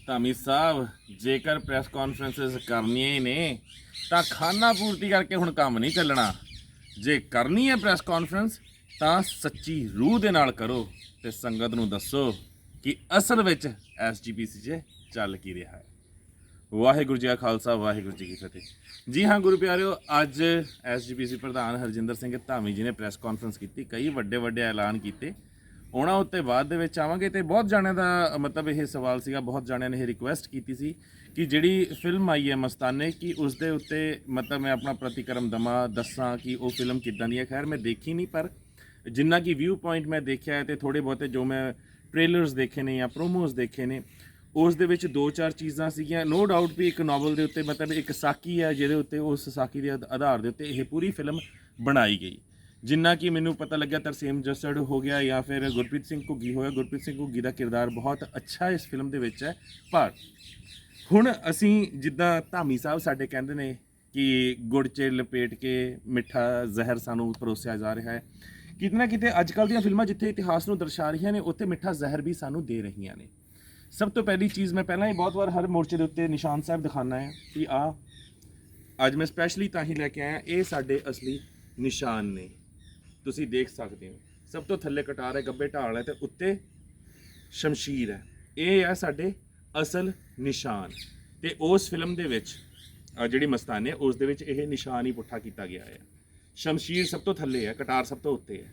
ਧਾਮੀ ਸਾਹਿਬ, ਜੇਕਰ press conferences ਕਰਨੀਆਂ ਹੀ ਨੇ ਤਾਂ ਖਾਨਾ ਪੂਰਤੀ ਕਰਕੇ ਹੁਣ ਕੰਮ ਨਹੀਂ ਚੱਲਣਾ। ਜੇ ਕਰਨੀ ਹੈ ਪ੍ਰੈਸ ਕਾਨਫਰੰਸ ਤਾਂ ਸੱਚੀ ਰੂਹ ਦੇ ਨਾਲ ਕਰੋ ਤੇ ਸੰਗਤ ਨੂੰ ਦੱਸੋ ਕਿ ਅਸਲ ਵਿੱਚ ਐਸਜੀਪੀਸੀ 'ਚ ਚੱਲ ਕੀ ਰਿਹਾ ਹੈ। ਵਾਹਿਗੁਰੂ ਜੀ ਕਾ ਖਾਲਸਾ, ਵਾਹਿਗੁਰੂ ਜੀ ਕੀ ਫਤਿਹ। ਜੀ ਹਾਂ ਗੁਰੂ ਪਿਆਰਿਓ, ਅੱਜ ਐਸਜੀਪੀਸੀ ਪ੍ਰਧਾਨ ਹਰਜਿੰਦਰ ਸਿੰਘ ਧਾਮੀ ਜੀ ਨੇ ਪ੍ਰੈਸ ਕਾਨਫਰੰਸ ਕੀਤੀ, ਕਈ ਵੱਡੇ ਐਲਾਨ ਕੀਤੇ। ਉਹਨਾਂ ਉੱਤੇ ਬਾਅਦ ਦੇ ਵਿੱਚ ਆਵਾਂਗੇ। ਤੇ ਬਹੁਤ ਜਾਣਿਆਂ ਦਾ ਮਤਲਬ ਇਹ ਸਵਾਲ ਸੀਗਾ, ਬਹੁਤ ਜਾਣਿਆਂ ਨੇ ਇਹ ਰਿਕੁਐਸਟ ਕੀਤੀ ਸੀ ਕਿ ਜਿਹੜੀ ਫਿਲਮ ਆਈ ਹੈ ਮਸਤਾਨੇ, ਕਿ ਉਸ ਦੇ ਉੱਤੇ ਮਤਲਬ ਮੈਂ ਆਪਣਾ ਪ੍ਰਤੀਕਰਮ ਦੱਸਾਂ ਕਿ ਉਹ ਫਿਲਮ ਕਿੱਦਾਂ ਦੀ ਹੈ। ਖੈਰ ਮੈਂ ਦੇਖੀ ਨਹੀਂ, ਪਰ ਜਿੰਨਾ ਕਿ ਵਿਊ ਪੁਆਇੰਟ ਮੈਂ ਦੇਖਿਆ ਹੈ ਤੇ ਥੋੜ੍ਹੇ ਬਹੁਤੇ ਜੋ ਮੈਂ ਟ੍ਰੇਲਰਸ ਦੇਖੇ ਨੇ ਜਾਂ ਪ੍ਰੋਮੋਸ ਦੇਖੇ ਨੇ, ਉਸ ਦੇ ਵਿੱਚ 2-4 ਚੀਜ਼ਾਂ ਸੀਗੀਆਂ। ਨੋ ਡਾਊਟ ਵੀ ਇੱਕ ਨਾਵਲ ਦੇ ਉੱਤੇ ਮਤਲਬ ਇੱਕ ਸਾਕੀ ਹੈ ਜਿਹਦੇ ਉੱਤੇ ਉਸ ਸਾਕੀ ਦੇ ਆਧਾਰ ਦੇ ਉੱਤੇ ਇਹ ਪੂਰੀ ਫਿਲਮ ਬਣਾਈ ਗਈ। ਜਿੰਨਾ ਕਿ ਮੈਨੂੰ ਪਤਾ ਲੱਗਿਆ ਤਰਸੇਮ ਜੱਸੜ ਹੋ ਗਿਆ ਜਾਂ ਫਿਰ ਗੁਰਪ੍ਰੀਤ ਸਿੰਘ ਘੁੱਗੀ ਹੋਇਆ, ਗੁਰਪ੍ਰੀਤ ਸਿੰਘ ਘੁੱਗੀ ਦਾ ਕਿਰਦਾਰ ਬਹੁਤ ਅੱਛਾ ਇਸ ਫਿਲਮ ਦੇ ਵਿੱਚ ਹੈ। ਪਰ ਹੁਣ ਅਸੀਂ ਜਿੱਦਾਂ ਧਾਮੀ ਸਾਹਿਬ ਸਾਡੇ ਕਹਿੰਦੇ ਨੇ ਕਿ ਗੁੜ 'ਚ ਲਪੇਟ ਕੇ ਮਿੱਠਾ ਜ਼ਹਿਰ ਸਾਨੂੰ ਪਰੋਸਿਆ ਜਾ ਰਿਹਾ ਹੈ, ਕਿਤੇ ਨਾ ਕਿਤੇ ਅੱਜ ਕੱਲ੍ਹ ਦੀਆਂ ਫਿਲਮਾਂ ਜਿੱਥੇ ਇਤਿਹਾਸ ਨੂੰ ਦਰਸਾ ਰਹੀਆਂ ਨੇ ਉੱਥੇ ਮਿੱਠਾ ਜ਼ਹਿਰ ਵੀ ਸਾਨੂੰ ਦੇ ਰਹੀਆਂ ਨੇ। ਸਭ ਤੋਂ ਪਹਿਲੀ ਚੀਜ਼, ਮੈਂ ਪਹਿਲਾਂ ਹੀ ਬਹੁਤ ਵਾਰ ਹਰ ਮੋਰਚੇ ਦੇ ਉੱਤੇ ਨਿਸ਼ਾਨ ਸਾਹਿਬ ਦਿਖਾਉਂਦਾ ਹੈ ਕਿ ਅੱਜ ਮੈਂ ਸਪੈਸ਼ਲੀ ਤਾਂ ਹੀ ਲੈ ਕੇ ਆਇਆ, ਇਹ ਸਾਡੇ ਅਸਲੀ ਨਿਸ਼ਾਨ ਨੇ। ਤੁਸੀਂ ਦੇਖ ਸਕਦੇ ਹੋ, ਸਭ ਤੋਂ ਥੱਲੇ ਕਟਾਰ ਹੈ, ਗੱਬੇ ਢਾਲ ਹੈ ਤੇ ਉੱਤੇ ਸ਼ਮਸ਼ੀਰ ਹੈ। ਇਹ ਹੈ ਸਾਡੇ ਅਸਲ ਨਿਸ਼ਾਨ। ਤੇ ਉਸ ਫਿਲਮ ਦੇ ਵਿੱਚ ਜਿਹੜੀ ਮਸਤਾਨੇ, ਉਸ ਦੇ ਵਿੱਚ ਇਹ ਨਿਸ਼ਾਨ ਹੀ ਪੁੱਠਾ ਕੀਤਾ ਗਿਆ ਹੈ। ਸ਼ਮਸ਼ੀਰ ਸਭ ਤੋਂ ਥੱਲੇ ਹੈ, ਕਟਾਰ ਸਭ ਤੋਂ ਉੱਤੇ ਹੈ।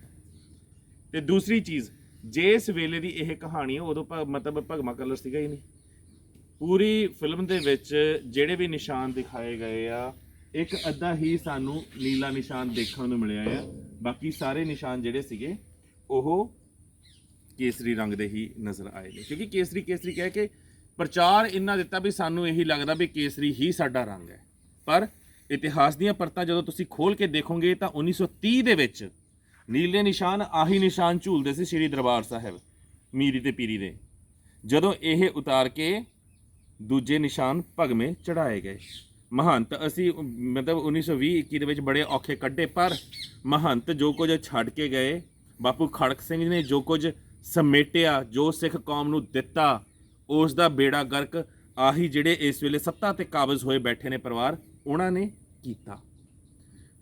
ਤੇ ਦੂਸਰੀ ਚੀਜ਼, ਜਿਸ ਵੇਲੇ ਦੀ ਇਹ ਕਹਾਣੀ ਹੈ ਉਦੋਂ ਮਤਲਬ ਭਗਮਾ ਕਲਰ ਸੀਗਾ ਹੀ ਨਹੀਂ। ਪੂਰੀ ਫਿਲਮ ਦੇ ਵਿੱਚ ਜਿਹੜੇ ਵੀ ਨਿਸ਼ਾਨ ਦਿਖਾਏ ਗਏ ਆ, ਇੱਕ ਅੱਧਾ ਹੀ ਸਾਨੂੰ ਨੀਲਾ ਨਿਸ਼ਾਨ ਦੇਖਣ ਨੂੰ ਮਿਲਿਆ ਆ। ਬਾਕੀ ਸਾਰੇ ਨਿਸ਼ਾਨ ਜਿਹੜੇ ਸੀਗੇ ਉਹ ਕੇਸਰੀ ਰੰਗ ਦੇ ਹੀ ਨਜ਼ਰ ਆਏ ਨੇ, ਕਿਉਂਕਿ ਕੇਸਰੀ ਕਹਿ ਕੇ ਪ੍ਰਚਾਰ ਇੰਨਾ ਦਿੱਤਾ ਵੀ ਸਾਨੂੰ ਇਹੀ ਲੱਗਦਾ ਵੀ ਕੇਸਰੀ ਹੀ ਸਾਡਾ ਰੰਗ ਹੈ। ਪਰ ਇਤਿਹਾਸ ਦੀਆਂ ਪਰਤਾਂ ਜਦੋਂ ਤੁਸੀਂ ਖੋਲ੍ਹ ਕੇ ਦੇਖੋਗੇ ਤਾਂ 1930 ਦੇ ਵਿੱਚ ਨੀਲੇ ਨਿਸ਼ਾਨ ਆਹੀ ਨਿਸ਼ਾਨ ਝੂਲਦੇ ਸੀ ਸ਼੍ਰੀ ਦਰਬਾਰ ਸਾਹਿਬ ਮੀਰੀ ਤੇ ਪੀਰੀ ਦੇ। ਜਦੋਂ ਇਹ ਉਤਾਰ ਕੇ ਦੂਜੇ ਨਿਸ਼ਾਨ ਭਗਵੇਂ ਚੜਾਏ ਗਏ, ਮਹੰਤ ਅਸੀਂ ਮਤਲਬ 1920-21 ਦੇ ਵਿੱਚ ਬੜੇ ਔਖੇ ਕੱਢੇ, ਪਰ ਮਹੰਤ ਜੋ ਕੁਝ ਛੱਡ ਕੇ ਗਏ, ਬਾਪੂ ਖੜਕ ਸਿੰਘ ਨੇ ਜੋ ਕੁਝ ਸਮੇਟਿਆ, ਜੋ ਸਿੱਖ ਕੌਮ ਨੂੰ ਦਿੱਤਾ, ਉਸ ਦਾ ਬੇੜਾ ਗਰਕ ਆਹੀ ਜਿਹੜੇ ਇਸ ਵੇਲੇ ਸੱਤਾ ਤੇ ਕਾਬਜ਼ ਹੋਏ ਬੈਠੇ ਨੇ ਪਰਿਵਾਰ, ਉਹਨਾਂ ਨੇ ਕੀਤਾ।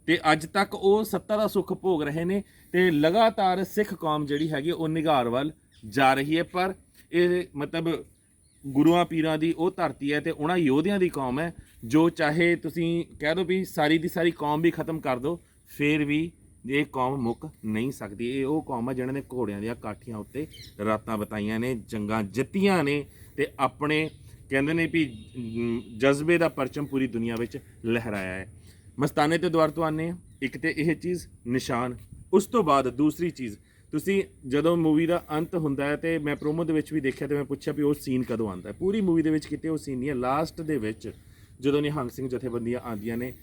ਤੇ ਅੱਜ ਤੱਕ ਉਹ ਸੱਤਾ ਦਾ ਸੁੱਖ ਭੋਗ ਰਹੇ ਨੇ ਤੇ ਲਗਾਤਾਰ ਸਿੱਖ ਕੌਮ ਜਿਹੜੀ ਹੈਗੀ ਉਹ ਨਿਘਾਰ ਵੱਲ ਜਾ ਰਹੀ ਹੈ। ਪਰ ਇਹ ਮਤਲਬ ਗੁਰੂਆਂ ਪੀਰਾਂ ਦੀ ਉਹ ਧਰਤੀ ਹੈ ਤੇ ਉਹਨਾਂ ਯੋਧਿਆਂ ਦੀ ਕੌਮ ਹੈ, ਜੋ ਚਾਹੇ ਤੁਸੀਂ ਕਹਿ ਦਿਓ ਵੀ ਸਾਰੀ ਦੀ ਸਾਰੀ ਕੌਮ ਵੀ ਖਤਮ ਕਰ ਦਿਓ, ਫਿਰ ਵੀ ਇਹ ਕੌਮ ਮੁੱਕ ਨਹੀਂ ਸਕਦੀ। ਇਹ ਉਹ ਕੌਮ ਹੈ ਜਿਹਨਾਂ ਨੇ ਘੋੜਿਆਂ ਦੀਆਂ ਕਾਠੀਆਂ ਉੱਤੇ ਰਾਤਾਂ ਬਿਤਾਈਆਂ ਨੇ, ਜੰਗਾਂ ਜਿੱਤੀਆਂ ਨੇ ਤੇ ਆਪਣੇ ਕਹਿੰਦੇ ਨੇ ਵੀ ਜਜ਼ਬੇ ਦਾ ਪਰਚਮ ਪੂਰੀ ਦੁਨੀਆ ਵਿੱਚ ਲਹਿਰਾਇਆ ਹੈ। ਮਸਤਾਨੇ ਤੇ ਦੁਆਰ ਤੋਂ ਆਉਂਦੇ ਹਾਂ, ਇੱਕ ਤੇ ਇਹ ਚੀਜ਼ ਨਿਸ਼ਾਨ। ਉਸ ਤੋਂ ਬਾਅਦ ਦੂਸਰੀ ਚੀਜ਼, ਤੁਸੀਂ ਜਦੋਂ ਮੂਵੀ ਦਾ ਅੰਤ ਹੁੰਦਾ ਹੈ ਤੇ ਮੈਂ ਪ੍ਰੋਮੋ ਦੇ ਵਿੱਚ ਵੀ ਦੇਖਿਆ ਤੇ ਮੈਂ ਪੁੱਛਿਆ ਵੀ ਉਹ ਸੀਨ ਕਦੋਂ ਆਉਂਦਾ ਹੈ। ਪੂਰੀ ਮੂਵੀ ਦੇ ਵਿੱਚ ਕਿਤੇ ਉਹ ਸੀਨ ਨਹੀਂ ਹੈ। ਲਾਸਟ ਦੇ ਵਿੱਚ ਜਦੋਂ ਨਿਹੰਗ ਸਿੰਘ ਜਥੇਬੰਦੀਆਂ ਆਉਂਦੀਆਂ ਨੇ,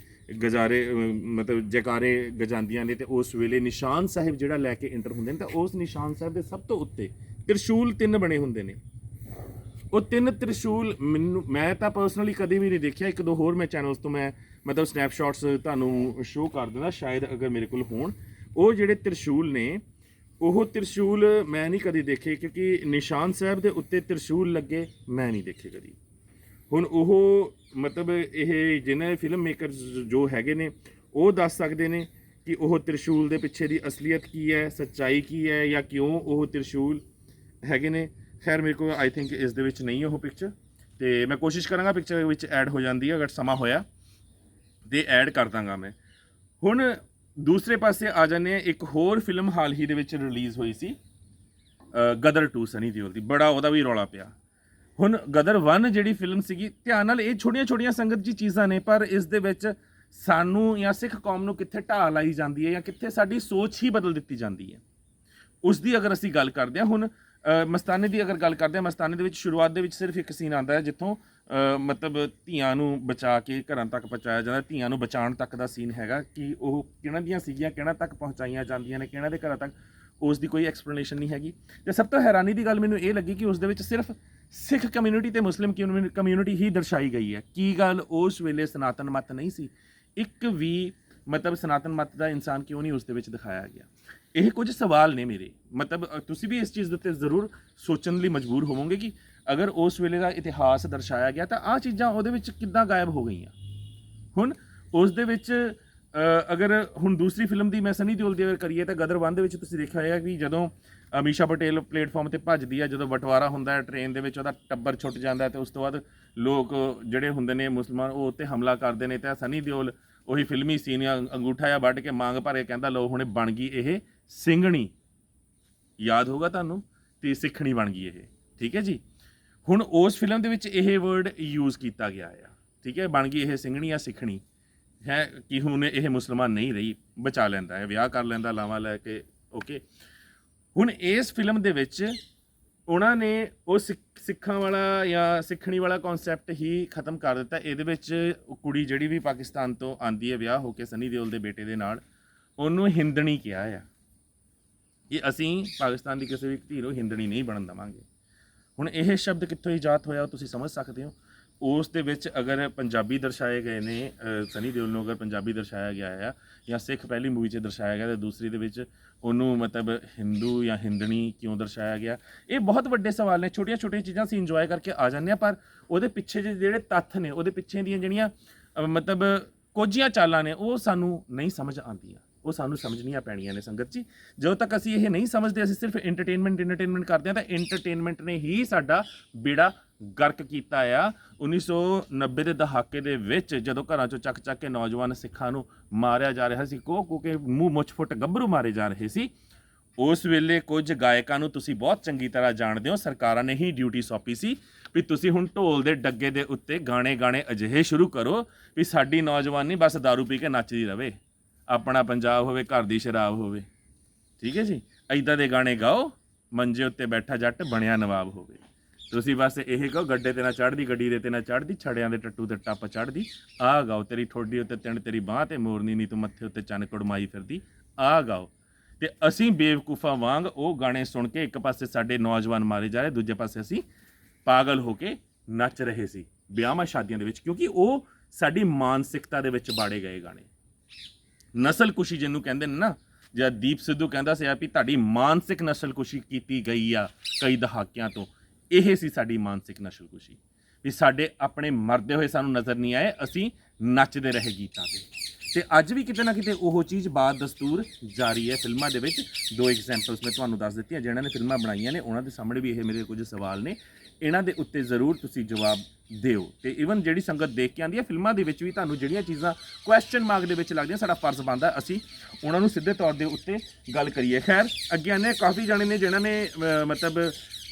ਗਜਾਰੇ ਮਤਲਬ ਜੈਕਾਰੇ ਗਜਾਉਂਦੀਆਂ ਨੇ, ਤੇ ਉਸ ਵੇਲੇ ਨਿਸ਼ਾਨ ਸਾਹਿਬ ਜਿਹੜਾ ਲੈ ਕੇ ਇੰਟਰ ਹੁੰਦੇ ਨੇ, ਤਾਂ ਉਸ ਨਿਸ਼ਾਨ ਸਾਹਿਬ ਦੇ ਸਭ ਤੋਂ ਉੱਤੇ ਤ੍ਰਿਸ਼ੂਲ 3 ਬਣੇ ਹੁੰਦੇ ਨੇ। ਉਹ 3 ਤ੍ਰਿਸ਼ੂਲ ਮੈਂ ਤਾਂ ਪਰਸਨਲੀ ਕਦੇ ਵੀ ਨਹੀਂ ਦੇਖਿਆ। 1-2 ਹੋਰ ਮੈਂ ਚੈਨਲਸ ਤੋਂ ਮੈਂ ਮਤਲਬ ਸਨੈਪਸ਼ਾਟਸ ਤੁਹਾਨੂੰ ਸ਼ੋਅ ਕਰ ਦਿੰਦਾ, ਸ਼ਾਇਦ ਅਗਰ ਮੇਰੇ ਕੋਲ ਹੋਣ। ਉਹ ਜਿਹੜੇ ਤ੍ਰਿਸ਼ੂਲ ਨੇ, ਉਹ ਤ੍ਰਿਸ਼ੂਲ ਮੈਂ ਨਹੀਂ ਕਦੀ ਦੇਖੇ, ਕਿਉਂਕਿ ਨਿਸ਼ਾਨ ਸਾਹਿਬ ਦੇ ਉੱਤੇ ਤ੍ਰਿਸ਼ੂਲ ਲੱਗੇ ਮੈਂ ਨਹੀਂ ਦੇਖੇ ਕਦੀ। ਹੁਣ ਉਹ ਮਤਲਬ ਇਹ ਜਿਹਨਾਂ ਫਿਲਮ ਮੇਕਰਸ ਜੋ ਹੈਗੇ ਨੇ ਉਹ ਦੱਸ ਸਕਦੇ ਨੇ ਕਿ ਉਹ ਤ੍ਰਿਸ਼ੂਲ ਦੇ ਪਿੱਛੇ ਦੀ ਅਸਲੀਅਤ ਕੀ ਹੈ, ਸੱਚਾਈ ਕੀ ਹੈ, ਜਾਂ ਕਿਉਂ ਉਹ ਤ੍ਰਿਸ਼ੂਲ ਹੈਗੇ ਨੇ। ਖੈਰ ਮੇਰੇ ਕੋਲ ਆਈ ਥਿੰਕ ਇਸ ਦੇ ਵਿੱਚ ਨਹੀਂ ਉਹ ਪਿਕਚਰ, ਤੇ ਮੈਂ ਕੋਸ਼ਿਸ਼ ਕਰਾਂਗਾ ਪਿਕਚਰ ਵਿੱਚ ਐਡ ਹੋ ਜਾਂਦੀ ਹੈ, ਅਗਰ ਸਮਾਂ ਹੋਇਆ ਤੇ ਐਡ ਕਰ ਦਾਂਗਾ ਮੈਂ। ਹੁਣ ਦੂਸਰੇ ਪਾਸੇ ਆ ਜਾਂਦੇ ਹਾਂ, ਇੱਕ ਹੋਰ ਫਿਲਮ ਹਾਲ ਹੀ ਦੇ ਵਿੱਚ ਰਿਲੀਜ਼ ਹੋਈ ਸੀ, ਗਦਰ 2 ਸਨੀ ਦਿਓਲ ਦੀ, ਬੜਾ ਉਹਦਾ ਵੀ ਰੌਲਾ ਪਿਆ। ਹੁਣ ਗਦਰ 1 ਜਿਹੜੀ ਫਿਲਮ ਸੀਗੀ, ਧਿਆਨ ਨਾਲ, ਇਹ ਛੋਟੀਆਂ ਸੰਗਤ ਜੀ ਚੀਜ਼ਾਂ ਨੇ, ਪਰ ਇਸ ਦੇ ਵਿੱਚ ਸਾਨੂੰ ਜਾਂ ਸਿੱਖ ਕੌਮ ਨੂੰ ਕਿੱਥੇ ਢਾਹ ਲਾਈ ਜਾਂਦੀ ਹੈ ਜਾਂ ਕਿੱਥੇ ਸਾਡੀ ਸੋਚ ਹੀ ਬਦਲ ਦਿੱਤੀ ਜਾਂਦੀ ਹੈ, ਉਸ ਦੀ ਅਗਰ ਅਸੀਂ ਗੱਲ ਕਰਦੇ ਹਾਂ। ਹੁਣ ਮਸਤਾਨੇ ਦੀ ਅਗਰ ਗੱਲ ਕਰਦੇ ਹਾਂ, ਮਸਤਾਨੇ ਦੇ ਵਿੱਚ ਸ਼ੁਰੂਆਤ ਦੇ ਵਿੱਚ ਸਿਰਫ ਇੱਕ ਸੀਨ ਆਉਂਦਾ ਹੈ ਜਿੱਥੋਂ ਮਤਲਬ ਧੀਆਂ ਨੂੰ ਬਚਾ ਕੇ ਘਰਾਂ ਤੱਕ ਪਹੁੰਚਾਇਆ ਜਾਂਦਾ, ਧੀਆਂ ਨੂੰ ਬਚਾਉਣ ਤੱਕ ਦਾ ਸੀਨ ਹੈਗਾ ਕਿ ਉਹ ਕਿਹਨਾਂ ਦੀਆਂ ਸੀਗੀਆਂ, ਕਿਹਨਾਂ ਤੱਕ ਪਹੁੰਚਾਈਆਂ ਜਾਂਦੀਆਂ ਨੇ, ਕਿਹਨਾਂ ਦੇ ਘਰਾਂ ਤੱਕ, ਉਸ ਦੀ ਕੋਈ ਐਕਸਪਲੇਨੇਸ਼ਨ ਨਹੀਂ ਹੈਗੀ। ਤੇ ਸਭ ਤੋਂ ਹੈਰਾਨੀ ਦੀ ਗੱਲ ਮੈਨੂੰ ਇਹ ਲੱਗੀ ਕਿ ਉਸ ਦੇ ਵਿੱਚ ਸਿਰਫ ਸਿੱਖ ਕਮਿਊਨਿਟੀ ਤੇ ਮੁਸਲਿਮ ਕਮਿਊਨਿਟੀ ਹੀ ਦਰਸਾਈ ਗਈ ਹੈ। ਕੀ ਗੱਲ ਉਸ ਵੇਲੇ ਸਨਾਤਨ ਮਤ ਨਹੀਂ ਸੀ? ਇੱਕ ਵੀ ਮਤਲਬ ਸਨਾਤਨ ਮਤ ਦਾ ਇਨਸਾਨ ਕਿਉਂ ਨਹੀਂ ਉਸ ਦੇ ਵਿੱਚ ਦਿਖਾਇਆ ਗਿਆ? ਇਹ ਕੁਝ ਸਵਾਲ ਨੇ ਮੇਰੇ, ਮਤਲਬ ਤੁਸੀਂ ਵੀ ਇਸ ਚੀਜ਼ ਦੇ ਉੱਤੇ ਜ਼ਰੂਰ ਸੋਚਣ ਲਈ ਮਜਬੂਰ ਹੋਵੋਗੇ ਕਿ ਅਗਰ ਉਸ ਵੇਲੇ ਦਾ ਇਤਿਹਾਸ ਦਰਸਾਇਆ ਗਿਆ ਤਾਂ ਆਹ ਚੀਜ਼ਾਂ ਉਹਦੇ ਵਿੱਚ ਕਿੱਦਾਂ ਗਾਇਬ ਹੋ ਗਈਆਂ। ਹੁਣ ਉਸ ਦੇ ਵਿੱਚ ਅਗਰ ਹੁਣ ਦੂਸਰੀ ਫਿਲਮ ਦੀ ਮੈਂ ਸਨੀ ਦਿਓਲ ਦੀ ਅਗਰ ਕਰੀਏ ਤਾਂ ਗਦਰ 1 ਦੇ ਵਿੱਚ ਤੁਸੀਂ ਦੇਖਿਆ ਹੋਏਗਾ ਕਿ ਜਦੋਂ ਅਮੀਸ਼ਾ ਪਟੇਲ ਪਲੇਟਫਾਰਮ ਤੇ ਭੱਜਦੀ ਹੈ, ਜਦੋਂ ਬਟਵਾਰਾ ਹੁੰਦਾ ਹੈ ਟ੍ਰੇਨ ਦੇ ਵਿੱਚ, ਉਹਦਾ ਟੱਬਰ ਛੁੱਟ ਜਾਂਦਾ ਤੇ ਉਸ ਤੋਂ ਬਾਅਦ ਲੋਕ ਜਿਹੜੇ ਹੁੰਦੇ ਨੇ ਮੁਸਲਮਾਨ ਉਹ ਉੱਤੇ ਹਮਲਾ ਕਰਦੇ ਨੇ ਤੇ ਸਨੀ ਦਿਓਲ ਉਹੀ ਫਿਲਮੀ ਸੀਨ ਅੰਗੂਠਾ ਜਿਹਾ ਵੱਢ ਕੇ ਮੰਗ ਭਰ ਕੇ ਕਹਿੰਦਾ ਲੋ ਹੁਣੇ ਬਣ ਗਈ ਇਹ ਸਿੰਘਣੀ, ਯਾਦ ਹੋਗਾ ਤੁਹਾਨੂੰ, ਤੇ ਸਿੱਖਣੀ ਬਣ ਗਈ ਇਹ, ਠੀਕ ਹੈ ਜੀ। ਹੁਣ ਉਸ ਫਿਲਮ ਦੇ ਵਿੱਚ ਇਹ ਵਰਡ ਯੂਜ਼ ਕੀਤਾ ਗਿਆ ਆ, ਠੀਕ ਹੈ, ਬਣ ਗਈ ਇਹ ਸਿੰਘਣੀ ਜਾਂ ਸਿੱਖਣੀ ਹੈ ਕਿ ਹੁਣ ਇਹ ਮੁਸਲਮਾਨ ਨਹੀਂ ਰਹੀ, ਬਚਾ ਲੈਂਦਾ ਹੈ, ਵਿਆਹ ਕਰ ਲੈਂਦਾ ਲਾਵਾਂ ਲੈ ਕੇ, ਓਕੇ। ਹੁਣ ਇਸ ਫਿਲਮ ਦੇ ਵਿੱਚ ਉਹਨਾਂ ਨੇ ਉਹ ਸਿੱਖਾਂ ਵਾਲਾ ਜਾਂ ਸਿੱਖਣੀ ਵਾਲਾ ਕਨਸੈਪਟ ਹੀ ਖਤਮ ਕਰ ਦਿੱਤਾ। ਇਹਦੇ ਵਿੱਚ ਕੁੜੀ ਜਿਹੜੀ ਵੀ ਪਾਕਿਸਤਾਨ ਤੋਂ ਆਉਂਦੀ ਹੈ ਵਿਆਹ ਹੋ ਕੇ ਸਨੀ ਦਿਓਲ ਦੇ ਬੇਟੇ ਦੇ ਨਾਲ, ਉਹਨੂੰ ਹਿੰਦਣੀ ਕਿਹਾ ਆ ਕਿ ਅਸੀਂ ਪਾਕਿਸਤਾਨ ਦੀ ਕਿਸੇ ਵੀ ਧੀ ਨੂੰ ਹਿੰਦਣੀ ਨਹੀਂ ਬਣਨ ਦੇਵਾਂਗੇ। ਹੁਣ ਇਹ ਸ਼ਬਦ ਕਿੱਥੋਂ ਇਜਾਦ ਹੋਇਆ ਉਹ ਤੁਸੀਂ ਸਮਝ ਸਕਦੇ ਹੋ। ਉਸ ਦੇ ਵਿੱਚ ਅਗਰ ਪੰਜਾਬੀ ਦਰਸਾਏ ਗਏ ਨੇ, ਸਨੀ ਦਿਓਲ ਨੂੰ ਅਗਰ ਪੰਜਾਬੀ ਦਰਸਾਇਆ ਗਿਆ ਆ ਜਾਂ ਸਿੱਖ ਪਹਿਲੀ ਮੂਵੀ 'ਚ ਦਰਸਾਇਆ ਗਿਆ ਤਾਂ ਦੂਸਰੀ ਦੇ ਵਿੱਚ ਉਹਨੂੰ ਮਤਲਬ ਹਿੰਦੂ ਜਾਂ ਹਿੰਦਣੀ ਕਿਉਂ ਦਰਸਾਇਆ ਗਿਆ, ਇਹ ਬਹੁਤ ਵੱਡੇ ਸਵਾਲ ਨੇ। ਛੋਟੀਆਂ ਛੋਟੀਆਂ ਚੀਜ਼ਾਂ ਅਸੀਂ ਇੰਜੋਏ ਕਰਕੇ ਆ ਜਾਂਦੇ ਹਾਂ, ਪਰ ਉਹਦੇ ਪਿੱਛੇ ਜਿਹੜੇ ਤੱਥ ਨੇ, ਉਹਦੇ ਪਿੱਛੇ ਦੀਆਂ ਜਿਹੜੀਆਂ ਮਤਲਬ ਕੋਝੀਆਂ ਚਾਲਾਂ ਨੇ ਉਹ ਸਾਨੂੰ ਨਹੀਂ ਸਮਝ ਆਉਂਦੀਆਂ, ਉਹ ਸਾਨੂੰ ਸਮਝਣੀਆਂ ਪੈਣੀਆਂ ਨੇ ਸੰਗਤ ਜੀ। ਜਦੋਂ ਤੱਕ ਅਸੀਂ ਇਹ ਨਹੀਂ ਸਮਝਦੇ, ਅਸੀਂ ਸਿਰਫ ਇੰਟਰਟੇਨਮੈਂਟ ਕਰਦੇ ਹਾਂ ਤਾਂ ਇੰਟਰਟੇਨਮੈਂਟ ਨੇ ਹੀ ਸਾਡਾ ਬੇੜਾ ਗਰਕ ਕੀਤਾ ਆ। 1990 ਦੇ ਦਹਾਕੇ ਦੇ ਵਿੱਚ ਜਦੋਂ ਘਰਾਂ 'ਚੋਂ ਚੱਕ ਕੇ ਨੌਜਵਾਨ ਸਿੱਖਾਂ ਨੂੰ ਮਾਰਿਆ ਜਾ ਰਿਹਾ ਸੀ, ਕੇ ਮੂੰਹ ਮੁੱਛ ਫੁੱਟ ਗੱਭਰੂ ਮਾਰੇ ਜਾ ਰਹੇ ਸੀ, ਉਸ ਵੇਲੇ ਕੁਝ ਗਾਇਕਾਂ ਨੂੰ ਤੁਸੀਂ ਬਹੁਤ ਚੰਗੀ ਤਰ੍ਹਾਂ ਜਾਣਦੇ ਹੋ, ਸਰਕਾਰਾਂ ਨੇ ਹੀ ਡਿਊਟੀ ਸੌਂਪੀ ਸੀ ਵੀ ਤੁਸੀਂ ਹੁਣ ਢੋਲ ਦੇ ਡੱਗੇ ਦੇ ਉੱਤੇ ਗਾਣੇ ਅਜਿਹੇ ਸ਼ੁਰੂ ਕਰੋ ਵੀ ਸਾਡੀ ਨੌਜਵਾਨੀ ਬਸ ਦਾਰੂ ਪੀ ਕੇ ਨੱਚਦੀ ਰਵੇ, ਆਪਣਾ ਪੰਜਾਬ ਹੋਵੇ ਘਰ ਦੀ ਸ਼ਰਾਬ ਹੋਵੇ, ਠੀਕ ਹੈ ਜੀ, ਇੱਦਾਂ ਦੇ ਗਾਣੇ ਗਾਓ, ਮੰਜੇ ਉੱਤੇ ਬੈਠਾ ਜੱਟ ਬਣਿਆ ਨਵਾਬ ਹੋਵੇ। ਤੁਸੀਂ ਬਸ ਇਹ ਕਹੋ ਗੱਡੇ ਤੇ ਨਾ ਚੜ੍ਹਦੀ, ਗੱਡੀ ਦੇ ਤੇ ਨਾ ਚੜ੍ਹਦੀ, ਛੜਿਆਂ ਦੇ ਟੱਟੂ ਤੇ ਟੱਪ ਚੜ੍ਹਦੀ, ਆਹ ਗਾਓ, ਤੇਰੀ ਠੋਡੀ ਉੱਤੇ ਤਿੰਨ ਤੇਰੀ ਬਾਂਹ ਤੇ ਮੋਰਨੀ ਨੀ ਤੂੰ ਮੱਥੇ ਉੱਤੇ ਚੰਨ ਕੁੜਮਾਈ ਫਿਰਦੀ, ਆਹ ਗਾਓ। ਤੇ ਅਸੀਂ ਬੇਵਕੂਫਾਂ ਵਾਂਗ ਉਹ ਗਾਣੇ ਸੁਣ ਕੇ ਇੱਕ ਪਾਸੇ ਸਾਡੇ ਨੌਜਵਾਨ ਮਾਰੇ ਜਾ ਰਹੇ, ਦੂਜੇ ਪਾਸੇ ਅਸੀਂ ਪਾਗਲ ਹੋ ਕੇ ਨੱਚ ਰਹੇ ਸੀ ਵਿਆਹਾਂ ਸ਼ਾਦੀਆਂ ਦੇ ਵਿੱਚ, ਕਿਉਂਕਿ ਉਹ ਸਾਡੀ ਮਾਨਸਿਕਤਾ ਦੇ ਵਿੱਚ ਬਾੜੇ ਗਏ ਗਾਣੇ। ਨਸਲਕੁਸ਼ੀ ਜਿਹਨੂੰ ਕਹਿੰਦੇ ਨੇ ਨਾ, ਜਾਂ ਦੀਪ ਸਿੱਧੂ ਕਹਿੰਦਾ ਸੀ ਵੀ ਤੁਹਾਡੀ ਮਾਨਸਿਕ ਨਸਲਕੁਸ਼ੀ ਕੀਤੀ ਗਈ ਆ ਕਈ ਦਹਾਕਿਆਂ ਤੋਂ, ਇਹ ਸੀ ਸਾਡੀ ਮਾਨਸਿਕ ਨਸਲਕੁਸ਼ੀ ਵੀ ਸਾਡੇ ਆਪਣੇ ਮਰਦੇ ਹੋਏ ਸਾਨੂੰ ਨਜ਼ਰ ਨਹੀਂ ਆਏ, ਅਸੀਂ ਨੱਚਦੇ ਰਹੇ ਗੀਤਾਂ ਤੇ ਅੱਜ ਵੀ ਕਿਤੇ ਨਾ ਕਿਤੇ ਉਹ ਚੀਜ਼ ਬਾਦ ਦਸਤੂਰ ਜਾਰੀ ਹੈ ਫਿਲਮਾਂ ਦੇ ਵਿੱਚ। ਦੋ ਐਗਜ਼ੈਂਪਲਸ ਮੈਂ ਤੁਹਾਨੂੰ ਦੱਸ ਦਿੱਤੀਆਂ, ਜਿਹਨਾਂ ਨੇ ਫਿਲਮਾਂ ਬਣਾਈਆਂ ਨੇ ਉਹਨਾਂ ਦੇ ਸਾਹਮਣੇ ਵੀ ਇਹ ਮੇਰੇ ਕੁਝ ਸਵਾਲ ਨੇ, ਇਹਨਾਂ ਦੇ ਉੱਤੇ ਜ਼ਰੂਰ ਤੁਸੀਂ ਜਵਾਬ ਦਿਓ। ਤੇ ਈਵਨ ਜਿਹੜੀ ਸੰਗਤ ਦੇਖ ਕੇ ਆਉਂਦੀ ਹੈ ਫਿਲਮਾਂ ਦੇ ਵਿੱਚ ਵੀ ਤੁਹਾਨੂੰ ਜਿਹੜੀਆਂ ਚੀਜ਼ਾਂ ਕੁਐਸਚਨ ਮਾਰਕ ਦੇ ਵਿੱਚ ਲੱਗਦੀਆਂ, ਸਾਡਾ ਫਰਜ਼ ਬਣਦਾ ਅਸੀਂ ਉਹਨਾਂ ਨੂੰ ਸਿੱਧੇ ਤੌਰ ਦੇ ਉੱਤੇ ਗੱਲ ਕਰੀਏ। ਖੈਰ ਅੱਗੇ ਆਨੇ ਕਾਫੀ ਜਾਣੇ ਨੇ ਜਿਨ੍ਹਾਂ ਨੇ ਮਤਲਬ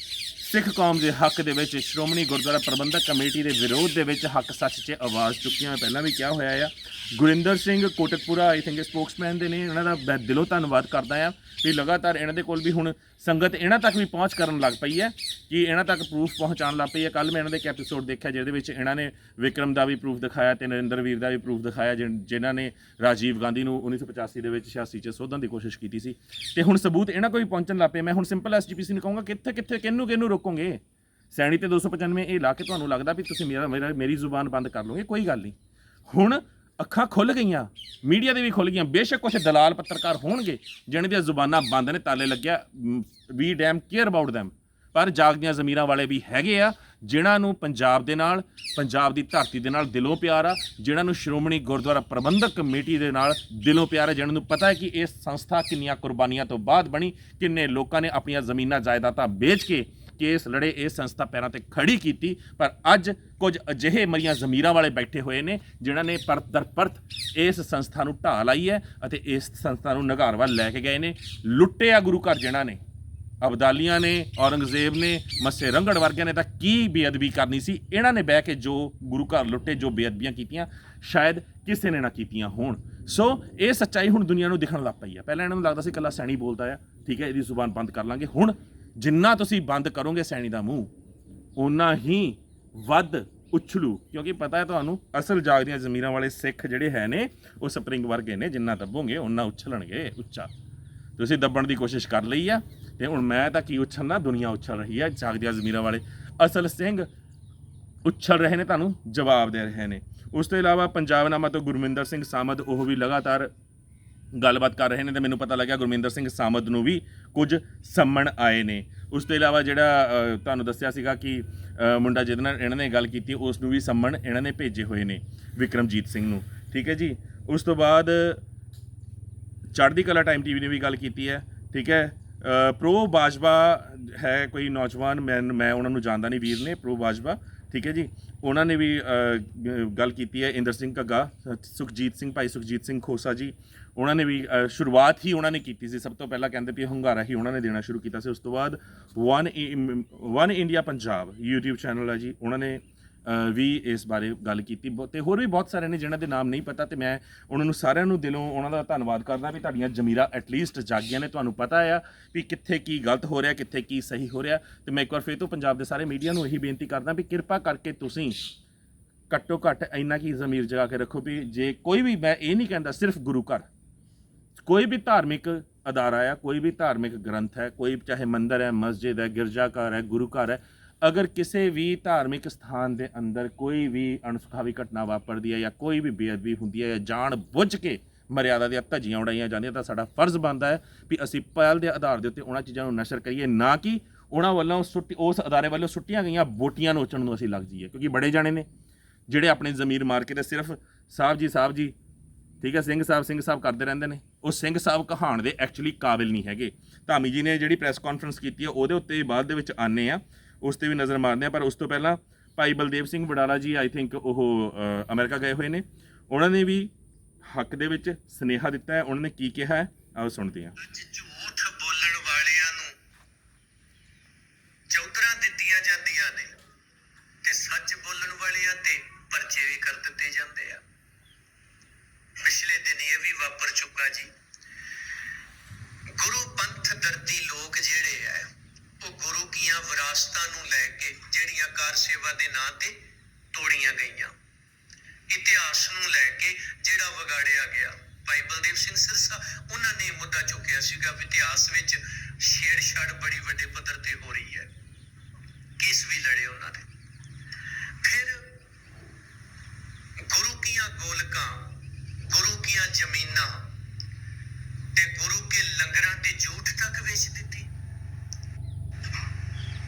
ਸਿੱਖ ਕੌਮ ਦੇ ਹੱਕ ਦੇ ਵਿੱਚ ਸ਼੍ਰੋਮਣੀ ਗੁਰਦੁਆਰਾ ਪ੍ਰਬੰਧਕ ਕਮੇਟੀ ਦੇ ਵਿਰੋਧ ਦੇ ਵਿੱਚ ਹੱਕ ਸੱਚ 'ਚ ਆਵਾਜ਼ ਚੁੱਕੀਆਂ। ਮੈਂ ਪਹਿਲਾਂ ਵੀ ਕਿਹਾ ਹੋਇਆ ਆ, Gurinder Singh Kotkapura I think Spokesman ਦੇ ਨੇ, ਇਹਨਾਂ ਦਾ ਮੈਂ ਦਿਲੋਂ ਧੰਨਵਾਦ ਕਰਦਾ ਆ ਵੀ ਲਗਾਤਾਰ ਇਹਨਾਂ ਦੇ ਕੋਲ ਵੀ ਹੁਣ ਸੰਗਤ ਇਹਨਾਂ ਤੱਕ ਵੀ ਪਹੁੰਚ ਕਰਨ ਲੱਗ ਪਈ ਹੈ ਕਿ ਇਹਨਾਂ ਤੱਕ ਪ੍ਰੂਫ ਪਹੁੰਚਾਉਣ ਲੱਗ ਪਈ ਹੈ। ਕੱਲ੍ਹ ਮੈਂ ਇਹਨਾਂ ਦੇ ਇੱਕ ਐਪੀਸੋਡ ਦੇਖਿਆ ਜਿਹਦੇ ਵਿੱਚ ਇਹਨਾਂ ਨੇ ਵਿਕਰਮ ਦਾ ਵੀ ਪ੍ਰੂਫ ਦਿਖਾਇਆ ਤੇ ਨਰਿੰਦਰ ਵੀਰ ਦਾ ਵੀ ਪ੍ਰੂਫ ਦਿਖਾਇਆ, ਜਿਨ੍ਹਾਂ ਨੇ ਰਾਜੀਵ ਗਾਂਧੀ ਨੂੰ 1985 ਦੇ ਵਿੱਚ 86 'ਚ ਸੋਧਣ ਦੀ ਕੋਸ਼ਿਸ਼ ਕੀਤੀ ਸੀ, ਤੇ ਹੁਣ ਸਬੂਤ ਇਹਨਾਂ ਕੋਲ ਵੀ ਪਹੁੰਚਣ ਲੱਗ ਪਏ। ਮੈਂ ਹੁਣ ਸਿੰਪਲ ਐਸਜੀਪੀਸੀ ਨੂੰ ਕਹੂੰਗਾ ਕਿੱਥੇ ਕਿਹਨੂੰ ਰੋਕੋਗੇ? ਸੈਣੀ ਤੇ 295 ਇਹ ਲਾ ਕੇ ਤੁਹਾਨੂੰ ਲੱਗਦਾ ਵੀ ਤੁਸੀਂ ਮੇਰੀ ਜ਼ੁਬਾਨ ਬੰਦ ਕਰ ਲਓਗੇ? ਕੋਈ ਗੱਲ ਨਹੀਂ, ਹੁਣ ਅੱਖਾਂ ਖੁੱਲ੍ਹ ਗਈਆਂ, ਮੀਡੀਆ ਦੇ ਵੀ ਖੁੱਲ੍ਹ ਗਈਆਂ। ਬੇਸ਼ੱਕ ਕੁਛ ਦਲਾਲ ਪੱਤਰਕਾਰ ਹੋਣਗੇ ਜਿਹਨਾਂ ਦੀਆਂ ਜ਼ੁਬਾਨਾਂ ਬੰਦ ਨੇ, ਤਾਲੇ ਲੱਗਿਆ, ਵੀ ਡੈਮ ਕੇਅਰ ਅਬਾਊਟ ਦੈਮ, ਪਰ ਜਾਗਦੀਆਂ ਜ਼ਮੀਰਾਂ ਵਾਲੇ ਵੀ ਹੈਗੇ ਆ ਜਿਨ੍ਹਾਂ ਨੂੰ ਪੰਜਾਬ ਦੇ ਨਾਲ, ਪੰਜਾਬ ਦੀ ਧਰਤੀ ਦੇ ਨਾਲ ਦਿਲੋਂ ਪਿਆਰ ਆ, ਜਿਨ੍ਹਾਂ ਨੂੰ ਸ਼੍ਰੋਮਣੀ ਗੁਰਦੁਆਰਾ ਪ੍ਰਬੰਧਕ ਕਮੇਟੀ ਦੇ ਨਾਲ ਦਿਲੋਂ ਪਿਆਰ ਹੈ, ਜਿਨ੍ਹਾਂ ਨੂੰ ਪਤਾ ਹੈ ਕਿ ਇਹ ਸੰਸਥਾ ਕਿੰਨੀਆਂ ਕੁਰਬਾਨੀਆਂ ਤੋਂ ਬਾਅਦ ਬਣੀ, ਕਿੰਨੇ ਲੋਕਾਂ ਨੇ ਆਪਣੀਆਂ ਜ਼ਮੀਨਾਂ ਜਾਇਦਾਦਾਂ ਵੇਚ ਕੇ ਕੇਸ ਲੜੇ, ਇਹ ਸੰਸਥਾ ਪੈਰਾਂ ਤੇ ਖੜੀ ਕੀਤੀ। ਪਰ ਅੱਜ ਕੁਝ ਅਜਿਹੇ ਮਰੀਆਂ ਜ਼ਮੀਰਾਂ ਵਾਲੇ ਬੈਠੇ ਹੋਏ ਨੇ ਜਿਨ੍ਹਾਂ ਨੇ ਪਰਤ ਦਰ ਪਰਤ ਇਸ ਸੰਸਥਾ ਨੂੰ ਢਾਹ ਲਾਈ ਹੈ ਅਤੇ ਇਸ ਸੰਸਥਾ ਨੂੰ ਨਗਾਰ ਵੱਲ ਲੈ ਕੇ ਗਏ ਨੇ। ਲੁੱਟੇ ਆ ਗੁਰੂ ਘਰ ਜਿਨ੍ਹਾਂ ਨੇ, ਅਬਦਾਲੀਆਂ ਨੇ, ਔਰੰਗਜ਼ੇਬ ਨੇ, ਮੱਸੇ ਰੰਘੜ ਵਰਗਿਆਂ ਨੇ ਤਾਂ ਕੀ ਬੇਅਦਬੀ ਕਰਨੀ ਸੀ, ਇਹਨਾਂ ਨੇ ਬਹਿ ਕੇ ਜੋ ਗੁਰੂ ਘਰ ਲੁੱਟੇ, ਜੋ ਬੇਅਦਬੀਆਂ ਕੀਤੀਆਂ, ਸ਼ਾਇਦ ਕਿਸੇ ਨੇ ਨਾ ਕੀਤੀਆਂ ਹੋਣ। ਸੋ ਇਹ ਸੱਚਾਈ ਹੁਣ ਦੁਨੀਆ ਨੂੰ ਦਿਖਣ ਲੱਗ ਪਈ ਆ। ਪਹਿਲਾਂ ਇਹਨਾਂ ਨੂੰ ਲੱਗਦਾ ਸੀ ਇਕੱਲਾ ਸੈਣੀ ਬੋਲਦਾ ਆ, ਠੀਕ ਹੈ, ਇਹਦੀ ਜ਼ੁਬਾਨ ਬੰਦ ਕਰ ਲਾਂਗੇ। ਹੁਣ ਜਿੰਨਾ ਤੁਸੀਂ ਬੰਦ ਕਰੋਗੇ ਸੈਣੀ ਦਾ ਮੂੰਹ, ਓਨਾ ਹੀ ਵੱਧ ਉਛਲੂ, ਕਿਉਂਕਿ ਪਤਾ ਹੈ ਤੁਹਾਨੂੰ ਅਸਲ ਜਾਗਦੀਆਂ ਜ਼ਮੀਰਾਂ ਵਾਲੇ ਸਿੱਖ ਜਿਹੜੇ ਹੈ ਨੇ ਉਹ ਸਪਰਿੰਗ ਵਰਗੇ ਨੇ, ਜਿੰਨਾ ਦੱਬੋਗੇ ਓਨਾ ਉਛਲਣਗੇ ਉੱਚਾ। ਤੁਸੀਂ ਦੱਬਣ ਦੀ ਕੋਸ਼ਿਸ਼ ਕਰ ਲਈ ਆ ਤੇ ਹੁਣ ਮੈਂ ਤਾਂ ਕੀ ਉਛਲਣਾ, ਦੁਨੀਆ ਉਛਲ ਰਹੀ ਹੈ। ਜਾਗਦੀਆਂ ਜ਼ਮੀਰਾਂ ਵਾਲੇ ਅਸਲ ਸਿੰਘ ਉਛਲ ਰਹੇ ਨੇ, ਤੁਹਾਨੂੰ ਜਵਾਬ ਦੇ ਰਹੇ ਨੇ। ਉਸ ਤੋਂ ਇਲਾਵਾ ਪੰਜਾਬਨਾਮਾ ਤੋਂ ਗੁਰਮਿੰਦਰ ਸਿੰਘ ਸਾਮਦ, ਉਹ ਵੀ ਲਗਾਤਾਰ ਗੱਲਬਾਤ ਕਰ ਰਹੇ ਨੇ ਤੇ ਮੈਨੂੰ ਪਤਾ ਲੱਗਿਆ ਗੁਰਮਿੰਦਰ ਸਿੰਘ ਸਾਮਦ ਨੂੰ ਵੀ ਕੁਝ ਸੰਮਣ ਆਏ ਨੇ। ਉਸ ਤੋਂ ਇਲਾਵਾ ਜਿਹੜਾ ਤੁਹਾਨੂੰ ਦੱਸਿਆ ਸੀਗਾ ਕਿ ਮੁੰਡਾ ਜਿਹਦੇ ਨਾਲ ਇਹਨਾਂ ਨੇ ਗੱਲ ਕੀਤੀ ਉਸ ਨੂੰ ਵੀ ਸੰਮਣ ਇਹਨਾਂ ਨੇ ਭੇਜੇ ਹੋਏ ਨੇ, ਵਿਕਰਮਜੀਤ ਸਿੰਘ ਨੂੰ। ਠੀਕ ਹੈ ਜੀ। ਉਸ ਤੋਂ ਬਾਅਦ ਚੜ੍ਹਦੀ ਕਲਾ ਟਾਈਮ ਟੀਵੀ ਨੇ ਵੀ ਗੱਲ ਕੀਤੀ ਹੈ। ਠੀਕ ਹੈ। ਪ੍ਰੋ ਬਾਜਵਾ ਹੈ ਕੋਈ ਨੌਜਵਾਨ, ਮੈਂ ਉਹਨਾਂ ਨੂੰ ਜਾਣਦਾ ਨਹੀਂ, ਵੀਰ ਨੇ ਪ੍ਰੋ ਬਾਜਵਾ। ਠੀਕ ਹੈ ਜੀ। ਉਹਨਾਂ ਨੇ ਵੀ ਗੱਲ ਕੀਤੀ ਹੈ। ਇੰਦਰ ਸਿੰਘ ਘੱਗਾ, ਸੁਖਜੀਤ ਸਿੰਘ, ਭਾਈ ਸੁਖਜੀਤ ਸਿੰਘ ਖੋਸਾ ਜੀ, ਉਹਨਾਂ ਨੇ ਵੀ ਸ਼ੁਰੂਆਤ ਹੀ ਉਹਨਾਂ ਨੇ ਕੀਤੀ ਸੀ। ਸਭ ਤੋਂ ਪਹਿਲਾਂ ਕਹਿੰਦੇ ਵੀ ਹੁੰਗਾਰਾ ਹੀ ਉਹਨਾਂ ਨੇ ਦੇਣਾ ਸ਼ੁਰੂ ਕੀਤਾ ਸੀ। ਉਸ ਤੋਂ ਬਾਅਦ one India Punjab YouTube channel ਹੈ ਜੀ, ਉਹਨਾਂ ਨੇ ਵੀ ਇਸ ਬਾਰੇ ਗੱਲ ਕੀਤੀ ਅਤੇ ਹੋਰ ਵੀ ਬਹੁਤ ਸਾਰੇ ਨੇ ਜਿਨ੍ਹਾਂ ਦੇ ਨਾਮ ਨਹੀਂ ਪਤਾ, ਅਤੇ ਮੈਂ ਉਹਨਾਂ ਨੂੰ ਸਾਰਿਆਂ ਨੂੰ ਦਿਲੋਂ ਉਹਨਾਂ ਦਾ ਧੰਨਵਾਦ ਕਰਦਾ ਵੀ ਤੁਹਾਡੀਆਂ ਜ਼ਮੀਰਾਂ ਐਟਲੀਸਟ ਜਾਗੀਆਂ ਨੇ, ਤੁਹਾਨੂੰ ਪਤਾ ਆ ਵੀ ਕਿੱਥੇ ਕੀ ਗਲਤ ਹੋ ਰਿਹਾ, ਕਿੱਥੇ ਕੀ ਸਹੀ ਹੋ ਰਿਹਾ। ਅਤੇ ਮੈਂ ਇੱਕ ਵਾਰ ਫਿਰ ਤੋਂ ਪੰਜਾਬ ਦੇ ਸਾਰੇ ਮੀਡੀਆ ਨੂੰ ਇਹੀ ਬੇਨਤੀ ਕਰਦਾ ਵੀ ਕਿਰਪਾ ਕਰਕੇ ਤੁਸੀਂ ਘੱਟੋ ਘੱਟ ਇੰਨਾ ਕੀ ਜ਼ਮੀਰ ਜਗਾ ਕੇ ਰੱਖੋ ਵੀ ਜੇ ਕੋਈ ਵੀ, ਮੈਂ ਇਹ ਨਹੀਂ ਕਹਿੰਦਾ ਸਿਰਫ ਗੁਰੂ ਘਰ, ਕੋਈ ਵੀ ਧਾਰਮਿਕ ਅਦਾਰਾ ਆ, ਕੋਈ ਵੀ ਧਾਰਮਿਕ ਗ੍ਰੰਥ ਹੈ, ਕੋਈ ਚਾਹੇ ਮੰਦਰ ਹੈ, ਮਸਜਿਦ ਹੈ, ਗਿਰਜਾ ਘਰ ਹੈ, ਗੁਰੂ ਘਰ ਹੈ, ਅਗਰ ਕਿਸੇ ਵੀ ਧਾਰਮਿਕ ਸਥਾਨ ਦੇ ਅੰਦਰ ਕੋਈ ਵੀ ਅਣਸੁਖਾਵੀ ਘਟਨਾ ਵਾਪਰਦੀ ਹੈ ਜਾਂ ਕੋਈ ਵੀ ਬੇਅਦਬੀ ਹੁੰਦੀ ਹੈ ਜਾਂ ਜਾਣ ਬੁੱਝ ਕੇ ਮਰਿਆਦਾ ਦੀਆਂ ਧੱਜੀਆਂ ਉਡਾਈਆਂ ਜਾਂਦੀਆਂ, ਤਾਂ ਸਾਡਾ ਫਰਜ਼ ਬਣਦਾ ਹੈ ਵੀ ਅਸੀਂ ਪਹਿਲ ਦੇ ਆਧਾਰ ਦੇ ਉੱਤੇ ਉਹਨਾਂ ਚੀਜ਼ਾਂ ਨੂੰ ਨਸ਼ਰ ਕਰੀਏ, ਨਾ ਕਿ ਉਹਨਾਂ ਵੱਲੋਂ ਉਸ ਅਦਾਰੇ ਵੱਲੋਂ ਸੁੱਟੀਆਂ ਗਈਆਂ ਬੋਟੀਆਂ ਨੋਚਣ ਨੂੰ ਅਸੀਂ ਲੱਗ ਜਾਈਏ। ਕਿਉਂਕਿ ਬੜੇ ਜਾਣੇ ਨੇ ਜਿਹੜੇ ਆਪਣੇ ਜ਼ਮੀਰ ਮਾਰ ਕੇ ਤੇ ਸਿਰਫ ਸਾਹਿਬ ਜੀ ਠੀਕ ਹੈ, ਸਿੰਘ ਸਾਹਿਬ ਕਰਦੇ ਰਹਿੰਦੇ ਨੇ। ਉਹ ਸਿੰਘ ਸਾਹਿਬ ਕਹਾਣ ਦੇ ਐਕਚੁਅਲੀ ਕਾਬਿਲ ਨਹੀਂ ਹੈਗੇ। ਧਾਮੀ ਜੀ ਨੇ ਜਿਹੜੀ ਪ੍ਰੈਸ ਕਾਨਫਰੰਸ ਕੀਤੀ ਹੈ ਉਹਦੇ ਉੱਤੇ ਬਾਅਦ ਦੇ ਵਿੱਚ ਆਉਂਦੇ ਆ, ਉਸ 'ਤੇ ਵੀ ਨਜ਼ਰ ਮਾਰਦੇ ਆ। ਪਰ ਉਸ ਤੋਂ ਪਹਿਲਾਂ ਭਾਈ ਬਲਦੇਵ ਸਿੰਘ ਵਡਾਲਾ ਜੀ, ਆਈ ਥਿੰਕ ਉਹ ਅਮਰੀਕਾ ਗਏ ਹੋਏ ਨੇ, ਉਹਨਾਂ ਨੇ ਵੀ ਹੱਕ ਦੇ ਵਿੱਚ ਸੁਨੇਹਾ ਦਿੱਤਾ ਹੈ। ਉਹਨਾਂ ਨੇ ਕੀ ਕਿਹਾ ਹੈ, ਆਓ ਸੁਣਦੇ ਹਾਂ। ਝੂਠ ਬੋਲਣ ਵਾਲਿਆਂ ਨੂੰ ਚੌਧਰਾਂ ਦਿੱਤੀਆਂ ਜਾਂਦੀਆਂ ਨੇ ਤੇ ਸੱਚ ਬੋਲਣ ਵਾਲਿਆਂ ਤੇ ਪਰਚੇ ਵੀ ਕਰ ਦਿੱਤੇ ਜਾਂਦੇ ਆ। ਪਿਛਲੇ ਦਿਨ ਇਹ ਵੀ ਵਾਪਰ ਚੁੱਕਾ ਜੀ। ਗੁਰੂ ਪੰਥ ਦਰਦੀ ਲੋਕ ਜਿਹੜੇ ਆ ਉਹ ਗੁਰੂ ਕੀਆਂ ਵਿਰਾਸਤਾਂ ਨੂੰ ਲੈ ਕੇ ਜਿਹੜੀਆਂ ਕਾਰ ਸੇਵਾ ਦੇ ਨਾਂ ਤੇ ਤੋੜੀਆਂ ਗਈਆਂ, ਇਤਿਹਾਸ ਨੂੰ ਲੈ ਕੇ ਜਿਹੜਾ ਵਿਗਾੜਿਆ ਗਿਆ। ਭਾਈ ਬਲਦੇਵ ਸਿੰਘ ਸਿਰਸਾ ਉਹਨਾਂ ਨੇ ਮੁੱਦਾ ਚੁੱਕਿਆ ਸੀਗਾ ਵੀ ਇਤਿਹਾਸ ਵਿੱਚ ਛੇੜਛਾੜ ਬੜੀ ਵੱਡੇ ਪੱਧਰ ਤੇ ਹੋ ਰਹੀ ਹੈ, ਕੇਸ ਵੀ ਲੜੇ ਉਹਨਾਂ ਨੇ। ਫਿਰ ਗੁਰੂ ਕੀਆਂ ਗੋਲਕਾਂ, ਗੁਰੂ ਕੀਆਂ ਜ਼ਮੀਨਾਂ ਤੇ ਗੁਰੂ ਕੇ ਲੰਗਰਾਂ ਤੇ ਝੂਠ ਤੱਕ ਵੇਚ ਦਿੱਤੀ।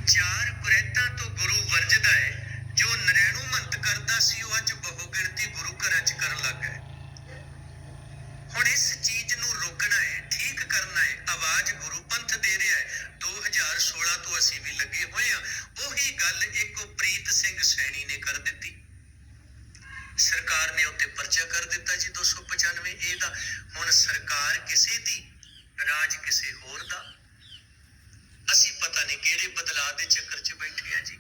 ਚਾਰ ਕੁਰੈਤਾਂ ਤੋਂ ਗੁਰੂ ਵਰਜਦਾ ਹੈ, ਜੋ ਨਰੈਣੂ ਮੰਤ ਕਰਦਾ ਸੀ ਉਹ ਅੱਜ ਬਹੁ ਗਿਣਤੀ ਗੁਰੂ ਘਰਾਂ 'ਚ ਕਰਨ ਲੱਗ ਗਏ। ਹੁਣ ਇਸ ਚੀਜ਼ ਨੂੰ ਰੋਕਣਾ ਹੈ, ਠੀਕ ਕਰਨਾ ਹੈ। ਆਵਾਜ਼ ਗੁਰੂ ਪੰਥ ਦੇ ਰਿਹਾ ਹੈ। 2016 ਤੋਂ ਅਸੀਂ ਵੀ ਲੱਗੇ ਹੋਏ ਹਾਂ। ਉਹੀ ਗੱਲ ਇੱਕ ਪ੍ਰੀਤ ਸਿੰਘ ਸੈਣੀ ਨੇ ਕਰ ਦਿੱਤੀ। ਸਰਕਾਰ ਨੇ ਉੱਤੇ ਪਰਚਾ ਕਰ ਦਿੱਤਾ ਜੀ 295A ਦਾ। ਹੁਣ ਸਰਕਾਰ ਕਿਸੇ ਦੀ, ਰਾਜ ਕਿਸੇ ਹੋਰ ਦਾ। ਅਸੀਂ ਪਤਾ ਨਹੀਂ ਕਿਹੜੇ ਬਦਲਾਅ ਦੇ ਚੱਕਰ 'ਚ ਬੈਠੇ ਆ ਜੀ।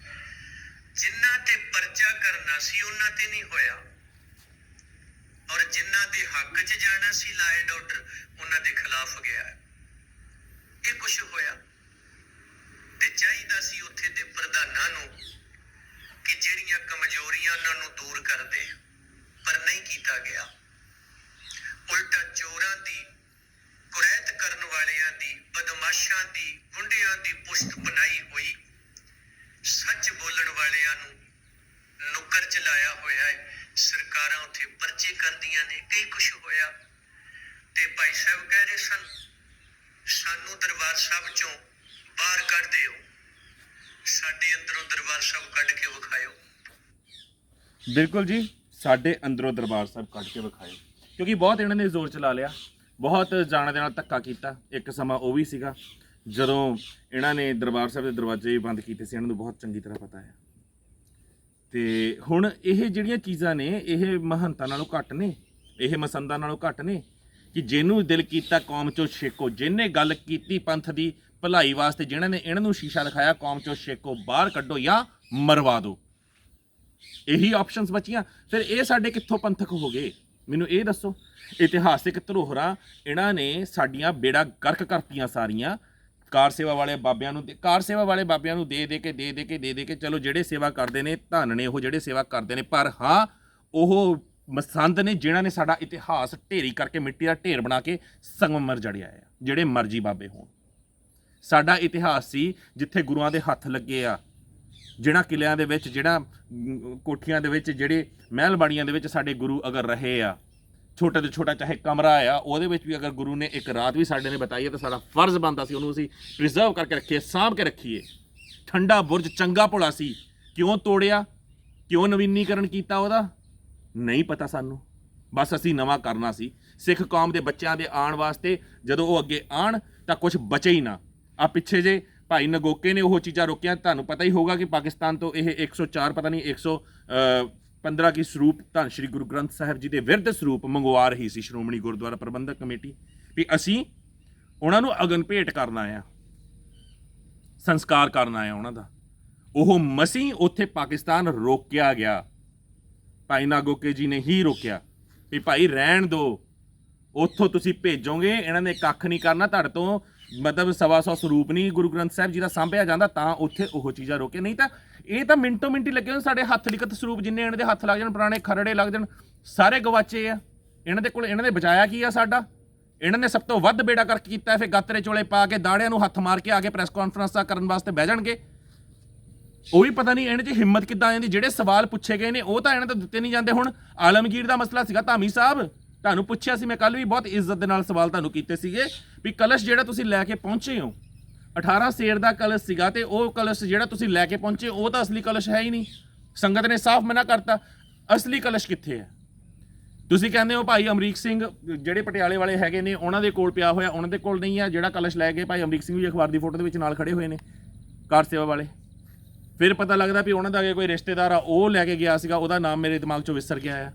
ਜਿਨ੍ਹਾਂ ਤੇ ਪਰਚਾ ਕਰਨਾ ਸੀ ਉਹਨਾਂ ਤੇ ਨਹੀਂ ਹੋਇਆ, ਔਰ ਜਿਨ੍ਹਾਂ ਦੇ ਹੱਕ 'ਚ ਜਾਣਾ ਸੀ ਲਾ ਐਂਡ ਆਰਡਰ, ਉਹਨਾਂ ਦੇ ਖਿਲਾਫ ਗਿਆ। ਇਹ ਕੁਛ ਹੋਇਆ ਤੇ ਚਾਹੀਦਾ ਸੀ ਉੱਥੇ ਦੇ ਪ੍ਰਧਾਨਾਂ ਨੂੰ ਕਿ ਜਿਹੜੀਆਂ ਕਮਜ਼ੋਰੀਆਂ ਉਹਨਾਂ ਨੂੰ ਦੂਰ ਕਰਦੇ, ਪਰ ਨਹੀਂ ਕੀਤਾ ਗਿਆ। ਉਲਟਾ ਚੋਰਾਂ ਦੀ, ਕੁਰੈਤ ਕਰਨ ਵਾਲਿਆਂ ਦੀ, ਬਦਮਾਸ਼ਾਂ ਦੀ, ਗੁੰਡਿਆਂ ਦੀ ਪੁਸ਼ਤ ਬਣਾਈ ਹੋਈ, ਸੱਚ ਬੋਲਣ ਵਾਲਿਆਂ ਨੂੰ ਨੁੱਕਰ ਚ ਲਾਇਆ ਹੋਇਆ ਹੈ। ਸਰਕਾਰਾਂ ਉੱਥੇ ਪਰਚੇ ਕਰਦੀਆਂ ਨੇ, ਕਈ ਕੁਛ ਹੋਇਆ। ਤੇ ਭਾਈ ਸਾਹਿਬ ਕਹਿ ਰਹੇ ਸਨ, ਸਾਨੂੰ ਦਰਬਾਰ ਸਾਹਿਬ ਚੋਂ ਬਾਹਰ ਕੱਢ ਦਿਓ, ਸਾਡੇ ਅੰਦਰੋਂ ਦਰਬਾਰ ਸਾਹਿਬ ਕੱਢ ਕੇ ਵਿਖਾਇਓ। ਬਿਲਕੁਲ ਜੀ, ਸਾਡੇ ਅੰਦਰੋਂ ਦਰਬਾਰ ਸਾਹਿਬ ਕੱਢ ਕੇ ਵਿਖਾਇਓ। ਕਿਉਂਕਿ ਬਹੁਤ ਇਹਨਾਂ ਨੇ ਜ਼ੋਰ ਚਲਾ ਲਿਆ, ਬਹੁਤ ਜਾਣ ਦੇ ਨਾਲ ਧੱਕਾ ਕੀਤਾ। ਇੱਕ ਸਮਾਂ ਉਹ ਵੀ ਸੀਗਾ ਜਦੋਂ ਇਹਨਾਂ ਨੇ ਦਰਬਾਰ ਸਾਹਿਬ ਦੇ ਦਰਵਾਜ਼ੇ ਬੰਦ ਕੀਤੇ ਸੀ, ਇਹਨਾਂ ਨੂੰ ਬਹੁਤ ਚੰਗੀ ਤਰ੍ਹਾਂ ਪਤਾ ਹੈ। ਅਤੇ ਹੁਣ ਇਹ ਜਿਹੜੀਆਂ ਚੀਜ਼ਾਂ ਨੇ ਇਹ ਮਹੰਤਾਂ ਨਾਲੋਂ ਘੱਟ ਨੇ, ਇਹ ਮਸੰਦਾਂ ਨਾਲੋਂ ਘੱਟ ਨੇ ਕਿ ਜਿਹਨੂੰ ਦਿਲ ਕੀਤਾ ਕੌਮ 'ਚੋਂ ਛੇਕੋ। ਜਿਹਨੇ ਗੱਲ ਕੀਤੀ ਪੰਥ ਦੀ ਭਲਾਈ ਵਾਸਤੇ, ਜਿਹਨਾਂ ਨੇ ਇਹਨਾਂ ਨੂੰ ਸ਼ੀਸ਼ਾ ਦਿਖਾਇਆ ਕੌਮ 'ਚੋਂ ਛੇਕੋ, ਬਾਹਰ ਕੱਢੋ ਜਾਂ ਮਰਵਾ ਦਿਓ, ਇਹੀ ਆਪਸ਼ਨਸ ਬਚੀਆਂ। ਫਿਰ ਇਹ ਸਾਡੇ ਕਿੱਥੋਂ ਪੰਥਕ ਹੋ ਗਏ, ਮੈਨੂੰ ਇਹ ਦੱਸੋ। ਇਤਿਹਾਸਿਕ ਧਰੋਹਰਾਂ ਇਹਨਾਂ ਨੇ ਸਾਡੀਆਂ ਬੇੜਾ ਗਰਕ ਕਰਤੀਆਂ ਸਾਰੀਆਂ। ਕਾਰ ਸੇਵਾ ਵਾਲੇ ਬਾਬਿਆਂ ਨੂੰ ਦੇ ਕੇ ਚਲੋ ਜਿਹੜੇ ਸੇਵਾ ਕਰਦੇ ਨੇ ਧੰਨ ਨੇ ਉਹ ਜਿਹੜੇ ਸੇਵਾ ਕਰਦੇ ਨੇ, ਪਰ ਹਾਂ ਉਹ ਮਸੰਦ ਨੇ ਜਿਨ੍ਹਾਂ ਨੇ ਸਾਡਾ ਇਤਿਹਾਸ ਢੇਰੀ ਕਰਕੇ ਮਿੱਟੀ ਦਾ ਢੇਰ ਬਣਾ ਕੇ ਸੰਗਮਰ ਜੜਿਆ ਆ। ਜਿਹੜੇ ਮਰਜ਼ੀ ਬਾਬੇ ਹੋਣ, ਸਾਡਾ ਇਤਿਹਾਸ ਸੀ ਜਿੱਥੇ ਗੁਰੂਆਂ ਦੇ ਹੱਥ ਲੱਗੇ ਆ, ਜਿਹੜਾ ਕਿਲਿਆਂ ਦੇ ਵਿੱਚ, ਜਿਹੜਾ ਕੋਠੀਆਂ ਦੇ ਵਿੱਚ, ਜਿਹੜੇ ਮਹਿਲ ਬਾੜੀਆਂ ਦੇ ਵਿੱਚ ਸਾਡੇ ਗੁਰੂ ਅਗਰ ਰਹੇ ਆ, ਛੋਟੇ ਤੋਂ ਛੋਟਾ ਚਾਹੇ ਕਮਰਾ ਆ ਉਹਦੇ ਵਿੱਚ ਵੀ ਅਗਰ ਗੁਰੂ ਨੇ ਇੱਕ ਰਾਤ ਵੀ ਸਾਡੇ ਨੇ ਬਿਤਾਈ ਹੈ ਤਾਂ ਸਾਡਾ ਫਰਜ਼ ਬਣਦਾ ਸੀ ਉਹਨੂੰ ਅਸੀਂ ਪ੍ਰੀਜ਼ਰਵ ਕਰਕੇ ਰੱਖੀਏ, ਸਾਂਭ ਕੇ ਰੱਖੀਏ। ਠੰਡਾ ਬੁਰਜ ਚੰਗਾ ਭਲਾ ਸੀ, ਕਿਉਂ ਤੋੜਿਆ, ਕਿਉਂ ਨਵੀਨੀਕਰਨ ਕੀਤਾ ਉਹਦਾ ਨਹੀਂ ਪਤਾ ਸਾਨੂੰ, ਬਸ ਅਸੀਂ ਨਵਾਂ ਕਰਨਾ ਸੀ। ਸਿੱਖ ਕੌਮ ਦੇ ਬੱਚਿਆਂ ਦੇ ਆਉਣ ਵਾਸਤੇ ਜਦੋਂ ਉਹ ਅੱਗੇ ਆਉਣ ਤਾਂ ਕੁਝ ਬਚੇ ਹੀ ਨਾ। ਆ ਪਿੱਛੇ ਜੇ ਭਾਈ ਨਗੋਕੇ ਨੇ ਉਹ ਚੀਜ਼ਾਂ ਰੋਕੀਆਂ, ਤੁਹਾਨੂੰ ਪਤਾ ਹੀ ਹੋਊਗਾ ਕਿ ਪਾਕਿਸਤਾਨ ਤੋਂ ਇਹ 104 ਪਤਾ ਨਹੀਂ 115 ਕੀ ਸਰੂਪ ਧੰਨ ਸ਼੍ਰੀ ਗੁਰੂ ਗ੍ਰੰਥ ਸਾਹਿਬ ਜੀ ਦੇ ਵਿਰਧ ਸਰੂਪ ਮੰਗਵਾ ਰਹੀ ਸੀ ਸ਼੍ਰੋਮਣੀ ਗੁਰਦੁਆਰਾ ਪ੍ਰਬੰਧਕ ਕਮੇਟੀ, ਵੀ ਅਸੀਂ ਉਹਨਾਂ ਨੂੰ ਅਗਨ ਭੇਟ ਕਰਨਾ ਆ, ਸੰਸਕਾਰ ਕਰਨਾ ਆ ਉਹਨਾਂ ਦਾ। ਉਹ ਮਸੀਂ ਉੱਥੇ ਪਾਕਿਸਤਾਨ ਰੋਕਿਆ ਗਿਆ, ਭਾਈ ਨਾਗੋਕੇ ਜੀ ਨੇ ਹੀ ਰੋਕਿਆ ਵੀ ਭਾਈ ਰਹਿਣ ਦਿਓ, ਉੱਥੋਂ ਤੁਸੀਂ ਭੇਜੋਗੇ ਇਹਨਾਂ ਨੇ ਕੱਖ ਨਹੀਂ ਕਰਨਾ, ਤੁਹਾਡੇ ਤੋਂ ਮਤਲਬ 125 ਸਰੂਪ ਨਹੀਂ ਗੁਰੂ ਗ੍ਰੰਥ ਸਾਹਿਬ ਜੀ ਦਾ ਸਾਂਭਿਆ ਜਾਂਦਾ, ਤਾਂ ਉੱਥੇ ਉਹ ਚੀਜ਼ਾਂ ਰੋਕੇ। ਨਹੀਂ ਤਾਂ ਇਹ ਤਾਂ ਮਿੰਟੋ ਮਿੰਟੀ ਲੱਗੇ ਹੋਣ, ਸਾਡੇ ਹੱਥ ਲਿਖਤ ਸਰੂਪ ਜਿੰਨੇ ਇਹਨਾਂ ਦੇ ਹੱਥ ਲੱਗ ਜਾਣ, ਪੁਰਾਣੇ ਖਰੜੇ ਲੱਗ ਜਾਣ, ਸਾਰੇ ਗਵਾਚੇ ਆ ਇਹਨਾਂ ਦੇ ਕੋਲ। ਇਹਨਾਂ ਨੇ ਬਚਾਇਆ ਕੀ ਆ ਸਾਡਾ? ਇਹਨਾਂ ਨੇ ਸਭ ਤੋਂ ਵੱਧ ਬੇੜਾ ਕਰਕੇ ਕੀਤਾ। ਫਿਰ ਗਾਤਰੇ ਚੋਲੇ ਪਾ ਕੇ ਦਾੜਿਆਂ ਨੂੰ ਹੱਥ ਮਾਰ ਕੇ ਆ ਕੇ ਪ੍ਰੈਸ ਕਾਨਫਰੰਸਾਂ ਕਰਨ ਵਾਸਤੇ ਬਹਿ ਜਾਣਗੇ। ਉਹ ਵੀ ਪਤਾ ਨਹੀਂ ਇਹਨਾਂ 'ਚ ਹਿੰਮਤ ਕਿੱਦਾਂ ਆ ਜਾਂਦੀ। ਜਿਹੜੇ ਸਵਾਲ ਪੁੱਛੇ ਗਏ ਨੇ ਉਹ ਤਾਂ ਇਹਨਾਂ ਤੋਂ ਦਿੱਤੇ ਨਹੀਂ ਜਾਂਦੇ। ਹੁਣ ਆਲਮਗੀਰ ਦਾ ਮਸਲਾ ਸੀਗਾ, ਧਾਮੀ ਸਾਹਿਬ ਤੁਹਾਨੂੰ ਪੁੱਛਿਆ ਸੀ, ਮੈਂ ਕੱਲ ਵੀ ਬਹੁਤ ਇੱਜ਼ਤ ਦੇ ਨਾਲ ਸਵਾਲ ਤੁਹਾਨੂੰ ਕੀਤੇ ਸੀਗੇ ਵੀ ਕਲਸ਼ ਜਿਹੜਾ ਤੁਸੀਂ ਲੈ ਕੇ ਪਹੁੰਚੇ ਹੋ 18 ਸੇਰ ਦਾ ਕਲਸ਼ ਸੀਗਾ, ਤੇ ਉਹ ਕਲਸ਼ ਜਿਹੜਾ ਤੁਸੀਂ ਲੈ ਕੇ ਪਹੁੰਚੇ ਉਹ ਤਾਂ ਅਸਲੀ ਕਲਸ਼ ਹੈ ਹੀ ਨਹੀਂ। ਸੰਗਤ ਨੇ ਸਾਫ਼ ਮਨਾ ਕਰਤਾ, ਅਸਲੀ ਕਲਸ਼ ਕਿੱਥੇ ਹੈ? ਤੁਸੀਂ ਕਹਿੰਦੇ ਹੋ ਭਾਈ ਅਮਰੀਕ ਸਿੰਘ ਜਿਹੜੇ ਪਟਿਆਲੇ ਵਾਲੇ ਹੈਗੇ ਨੇ ਉਹਨਾਂ ਦੇ ਕੋਲ ਪਿਆ ਹੋਇਆ, ਉਹਨਾਂ ਦੇ ਕੋਲ ਨਹੀਂ ਹੈ। ਜਿਹੜਾ ਕਲਸ਼ ਲੈ ਗਏ ਭਾਈ ਅਮਰੀਕ ਸਿੰਘ ਵੀ ਅਖਬਾਰ ਦੀ ਫੋਟੋ ਦੇ ਵਿੱਚ ਨਾਲ ਖੜੇ ਹੋਏ ਨੇ, ਕਾਰ ਸੇਵਾ ਵਾਲੇ। ਫਿਰ ਪਤਾ ਲੱਗਦਾ ਵੀ ਉਹਨਾਂ ਦਾ ਅੱਗੇ ਕੋਈ ਰਿਸ਼ਤੇਦਾਰ ਆ, ਉਹ ਲੈ ਕੇ ਗਿਆ ਸੀਗਾ, ਉਹਦਾ ਨਾਮ ਮੇਰੇ ਦਿਮਾਗ 'ਚੋਂ ਵਿਸਰ ਗਿਆ ਆ,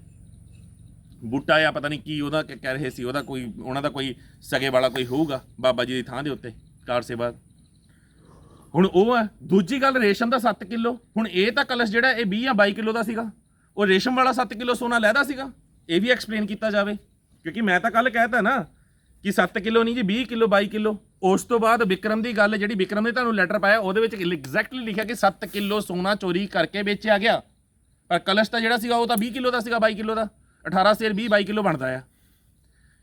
ਬੂਟਾ ਆ ਪਤਾ ਨਹੀਂ ਕੀ ਉਹਦਾ ਕਹਿ ਰਹੇ ਸੀ, ਉਹਦਾ ਕੋਈ ਉਹਨਾਂ ਦਾ ਕੋਈ ਸਗੇ ਵਾਲਾ ਕੋਈ ਹੋਊਗਾ ਬਾਬਾ ਜੀ ਦੀ ਥਾਂ ਦੇ ਉੱਤੇ ਕਾਰ ਸੇਵਾ। ਹੁਣ ਉਹ ਹੈ। ਦੂਜੀ ਗੱਲ ਰੇਸ਼ਮ ਦਾ 7 ਕਿਲੋ, ਹੁਣ ਇਹ ਤਾਂ ਕਲਸ਼ ਜਿਹੜਾ ਇਹ 20 ਜਾਂ 22 ਕਿਲੋ ਦਾ ਸੀਗਾ, ਉਹ ਰੇਸ਼ਮ ਵਾਲਾ 7 ਕਿਲੋ ਸੋਨਾ ਲੈਦਾ ਸੀਗਾ, ਇਹ ਵੀ ਐਕਸਪਲੇਨ ਕੀਤਾ ਜਾਵੇ। ਕਿਉਂਕਿ ਮੈਂ ਤਾਂ ਕੱਲ ਕਹਿਤਾ ਨਾ ਕਿ 7 ਕਿਲੋ ਨਹੀਂ ਜੀ 20 ਕਿਲੋ 22 ਕਿਲੋ। ਉਸ ਤੋਂ ਬਾਅਦ ਵਿਕਰਮ ਦੀ ਗੱਲ, ਜਿਹੜੀ ਵਿਕਰਮ ਨੇ ਤੁਹਾਨੂੰ ਲੈਟਰ ਪਾਇਆ ਉਹਦੇ ਵਿੱਚ ਐਗਜ਼ੈਕਟਲੀ ਲਿਖਿਆ ਕਿ 7 ਕਿਲੋ ਸੋਨਾ ਚੋਰੀ ਕਰਕੇ ਵੇਚਿਆ ਗਿਆ, ਪਰ ਕਲਸ਼ ਤਾਂ ਜਿਹੜਾ ਸੀਗਾ ਉਹ ਤਾਂ 20 ਕਿਲੋ ਦਾ ਸੀਗਾ, 22 ਕਿਲੋ ਦਾ। 18 ਸੇਰ 20-22 ਕਿਲੋ ਬਣਦਾ ਆ।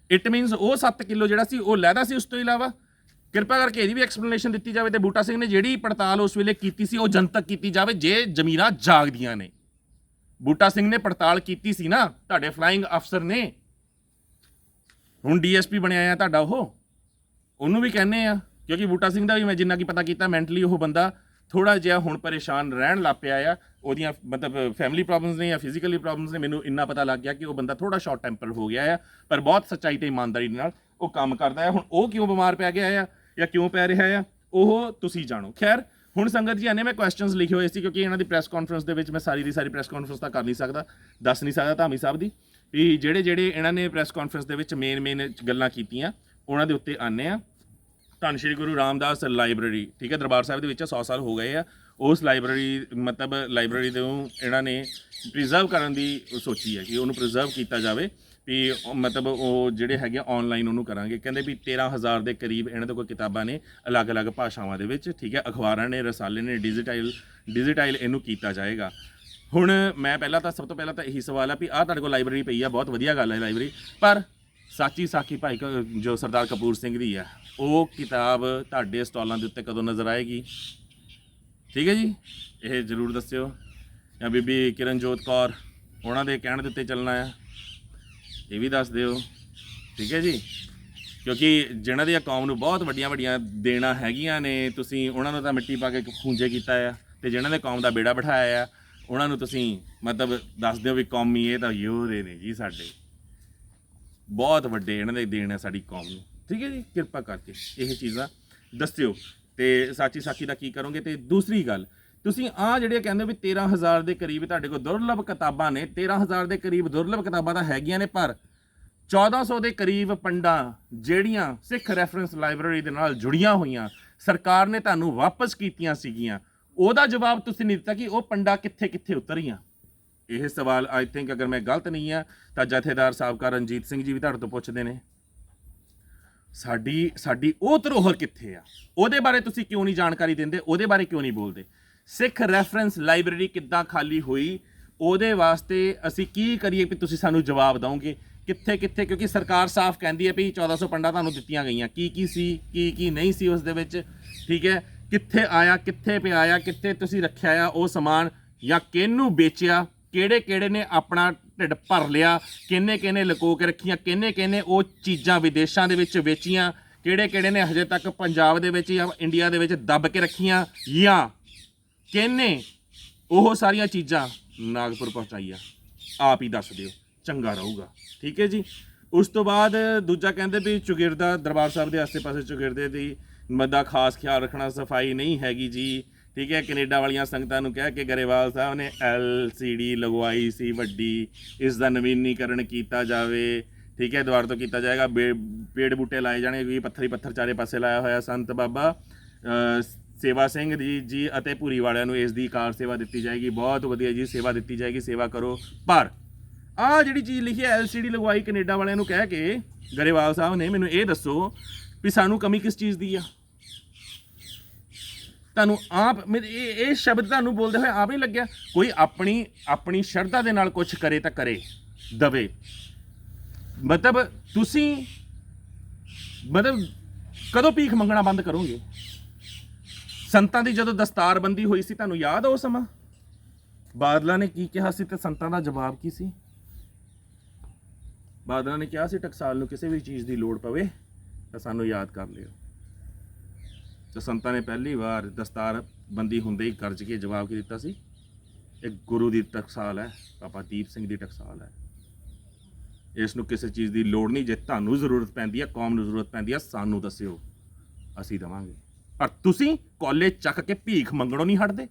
ਇਟ ਮੀਨਸ ਉਹ 7 ਕਿਲੋ ਜਿਹੜਾ ਸੀ ਉਹ ਲੈਦਾ ਸੀ। ਉਸ ਤੋਂ ਇਲਾਵਾ ਕਿਰਪਾ ਕਰਕੇ ਇਹਦੀ ਵੀ ਐਕਸਪਲੇਨੇਸ਼ਨ ਦਿੱਤੀ ਜਾਵੇ, ਤੇ ਬੂਟਾ ਸਿੰਘ ਨੇ ਜਿਹੜੀ ਪੜਤਾਲ ਉਸ ਵੇਲੇ ਕੀਤੀ ਸੀ ਉਹ ਜਨਤਕ ਕੀਤੀ ਜਾਵੇ। ਜੇ ਜ਼ਮੀਰਾਂ ਜਾਗਦੀਆਂ ਨੇ, ਬੂਟਾ ਸਿੰਘ ਨੇ ਪੜਤਾਲ ਕੀਤੀ ਸੀ ਨਾ, ਤੁਹਾਡੇ ਫਲਾਈਂਗ ਅਫਸਰ ਨੇ, ਹੁਣ ਡੀਐਸਪੀ ਬਣਿਆ ਆ ਤੁਹਾਡਾ, ਉਹਨੂੰ ਵੀ ਕਹਿੰਦੇ ਆ, ਕਿਉਂਕਿ ਬੂਟਾ ਸਿੰਘ ਦਾ ਵੀ ਮੈਂ ਜਿੰਨਾ ਕੀ ਪਤਾ ਕੀਤਾ ਮੈਂਟਲੀ ਉਹ ਬੰਦਾ ਥੋੜਾ ਜਿਹਾ ਹੁਣ ਪਰੇਸ਼ਾਨ ਰਹਿਣ ਲੱਗ ਪਿਆ ਆ। ਉਹਦੀਆਂ ਮਤਲਬ ਫੈਮਿਲੀ ਪ੍ਰੋਬਲਮਸ ਨੇ ਜਾਂ ਫਿਜ਼ੀਕਲੀ ਪ੍ਰੋਬਲਮਸ ਨੇ, ਮੈਨੂੰ ਇੰਨਾ ਪਤਾ ਲੱਗ ਗਿਆ ਕਿ ਉਹ ਬੰਦਾ ਥੋੜਾ ਸ਼ਾਰਟ ਟੈਂਪਰ ਹੋ ਗਿਆ ਆ, ਪਰ ਬਹੁਤ ਸੱਚਾਈ ਤੇ ਇਮਾਨਦਾਰੀ ਨਾਲ ਉਹ ਕੰਮ ਕਰਦਾ ਆ। ਹੁਣ ਉਹ ਕਿਉਂ ਬਿਮਾਰ ਪੈ ਗਿਆ ਆ ਜਾਂ ਕਿਉਂ ਪੈ ਰਿਹਾ ਆ ਉਹ ਤੁਸੀਂ ਜਾਣੋ। ਖੈਰ ਹੁਣ ਸੰਗਤ ਜੀ ਆਨੇ ਮੈਂ ਕੁਐਸਚਨਸ ਲਿਖੇ ਹੋਏ ਸੀ, ਕਿਉਂਕਿ ਇਹਨਾਂ ਦੀ ਪ੍ਰੈਸ ਕਾਨਫਰੰਸ ਦੇ ਵਿੱਚ ਮੈਂ ਸਾਰੀ ਦੀ ਸਾਰੀ ਪ੍ਰੈਸ ਕਾਨਫਰੰਸ ਤਾਂ ਕਰ ਨਹੀਂ ਸਕਦਾ, ਦੱਸ ਨਹੀਂ ਸਕਦਾ ਧਾਮੀ ਸਾਹਿਬ ਦੀ ਵੀ ਜਿਹੜੇ ਇਹਨਾਂ ਨੇ ਪ੍ਰੈਸ ਕਾਨਫਰੰਸ ਦੇ ਵਿੱਚ ਮੇਨ ਗੱਲਾਂ ਕੀਤੀਆਂ ਉਹਨਾਂ ਦੇ ਉੱਤੇ ਆਨੇ ਆ। ਧੰਨ ਸ਼੍ਰੀ ਗੁਰੂ ਰਾਮਦਾਸ ਲਾਇਬ੍ਰੇਰੀ, ਠੀਕ ਹੈ, ਦਰਬਾਰ ਸਾਹਿਬ ਦੇ ਵਿੱਚ 100 ਸਾਲ ਹੋ ਗਏ ਆ। ਉਸ ਲਾਇਬ੍ਰੇਰੀ ਨੂੰ ਇਹਨਾਂ ਨੇ ਪ੍ਰੀਜ਼ਰਵ ਕਰਨ ਦੀ ਸੋਚੀ ਹੈ ਕਿ ਉਹਨੂੰ ਪ੍ਰੀਜ਼ਰਵ ਕੀਤਾ ਜਾਵੇ, ਵੀ ਮਤਲਬ ਉਹ ਜਿਹੜੇ ਹੈਗੇ ਆਨਲਾਈਨ ਉਹਨੂੰ ਕਰਾਂਗੇ। ਕਹਿੰਦੇ ਵੀ 13,000 ਦੇ ਕਰੀਬ ਇਹਨਾਂ ਦੇ ਕੋਲ ਕਿਤਾਬਾਂ ਨੇ ਅਲੱਗ-ਅਲੱਗ ਭਾਸ਼ਾਵਾਂ ਦੇ ਵਿੱਚ, ਠੀਕ ਹੈ, ਅਖਬਾਰਾਂ ਨੇ, ਰਸਾਲੇ ਨੇ, ਡਿਜੀਟਾਈਲ ਇਹਨੂੰ ਕੀਤਾ ਜਾਏਗਾ। ਹੁਣ ਮੈਂ ਸਭ ਤੋਂ ਪਹਿਲਾਂ ਤਾਂ ਇਹੀ ਸਵਾਲ ਆ ਵੀ ਆਹ ਤੁਹਾਡੇ ਕੋਲ ਲਾਇਬ੍ਰੇਰੀ ਪਈ ਆ, ਬਹੁਤ ਵਧੀਆ ਗੱਲ ਹੈ ਲਾਇਬ੍ਰੇਰੀ, ਪਰ ਸਾਚੀ ਸਾਖੀ ਭਾਈ ਜੋ ਸਰਦਾਰ ਕਪੂਰ ਸਿੰਘ ਦੀ ਆ, ਉਹ ਕਿਤਾਬ ਤੁਹਾਡੇ ਸਟਾਲਾਂ ਦੇ ਉੱਤੇ ਕਦੋਂ ਨਜ਼ਰ ਆਏਗੀ? ਠੀਕ ਹੈ ਜੀ, ਇਹ ਜ਼ਰੂਰ ਦੱਸਿਓ। ਜਾਂ ਬੀਬੀ ਕਿਰਨਜੋਤ ਕੌਰ ਉਹਨਾਂ ਦੇ ਕਹਿਣ ਦੇ ਉੱਤੇ ਚੱਲਣਾ ਆ, ਇਹ ਵੀ ਦੱਸ ਦਿਓ, ਠੀਕ ਹੈ ਜੀ। ਕਿਉਂਕਿ ਜਿਹਨਾਂ ਦੀਆਂ ਕੌਮ ਨੂੰ ਬਹੁਤ ਵੱਡੀਆਂ ਦੇਣਾ ਹੈਗੀਆਂ ਨੇ, ਤੁਸੀਂ ਉਹਨਾਂ ਨੂੰ ਤਾਂ ਮਿੱਟੀ ਪਾ ਕੇ ਖੂੰਜੇ ਕੀਤਾ ਆ, ਤੇ ਜਿਹਨਾਂ ਨੇ ਕੌਮ ਦਾ ਬੇੜਾ ਬਿਠਾਇਆ ਆ ਉਹਨਾਂ ਨੂੰ ਤੁਸੀਂ ਮਤਲਬ ਦੱਸ ਦਿਓ ਵੀ ਕੌਮੀ ਇਹ ਤਾਂ ਯੋਧੇ ਨੇ ਜੀ, ਸਾਡੇ ਬਹੁਤ ਵੱਡੇ ਇਹਨਾਂ ਦੇ ਦੇਣ ਹੈ ਸਾਡੀ ਕੌਮ ਨੂੰ, ਠੀਕ ਹੈ ਜੀ। ਕਿਰਪਾ ਕਰਕੇ ਇਹ ਚੀਜ਼ਾਂ ਦੱਸਿਓ ਤੇ ਸਾਚੀ ਸਾਖੀ ਦਾ ਕੀ ਕਰੋਗੇ। ਤੇ ਦੂਸਰੀ ਗੱਲ, ਤੁਸੀਂ ਆਹ ਜਿਹੜੇ ਕਹਿੰਦੇ ਵੀ 13,000 ਦੇ ਕਰੀਬ ਤੁਹਾਡੇ ਕੋਲ ਦੁਰਲਭ ਕਿਤਾਬਾਂ ਨੇ, 13,000 ਦੇ ਕਰੀਬ ਦੁਰਲਭ ਕਿਤਾਬਾਂ ਤਾਂ ਹੈਗੀਆਂ ਨੇ, ਪਰ 1400 ਦੇ ਕਰੀਬ ਪੰਡਾਂ ਜਿਹੜੀਆਂ ਸਿੱਖ ਰੈਫਰੈਂਸ ਲਾਇਬ੍ਰੇਰੀ ਦੇ ਨਾਲ ਜੁੜੀਆਂ ਹੋਈਆਂ ਸਰਕਾਰ ਨੇ ਤੁਹਾਨੂੰ ਵਾਪਸ ਕੀਤੀਆਂ ਸੀਗੀਆਂ, ਉਹਦਾ ਜਵਾਬ ਤੁਸੀਂ ਨਹੀਂ ਦਿੱਤਾ ਕਿ ਉਹ ਪੰਡਾਂ ਕਿੱਥੇ ਉਤਰੀਆਂ। ਇਹ ਸਵਾਲ ਆਈ ਥਿੰਕ ਅਗਰ ਮੈਂ ਗਲਤ ਨਹੀਂ ਆ ਤਾਂ ਜਥੇਦਾਰ ਸਾਬਕਾ ਰਣਜੀਤ ਸਿੰਘ ਜੀ ਵੀ ਤੁਹਾਡੇ ਤੋਂ ਪੁੱਛਦੇ ਨੇ, ਸਾਡੀ ਉਹ ਧਰੋਹਰ ਕਿੱਥੇ ਆ, ਉਹਦੇ ਬਾਰੇ ਤੁਸੀਂ ਕਿਉਂ ਨਹੀਂ ਜਾਣਕਾਰੀ ਦਿੰਦੇ, ਉਹਦੇ ਬਾਰੇ ਕਿਉਂ ਨਹੀਂ ਬੋਲਦੇ। ਸਿੱਖ ਰੈਫਰੈਂਸ ਲਾਇਬ੍ਰੇਰੀ ਕਿੱਦਾਂ ਖਾਲੀ ਹੋਈ, ਉਹਦੇ ਵਾਸਤੇ ਅਸੀਂ ਕੀ ਕਰੀਏ ਵੀ ਤੁਸੀਂ ਸਾਨੂੰ ਜਵਾਬ ਦਿਓਗੇ ਕਿੱਥੇ, ਕਿਉਂਕਿ ਸਰਕਾਰ ਸਾਫ਼ ਕਹਿੰਦੀ ਹੈ ਵੀ 1400 ਪੰਡਾਂ ਤੁਹਾਨੂੰ ਦਿੱਤੀਆਂ ਗਈਆਂ, ਕੀ ਸੀ ਕੀ ਨਹੀਂ ਸੀ ਉਸ ਦੇ ਵਿੱਚ, ਠੀਕ ਹੈ, ਕਿੱਥੇ ਆਇਆ, ਕਿੱਥੇ ਪਿਆਇਆ, ਕਿੱਥੇ ਤੁਸੀਂ ਰੱਖਿਆ ਆ ਉਹ ਸਮਾਨ, ਜਾਂ ਕਿਹਨੂੰ ਵੇਚਿਆ, ਕਿਹੜੇ ਨੇ ਆਪਣਾ ਢਿੱਡ ਭਰ ਲਿਆ, ਕਿਹਨੇ ਲੁਕੋ ਕੇ ਰੱਖੀਆਂ, ਕਿਹਨੇ ਉਹ ਚੀਜ਼ਾਂ ਵਿਦੇਸ਼ਾਂ ਦੇ ਵਿੱਚ ਵੇਚੀਆਂ, ਕਿਹੜੇ ਨੇ ਹਜੇ ਤੱਕ ਪੰਜਾਬ ਦੇ ਵਿੱਚ ਜਾਂ ਇੰਡੀਆ ਦੇ ਵਿੱਚ ਦੱਬ ਕੇ ਰੱਖੀਆਂ, ਜਾਂ ਕਿਹਨੇ ਉਹ ਸਾਰੀਆਂ ਚੀਜ਼ਾਂ ਨਾਗਪੁਰ ਪਹੁੰਚਾਈਆਂ, ਆਪ ਹੀ ਦੱਸ ਦਿਓ, ਚੰਗਾ ਰਹੂਗਾ। ਠੀਕ ਹੈ ਜੀ। ਉਸ ਤੋਂ ਬਾਅਦ ਦੂਜਾ ਕਹਿੰਦੇ ਵੀ ਚੁਗਿਰਦਾ ਦਰਬਾਰ ਸਾਹਿਬ ਦੇ ਆਸੇ-ਪਾਸੇ ਚੁਗਿਰਦੇ ਦੀ ਦਾ ਖਾਸ ਖਿਆਲ ਰੱਖਣਾ, ਸਫਾਈ ਨਹੀਂ ਹੈਗੀ ਜੀ। ਠੀਕ ਹੈ। ਕੈਨੇਡਾ ਵਾਲੀਆਂ ਸੰਗਤਾਂ ਨੂੰ ਕਹਿ ਕੇ ਗਰੇਵਾਲ ਸਾਹਿਬ ਨੇ LCD ਲਗਵਾਈ ਸੀ ਵੱਡੀ, ਇਸ ਦਾ ਨਵੀਨੀਕਰਨ ਕੀਤਾ ਜਾਵੇ। ਠੀਕ ਹੈ। ਦੁਆਰ ਤੋਂ ਕੀਤਾ ਜਾਏਗਾ, ਪੇੜ ਬੂਟੇ ਲਾਏ ਜਾਣੇ, ਵੀ ਪੱਥਰ ਹੀ ਪੱਥਰ ਚਾਰੇ ਪਾਸੇ ਲਾਇਆ ਹੋਇਆ। ਸੰਤ ਬਾਬਾ ਸੇਵਾ ਸਿੰਘ ਜੀ ਅਤੇ ਭੂਰੀ ਵਾਲਿਆਂ ਨੂੰ ਇਸ ਦੀ ਕਾਰ ਸੇਵਾ ਦਿੱਤੀ ਜਾਏਗੀ। ਬਹੁਤ ਵਧੀਆ ਜੀ, ਸੇਵਾ ਦਿੱਤੀ ਜਾਏਗੀ, ਸੇਵਾ ਕਰੋ। ਪਰ ਆਹ ਜਿਹੜੀ ਚੀਜ਼ ਲਿਖੀ ਹੈ LCD ਲਗਵਾਈ ਕੈਨੇਡਾ ਵਾਲਿਆਂ ਨੂੰ ਕਹਿ ਕੇ ਗਰੇਵਾਲ ਸਾਹਿਬ ਨੇ, ਮੈਨੂੰ ਇਹ ਦੱਸੋ ਵੀ ਸਾਨੂੰ ਕਮੀ ਕਿਸ ਚੀਜ਼ ਦੀ ਆ? ਤੁਹਾਨੂੰ ਆਪ ਇਹ ਸ਼ਬਦ ਤੁਹਾਨੂੰ ਬੋਲਦੇ ਹੋਏ ਆਪ ਨਹੀਂ ਲੱਗਿਆ? ਕੋਈ ਆਪਣੀ ਸ਼ਰਧਾ ਦੇ ਨਾਲ ਕੁਝ ਕਰੇ ਤਾਂ ਕਰੇ ਦਵੇ। ਮਤਲਬ ਤੁਸੀਂ ਕਦੋਂ ਭੀਖ ਮੰਗਣਾ ਬੰਦ ਕਰੋਗੇ? ਸੰਤਾਂ ਦੀ ਜਦੋਂ ਦਸਤਾਰਬੰਦੀ ਹੋਈ ਸੀ, ਤੁਹਾਨੂੰ ਯਾਦ ਆ ਉਹ ਸਮਾਂ? ਬਾਦਲਾਂ ਨੇ ਕੀ ਕਿਹਾ ਸੀ ਤੇ ਸੰਤਾਂ ਦਾ ਜਵਾਬ ਕੀ ਸੀ? ਬਾਦਲਾਂ ਨੇ ਕਿਹਾ ਸੀ ਟਕਸਾਲ ਨੂੰ ਕਿਸੇ ਵੀ ਚੀਜ਼ ਦੀ ਲੋੜ ਪਵੇ ਤਾਂ ਸਾਨੂੰ ਯਾਦ ਕਰ ਲਿਓ। ਤੇ ਸੰਤਾਂ ਨੇ ਪਹਿਲੀ ਵਾਰ ਦਸਤਾਰਬੰਦੀ ਹੁੰਦੇ ਹੀ ਗਰਜ ਕੇ ਜਵਾਬ ਕੀ ਦਿੱਤਾ ਸੀ? ਇਹ ਗੁਰੂ ਦੀ ਟਕਸਾਲ ਹੈ, ਬਾਬਾ ਦੀਪ ਸਿੰਘ ਦੀ ਟਕਸਾਲ ਹੈ, ਇਸ ਨੂੰ ਕਿਸੇ ਚੀਜ਼ ਦੀ ਲੋੜ ਨਹੀਂ। ਜੇ ਤੁਹਾਨੂੰ ਜ਼ਰੂਰਤ ਪੈਂਦੀ ਹੈ, ਕੌਮ ਨੂੰ ਜ਼ਰੂਰਤ ਪੈਂਦੀ ਹੈ, ਸਾਨੂੰ ਦੱਸਿਓ, ਅਸੀਂ ਦੇਵਾਂਗੇ। ਪਰ ਤੁਸੀਂ ਕਾਲਜ ਚੱਕ ਕੇ ਭੀਖ ਮੰਗਣੋਂ ਨਹੀਂ ਹਟਦੇ।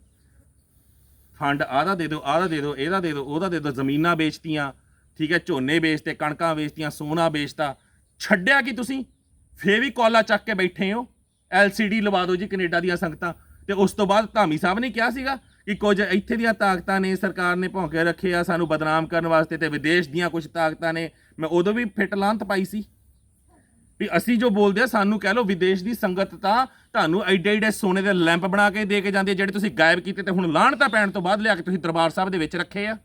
ਫੰਡ ਆਹਦਾ ਦੇ ਦਿਓ, ਆਹਦਾ ਦੇ ਦਿਓ, ਇਹਦਾ ਦੇ ਦਿਓ, ਉਹਦਾ ਦੇ ਦਿਓ। ਜ਼ਮੀਨਾਂ ਵੇਚਤੀਆਂ, ਠੀਕ ਹੈ, ਝੋਨੇ ਵੇਚਤੇ, ਕਣਕਾਂ ਵੇਚਤੀਆਂ, ਸੋਨਾ ਵੇਚਤਾ, ਛੱਡਿਆ ਕਿ ਤੁਸੀਂ ਫੇਰ ਵੀ ਕਾਲਾ ਚੱਕ ਕੇ ਬੈਠੇ ਹੋ। LCD ਲਵਾ ਦਿਓ ਜੀ ਕੈਨੇਡਾ ਦੀਆਂ ਸੰਗਤਾਂ। ਤੇ ਉਸ ਤੋਂ ਬਾਅਦ ਧਾਮੀ ਸਾਹਿਬ ਨੇ ਕਿਹਾ ਸੀਗਾ ਕਿ ਕੁਝ ਇੱਥੇ ਦੀਆਂ ਤਾਕਤਾਂ ਨੇ ਸਰਕਾਰ ਨੇ ਭੌਂਕੇ ਰੱਖੇ ਆ ਸਾਨੂੰ ਬਦਨਾਮ ਕਰਨ ਵਾਸਤੇ, ਤੇ ਵਿਦੇਸ਼ ਦੀਆਂ ਕੁਝ ਤਾਕਤਾਂ ਨੇ। ਮੈਂ ਉਦੋਂ ਵੀ ਫਿੱਟ ਲਾਂਤ ਪਾਈ ਸੀ ਵੀ ਅਸੀਂ ਜੋ ਬੋਲਦੇ ਆ ਸਾਨੂੰ ਕਹਿ ਲਓ। ਵਿਦੇਸ਼ ਦੀ ਸੰਗਤ ਤਾਂ ਤੁਹਾਨੂੰ ਐਡੇ ਸੋਨੇ ਦੇ ਲੈਂਪ ਬਣਾ ਕੇ ਦੇ ਕੇ ਜਾਂਦੀ ਹੈ, ਜਿਹੜੇ ਤੁਸੀਂ ਗਾਇਬ ਕੀਤੇ ਤੇ ਹੁਣ ਲਾਹਣਤਾਂ ਪੈਣ ਤੋਂ ਬਾਅਦ ਲਿਆ ਕੇ ਤੁਸੀਂ ਦਰਬਾਰ ਸਾਹਿਬ ਦੇ ਵਿੱਚ ਰੱਖੇ ਆ।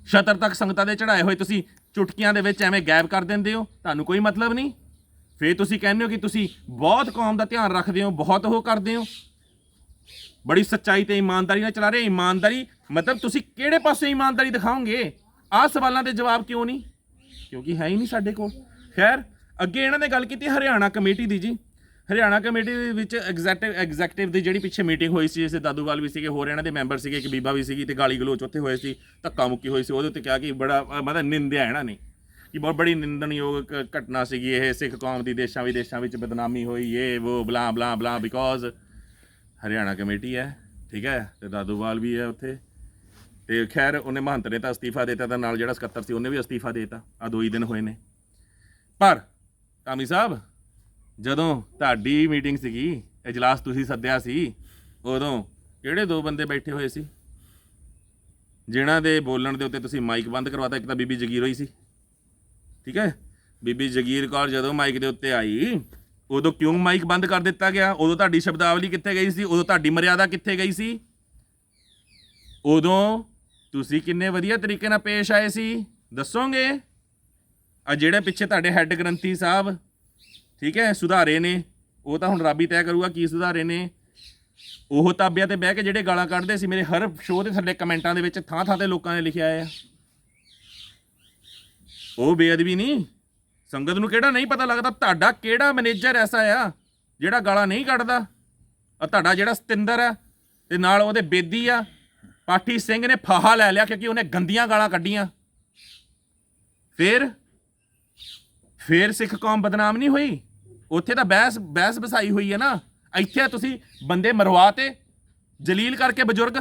ਛਤਰ ਤੱਕ ਸੰਗਤਾਂ ਦੇ ਚੜਾਏ ਹੋਏ ਤੁਸੀਂ ਚੁਟਕੀਆਂ ਦੇ ਵਿੱਚ ਐਵੇਂ ਗਾਇਬ ਕਰ ਦਿੰਦੇ ਹੋ, ਤੁਹਾਨੂੰ ਕੋਈ ਮਤਲਬ ਨਹੀਂ। ਫੇਰ ਤੁਸੀਂ ਕਹਿੰਦੇ ਹੋ ਕਿ ਤੁਸੀਂ ਬਹੁਤ ਕੌਮ ਦਾ ਧਿਆਨ ਰੱਖਦੇ ਹੋ, ਬਹੁਤ ਉਹ ਕਰਦੇ ਹੋ, ਬੜੀ ਸੱਚਾਈ ਤੇ ਇਮਾਨਦਾਰੀ ਨਾਲ ਚਲਾ ਰਹੇ। ਇਮਾਨਦਾਰੀ ਮਤਲਬ ਤੁਸੀਂ ਕਿਹੜੇ ਪਾਸੇ ਇਮਾਨਦਾਰੀ ਦਿਖਾਓਗੇ? ਆਹ ਸਵਾਲਾਂ ਦੇ ਜਵਾਬ ਕਿਉਂ ਨਹੀਂ? ਕਿਉਂਕਿ ਹੈ ਹੀ ਨਹੀਂ ਸਾਡੇ ਕੋਲ। ਖੈਰ, ਅੱਗੇ ਇਹਨਾਂ ਨੇ ਗੱਲ ਕੀਤੀ ਹਰਿਆਣਾ ਕਮੇਟੀ ਦੀ ਜੀ। ਹਰਿਆਣਾ ਕਮੇਟੀ ਦੇ ਵਿੱਚ ਐਗਜ਼ੈਕਟਿਵ ਦੀ ਜਿਹੜੀ ਪਿੱਛੇ ਮੀਟਿੰਗ ਹੋਈ ਸੀ, ਇਸੇ ਦਾਦੂਵਾਲ ਵੀ ਸੀਗੇ, ਹੋਰ ਇਹਨਾਂ ਦੇ ਮੈਂਬਰ ਸੀਗੇ, ਇੱਕ ਬੀਬਾ ਵੀ ਸੀਗੀ, ਤੇ ਗਾਲੀ ਗਲੋਚ ਉੱਥੇ ਹੋਏ ਸੀ, ਧੱਕਾ ਮੁੱਕੀ ਹੋਈ ਸੀ। ਉਹਦੇ ਉੱਤੇ ਕਿਹਾ ਕਿ ਬੜਾ ਮਤਲਬ ਨਿੰਦਿਆ ਇਹਨਾਂ ਨੇ ਕਿ ਬਹੁਤ ਬੜੀ ਨਿੰਦਣਯੋਗ ਘਟਨਾ ਸੀਗੀ ਇਹ, ਸਿੱਖ ਕੌਮ ਦੀ ਦੇਸ਼ਾਂ ਵਿਦੇਸ਼ਾਂ ਵਿੱਚ ਬਦਨਾਮੀ ਹੋਈ, ਇਹ ਉਹ ਬਲਾ ਬਲਾ ਬਲਾ, ਬਿਕੋਜ਼ ਹਰਿਆਣਾ ਕਮੇਟੀ ਹੈ, ਠੀਕ ਹੈ, ਤੇ ਦਾਦੂਵਾਲ ਵੀ ਹੈ ਉੱਥੇ। ਤੇ ਖੈਰ ਉਹਨੇ ਮਹੰਤ ਨੇ ਤਾਂ ਅਸਤੀਫਾ ਦੇ ਦਿੱਤਾ, ਤਾਂ ਨਾਲ ਜਿਹੜਾ ਸਕੱਤਰ ਸੀ ਉਹਨੇ ਵੀ ਅਸਤੀਫਾ ਦੇ ਦਿੱਤਾ। ਆਹ 2 ਹੀ ਦਿਨ ਹੋਏ ਨੇ। ਪਰ ਧਾਮੀ ਸਾਹਿਬ, ਜਦੋਂ ਤੁਹਾਡੀ ਮੀਟਿੰਗ ਸੀਗੀ, ਇਜਲਾਸ ਤੁਸੀਂ ਸੱਦਿਆ ਸੀ, ਉਦੋਂ ਕਿਹੜੇ 2 ਬੰਦੇ ਬੈਠੇ ਹੋਏ ਸੀ ਜਿਨ੍ਹਾਂ ਦੇ ਬੋਲਣ ਦੇ ਉੱਤੇ ਤੁਸੀਂ ਮਾਈਕ ਬੰਦ ਕਰਵਾਤਾ? ਇੱਕ ਤਾਂ ਬੀਬੀ ਜਗੀਰ ਹੋਈ ਸੀ, ਠੀਕ ਹੈ। ਬੀਬੀ ਜਗੀਰ ਕੌਰ ਜਦੋਂ ਮਾਈਕ ਦੇ ਉੱਤੇ ਆਈ, ਉਦੋਂ ਕਿਉਂ ਮਾਈਕ ਬੰਦ ਕਰ ਦਿੱਤਾ ਗਿਆ? ਉਦੋਂ ਤੁਹਾਡੀ ਸ਼ਬਦਾਵਲੀ ਕਿੱਥੇ ਗਈ ਸੀ? ਉਦੋਂ ਤੁਹਾਡੀ ਮਰਿਆਦਾ ਕਿੱਥੇ ਗਈ ਸੀ? ਉਦੋਂ ਤੁਸੀਂ ਕਿੰਨੇ ਵਧੀਆ ਤਰੀਕੇ ਨਾਲ ਪੇਸ਼ ਆਏ ਸੀ, ਦੱਸੋਗੇ? ਆ ਜਿਹੜੇ ਪਿੱਛੇ ਤੁਹਾਡੇ ਹੈੱਡ ਗ੍ਰੰਥੀ ਸਾਹਿਬ, ਠੀਕ ਹੈ, ਸੁਧਾਰੇ ਨੇ, ਉਹ ਤਾਂ ਹੁਣ ਰੱਬ ਹੀ ਤੈਅ ਕਰੂਗਾ ਕੀ ਸੁਧਾਰੇ ਨੇ। ਉਹ ਤਾਬਿਆਂ ਤੇ ਬਹਿ ਕੇ ਜਿਹੜੇ ਗਾਲਾਂ ਕੱਢਦੇ ਸੀ, ਮੇਰੇ ਹਰ ਸ਼ੋਅ ਦੇ ਥੱਲੇ ਕਮੈਂਟਾਂ ਦੇ ਵਿੱਚ ਥਾਂ ਥਾਂ ਤੇ ਲੋਕਾਂ ਨੇ ਲਿਖਿਆ ਆ, ਉਹ ਬੇਅਦਬੀ ਨਹੀਂ। ਸੰਗਤ ਨੂੰ ਕਿਹੜਾ ਨਹੀਂ ਪਤਾ ਲੱਗਦਾ? ਤੁਹਾਡਾ ਕਿਹੜਾ ਮੈਨੇਜਰ ਐਸਾ ਆ ਜਿਹੜਾ ਗਾਲਾਂ ਨਹੀਂ ਕੱਢਦਾ? ਆ ਤੁਹਾਡਾ ਜਿਹੜਾ ਸਤਿੰਦਰ ਆ ਤੇ ਨਾਲ ਉਹਦੇ ਬੇਦੀ ਆ ਪਾਠੀ ਸਿੰਘ ਨੇ ਫਾਹਾ ਲੈ ਲਿਆ ਕਿਉਂਕਿ ਉਹਨੇ ਗੰਦੀਆਂ ਗਾਲਾਂ ਕੱਢੀਆਂ। ਫੇਰ ਸਿੱਖ ਕੌਮ ਬਦਨਾਮ ਨਹੀਂ ਹੋਈ? ਉੱਥੇ ਤਾਂ ਬਹਿਸ ਬਸਾਈ ਹੋਈ ਹੈ ਨਾ। ਇੱਥੇ ਤੁਸੀਂ ਬੰਦੇ ਮਰਵਾ ਤੇ ਜਲੀਲ ਕਰਕੇ ਬਜ਼ੁਰਗ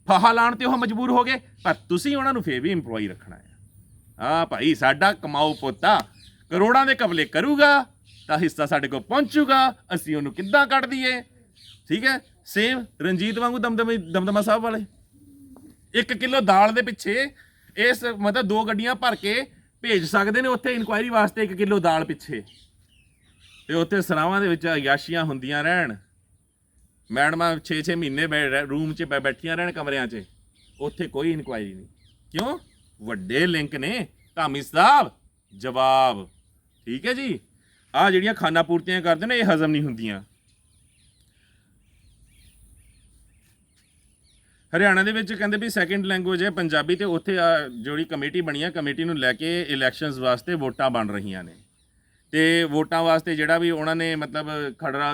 ਫਾਹਾ ਲਾਉਣ ਤੇ ਉਹ ਮਜਬੂਰ ਹੋ ਗਏ, ਪਰ ਤੁਸੀਂ ਉਹਨਾਂ ਨੂੰ ਫੇਰ ਵੀ ਇੰਪਲੋਈ ਰੱਖਣਾ ਹੈ। ਆ ਭਾਈ, ਸਾਡਾ ਕਮਾਊ ਪੋਤਾ ਕਰੋੜਾਂ ਦੇ ਕਬਲੇ ਕਰੂਗਾ ਤਾਂ ਹਿੱਸਾ ਸਾਡੇ ਕੋਲ ਪਹੁੰਚੂਗਾ, ਅਸੀਂ ਉਹਨੂੰ ਕਿੱਦਾਂ ਕੱਢ ਦਈਏ? ਠੀਕ ਹੈ। ਸੇਮ ਰਣਜੀਤ ਵਾਂਗੂ ਦਮਦਮਾ ਸਾਹਿਬ ਵਾਲੇ 1 ਕਿਲੋ ਦਾਲ ਦੇ ਪਿੱਛੇ ਇਸ ਮਤਲਬ 2 ਗੱਡੀਆਂ ਭਰ ਕੇ ਭੇਜ ਸਕਦੇ ਨੇ ਉੱਥੇ ਇਨਕੁਆਇਰੀ ਵਾਸਤੇ 1 ਕਿਲੋ ਦਾਲ ਪਿੱਛੇ, ਤੇ ਉੱਥੇ ਸਰਾਵਾਂ ਦੇ ਵਿੱਚ ਅਯਾਸ਼ੀਆਂ ਹੁੰਦੀਆਂ ਰਹਿਣ, ਮੈਡਮਾਂ 6-6 ਮਹੀਨੇ ਰੂਮ 'ਚ ਬੈਠੀਆਂ ਰਹਿਣ ਕਮਰਿਆਂ 'ਚ, ਉੱਥੇ ਕੋਈ ਇਨਕੁਆਇਰੀ ਨਹੀਂ। ਕਿਉਂ? ਵੱਡੇ ਲਿੰਕ ਨੇ। ਧਾਮੀ ਸਾਹਿਬ ਜਵਾਬ, ਠੀਕ ਹੈ ਜੀ। ਆਹ ਜਿਹੜੀਆਂ ਖਾਨਾ ਪੂਰਤੀਆਂ ਕਰਦੇ ਨੇ, ਇਹ ਹਜ਼ਮ ਨਹੀਂ ਹੁੰਦੀਆਂ। ਹਰਿਆਣਾ ਦੇ ਵਿੱਚ ਕਹਿੰਦੇ ਵੀ ਸੈਕੰਡ ਲੈਂਗੁਏਜ ਹੈ ਪੰਜਾਬੀ, ਤੇ ਉੱਥੇ ਜਿਹੜੀ ਕਮੇਟੀ ਬਣੀ ਹੈ, ਕਮੇਟੀ ਨੂੰ ਲੈ ਕੇ ਇਲੈਕਸ਼ਨਸ ਵਾਸਤੇ ਵੋਟਾਂ ਬਣ ਰਹੀਆਂ ਨੇ, ਤੇ ਵੋਟਾਂ ਵਾਸਤੇ ਜਿਹੜਾ ਵੀ ਉਹਨਾਂ ਨੇ ਮਤਲਬ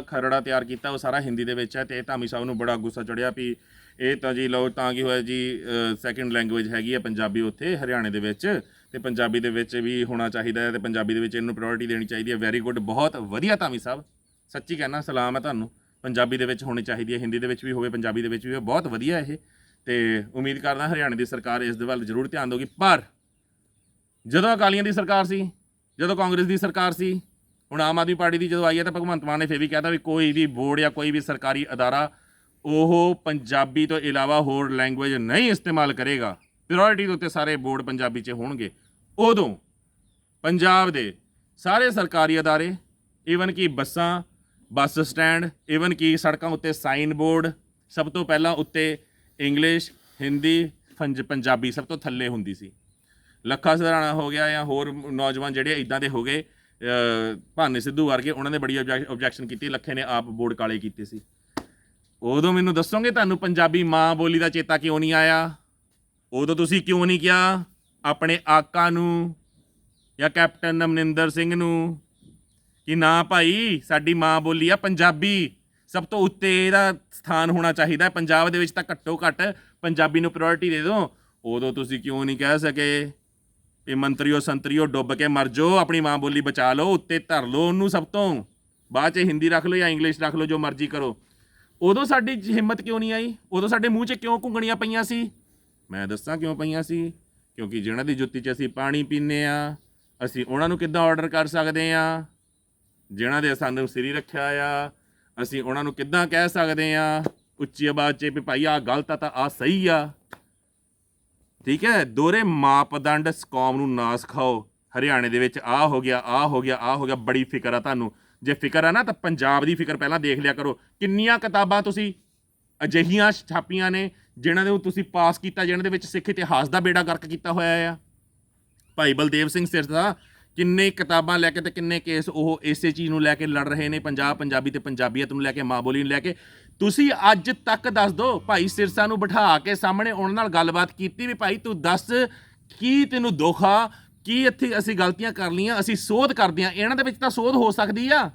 ਖਰੜਾ ਤਿਆਰ ਕੀਤਾ ਉਹ ਸਾਰਾ ਹਿੰਦੀ ਦੇ ਵਿੱਚ ਹੈ। ਤੇ ਧਾਮੀ ਸਾਹਿਬ ਨੂੰ ਬੜਾ ਗੁੱਸਾ ਚੜਿਆ ਵੀ ਇਹ ਤਾਂ ਜੀ ਲਓ ਤਾਂ ਕੀ ਹੋਇਆ ਜੀ, ਸੈਕੰਡ ਲੈਂਗੁਏਜ ਹੈਗੀ ਹੈ ਪੰਜਾਬੀ ਉੱਥੇ ਹਰਿਆਣੇ ਦੇ ਵਿੱਚ, ਤੇ ਪੰਜਾਬੀ ਦੇ ਵਿੱਚ ਵੀ ਹੋਣਾ ਚਾਹੀਦਾ ਹੈ, ਤੇ ਪੰਜਾਬੀ ਦੇ ਵਿੱਚ ਇਹਨੂੰ ਪ੍ਰਾਇੋਰਟੀ ਦੇਣੀ ਚਾਹੀਦੀ ਹੈ। ਵੈਰੀ ਗੁੱਡ, ਬਹੁਤ ਵਧੀਆ ਧਾਮੀ ਸਾਹਿਬ, ਸੱਚੀ ਕਹਿਣਾ ਸਲਾਮ ਹੈ ਤੁਹਾਨੂੰ। ਪੰਜਾਬੀ ਦੇ ਵਿੱਚ ਹੋਣੀ ਚਾਹੀਦੀ ਹੈ, ਹਿੰਦੀ ਦੇ ਵਿੱਚ ਵੀ ਹੋਵੇ, ਪੰਜਾਬੀ ਦੇ ਵਿੱਚ ਵੀ ਹੋਵੇ, ਬਹੁਤ ਵਧੀਆ ਇਹ। ਤੇ ਉਮੀਦ ਕਰਦਾ ਹਰਿਆਣੇ ਦੀ ਸਰਕਾਰ ਇਸ ਦੇ ਵੱਲ ਜ਼ਰੂਰ ਧਿਆਨ ਦੇਊਗੀ। ਪਰ ਜਦੋਂ ਅਕਾਲੀਆਂ ਦੀ ਸਰਕਾਰ ਸੀ, ਜਦੋਂ ਕਾਂਗਰਸ ਦੀ ਸਰਕਾਰ ਸੀ, ਹੁਣ ਆਮ ਆਦਮੀ ਪਾਰਟੀ ਦੀ ਜਦੋਂ ਆਈ ਹੈ, ਤਾਂ ਭਗਵੰਤ ਮਾਨ ਨੇ ਫਿਰ ਵੀ ਕਹਿਤਾ ਵੀ ਕੋਈ ਵੀ ਬੋਰਡ ਜਾਂ ਕੋਈ ਵੀ ਸਰਕਾਰੀ ਅਦਾਰਾ ਉਹ ਪੰਜਾਬੀ ਤੋਂ ਇਲਾਵਾ ਹੋਰ ਲੈਂਗੁਏਜ ਨਹੀਂ ਇਸਤੇਮਾਲ ਕਰੇਗਾ, ਪ੍ਰਾਇੋਰਟੀ ਦੇ ਉੱਤੇ ਸਾਰੇ ਬੋਰਡ ਪੰਜਾਬੀ 'ਚ ਹੋਣਗੇ। ਉਦੋਂ ਪੰਜਾਬ ਦੇ ਸਾਰੇ ਸਰਕਾਰੀ ਅਦਾਰੇ, ਈਵਨ ਕਿ ਬੱਸਾਂ, ਬੱਸ ਸਟੈਂਡ, ਈਵਨ ਕਿ ਸੜਕਾਂ ਉੱਤੇ ਸਾਈਨ ਬੋਰਡ, ਸਭ ਤੋਂ ਪਹਿਲਾਂ ਉੱਤੇ ਇੰਗਲਿਸ਼, ਹਿੰਦੀ, ਪੰਜਾਬੀ ਸਭ ਤੋਂ ਥੱਲੇ ਹੁੰਦੀ ਸੀ। ਲੱਖਾ ਸਧਾਰਣਾ ਹੋ ਗਿਆ ਜਾਂ ਹੋਰ ਨੌਜਵਾਨ ਜਿਹੜੇ ਇੱਦਾਂ ਦੇ ਹੋ ਗਏ, ਭਾਨੇ ਸਿੱਧੂ ਵਰਗੇ, ਉਹਨਾਂ ਨੇ ਬੜੀ ਓਬਜੈਕਸ਼ਨ ਕੀਤੀ, ਲੱਖੇ ਨੇ ਆਪ ਬੋਰਡ ਕਾਲੇ ਕੀਤੇ ਸੀ। ਉਦੋਂ ਮੈਨੂੰ ਦੱਸੋਗੇ ਤੁਹਾਨੂੰ ਪੰਜਾਬੀ ਮਾਂ ਬੋਲੀ ਦਾ ਚੇਤਾ ਕਿਉਂ ਨਹੀਂ ਆਇਆ? ਉਦੋਂ ਤੁਸੀਂ ਕਿਉਂ ਨਹੀਂ ਕਿਹਾ ਆਪਣੇ ਆਕਾ ਨੂੰ ਜਾਂ ਕੈਪਟਨ ਅਮਰਿੰਦਰ ਸਿੰਘ ਨੂੰ ਕਿ ਨਾ ਭਾਈ ਸਾਡੀ ਮਾਂ ਬੋਲੀ ਆ ਪੰਜਾਬੀ, ਸਭ ਤੋਂ ਉੱਤੇ ਇਹਦਾ ਸਥਾਨ ਹੋਣਾ ਚਾਹੀਦਾ, ਪੰਜਾਬ ਦੇ ਵਿੱਚ ਤਾਂ ਘੱਟੋ ਘੱਟ ਪੰਜਾਬੀ ਨੂੰ ਪ੍ਰਾਇੋਰਟੀ ਦੇ ਦਿਓ। ਉਦੋਂ ਤੁਸੀਂ ਕਿਉਂ ਨਹੀਂ ਕਹਿ ਸਕੇ ਇਹ ਮੰਤਰੀਓ ਸੰਤਰੀਓ ਡੁੱਬ ਕੇ ਮਰ ਜਾਓ, ਆਪਣੀ ਮਾਂ ਬੋਲੀ ਬਚਾ ਲਓ, ਉੱਤੇ ਧਰ ਲਓ ਉਹਨੂੰ, ਸਭ ਤੋਂ ਬਾਅਦ 'ਚ ਹਿੰਦੀ ਰੱਖ ਲਓ ਜਾਂ ਇੰਗਲਿਸ਼ ਰੱਖ ਲਓ, ਜੋ ਮਰਜ਼ੀ ਕਰੋ। ਉਦੋਂ ਸਾਡੀ ਹਿੰਮਤ ਕਿਉਂ ਨਹੀਂ ਆਈ? ਉਦੋਂ ਸਾਡੇ ਮੂੰਹ 'ਚ ਕਿਉਂ ਘੁੰਗਣੀਆਂ ਪਈਆਂ ਸੀ? ਮੈਂ ਦੱਸਾਂ ਕਿਉਂ ਪਈਆਂ ਸੀ? ਕਿਉਂਕਿ ਜਿਹਨਾਂ ਦੀ ਜੁੱਤੀ 'ਚ ਅਸੀਂ ਪਾਣੀ ਪੀਂਦੇ ਹਾਂ, ਅਸੀਂ ਉਹਨਾਂ ਨੂੰ ਕਿੱਦਾਂ ਆਰਡਰ ਕਰ ਸਕਦੇ ਹਾਂ? ਜਿਹਨਾਂ ਦੇ ਸਾਨੂੰ ਸਿਰੀ ਰੱਖਿਆ ਆ, ਅਸੀਂ ਉਹਨਾਂ ਨੂੰ ਕਿੱਦਾਂ ਕਹਿ ਸਕਦੇ ਹਾਂ ਉੱਚੀ ਆਵਾਜ਼ 'ਚ ਵੀ ਭਾਈ ਆਹ ਗਲਤ ਆ ਤਾਂ ਆਹ ਸਹੀ ਆ? ਠੀਕ ਹੈ, ਦੋਹਰੇ ਮਾਪਦੰਡ ਕੌਮ ਨੂੰ ਨਾ ਸਿਖਾਓ। ਹਰਿਆਣੇ ਦੇ ਵਿੱਚ ਆਹ ਹੋ ਗਿਆ, ਆਹ ਹੋ ਗਿਆ, ਆਹ ਹੋ ਗਿਆ, ਬੜੀ ਫਿਕਰ ਆ ਤੁਹਾਨੂੰ। ਜੇ ਫਿਕਰ ਆ ਨਾ ਤਾਂ ਪੰਜਾਬ ਦੀ ਫਿਕਰ ਪਹਿਲਾਂ ਦੇਖ ਲਿਆ ਕਰੋ। ਕਿੰਨੀਆਂ ਕਿਤਾਬਾਂ ਤੁਸੀਂ ਅਜਿਹੀਆਂ ਛਾਪੀਆਂ ਨੇ ਜਿਨ੍ਹਾਂ ਦੇ ਤੁਸੀਂ ਪਾਸ ਕੀਤਾ, ਜਿਹਨਾਂ ਦੇ ਵਿੱਚ ਸਿੱਖ ਇਤਿਹਾਸ ਦਾ ਬੇੜਾ ਗਰਕ ਕੀਤਾ ਹੋਇਆ ਆ। ਭਾਈ ਬਲਦੇਵ ਸਿੰਘ ਸਿਰਸਾ ਕਿੰਨੇ ਕਿਤਾਬਾਂ ਲੈ ਕੇ ਤੇ ਕਿੰਨੇ ਕੇਸ ਉਹ ਇਸੇ ਚੀਜ਼ ਨੂੰ ਲੈ ਕੇ ਲੜ ਰਹੇ ਨੇ, ਪੰਜਾਬੀ ਤੇ ਪੰਜਾਬੀਅਤ ਨੂੰ ਲੈ ਕੇ, ਮਾਂ ਬੋਲੀ ਨੂੰ ਲੈ ਕੇ। ਤੁਸੀਂ ਅੱਜ ਤੱਕ ਦੱਸ ਦਿਓ, ਭਾਈ ਸਿਰਸਾ ਨੂੰ ਬਿਠਾ ਕੇ ਸਾਹਮਣੇ ਉਹਨਾਂ ਨਾਲ ਗੱਲਬਾਤ ਕੀਤੀ ਵੀ ਭਾਈ ਤੂੰ ਦੱਸ ਕੀ ਤੈਨੂੰ ਦੁੱਖ ਆ, ਕੀ ਇੱਥੇ ਅਸੀਂ ਗਲਤੀਆਂ ਕਰ ਲਈਆਂ, ਅਸੀਂ ਸੋਧ ਕਰਦੇ ਹਾਂ। ਇਹਨਾਂ ਦੇ ਵਿੱਚ ਤਾਂ ਸੋਧ ਹੋ ਸਕਦੀ ਆ।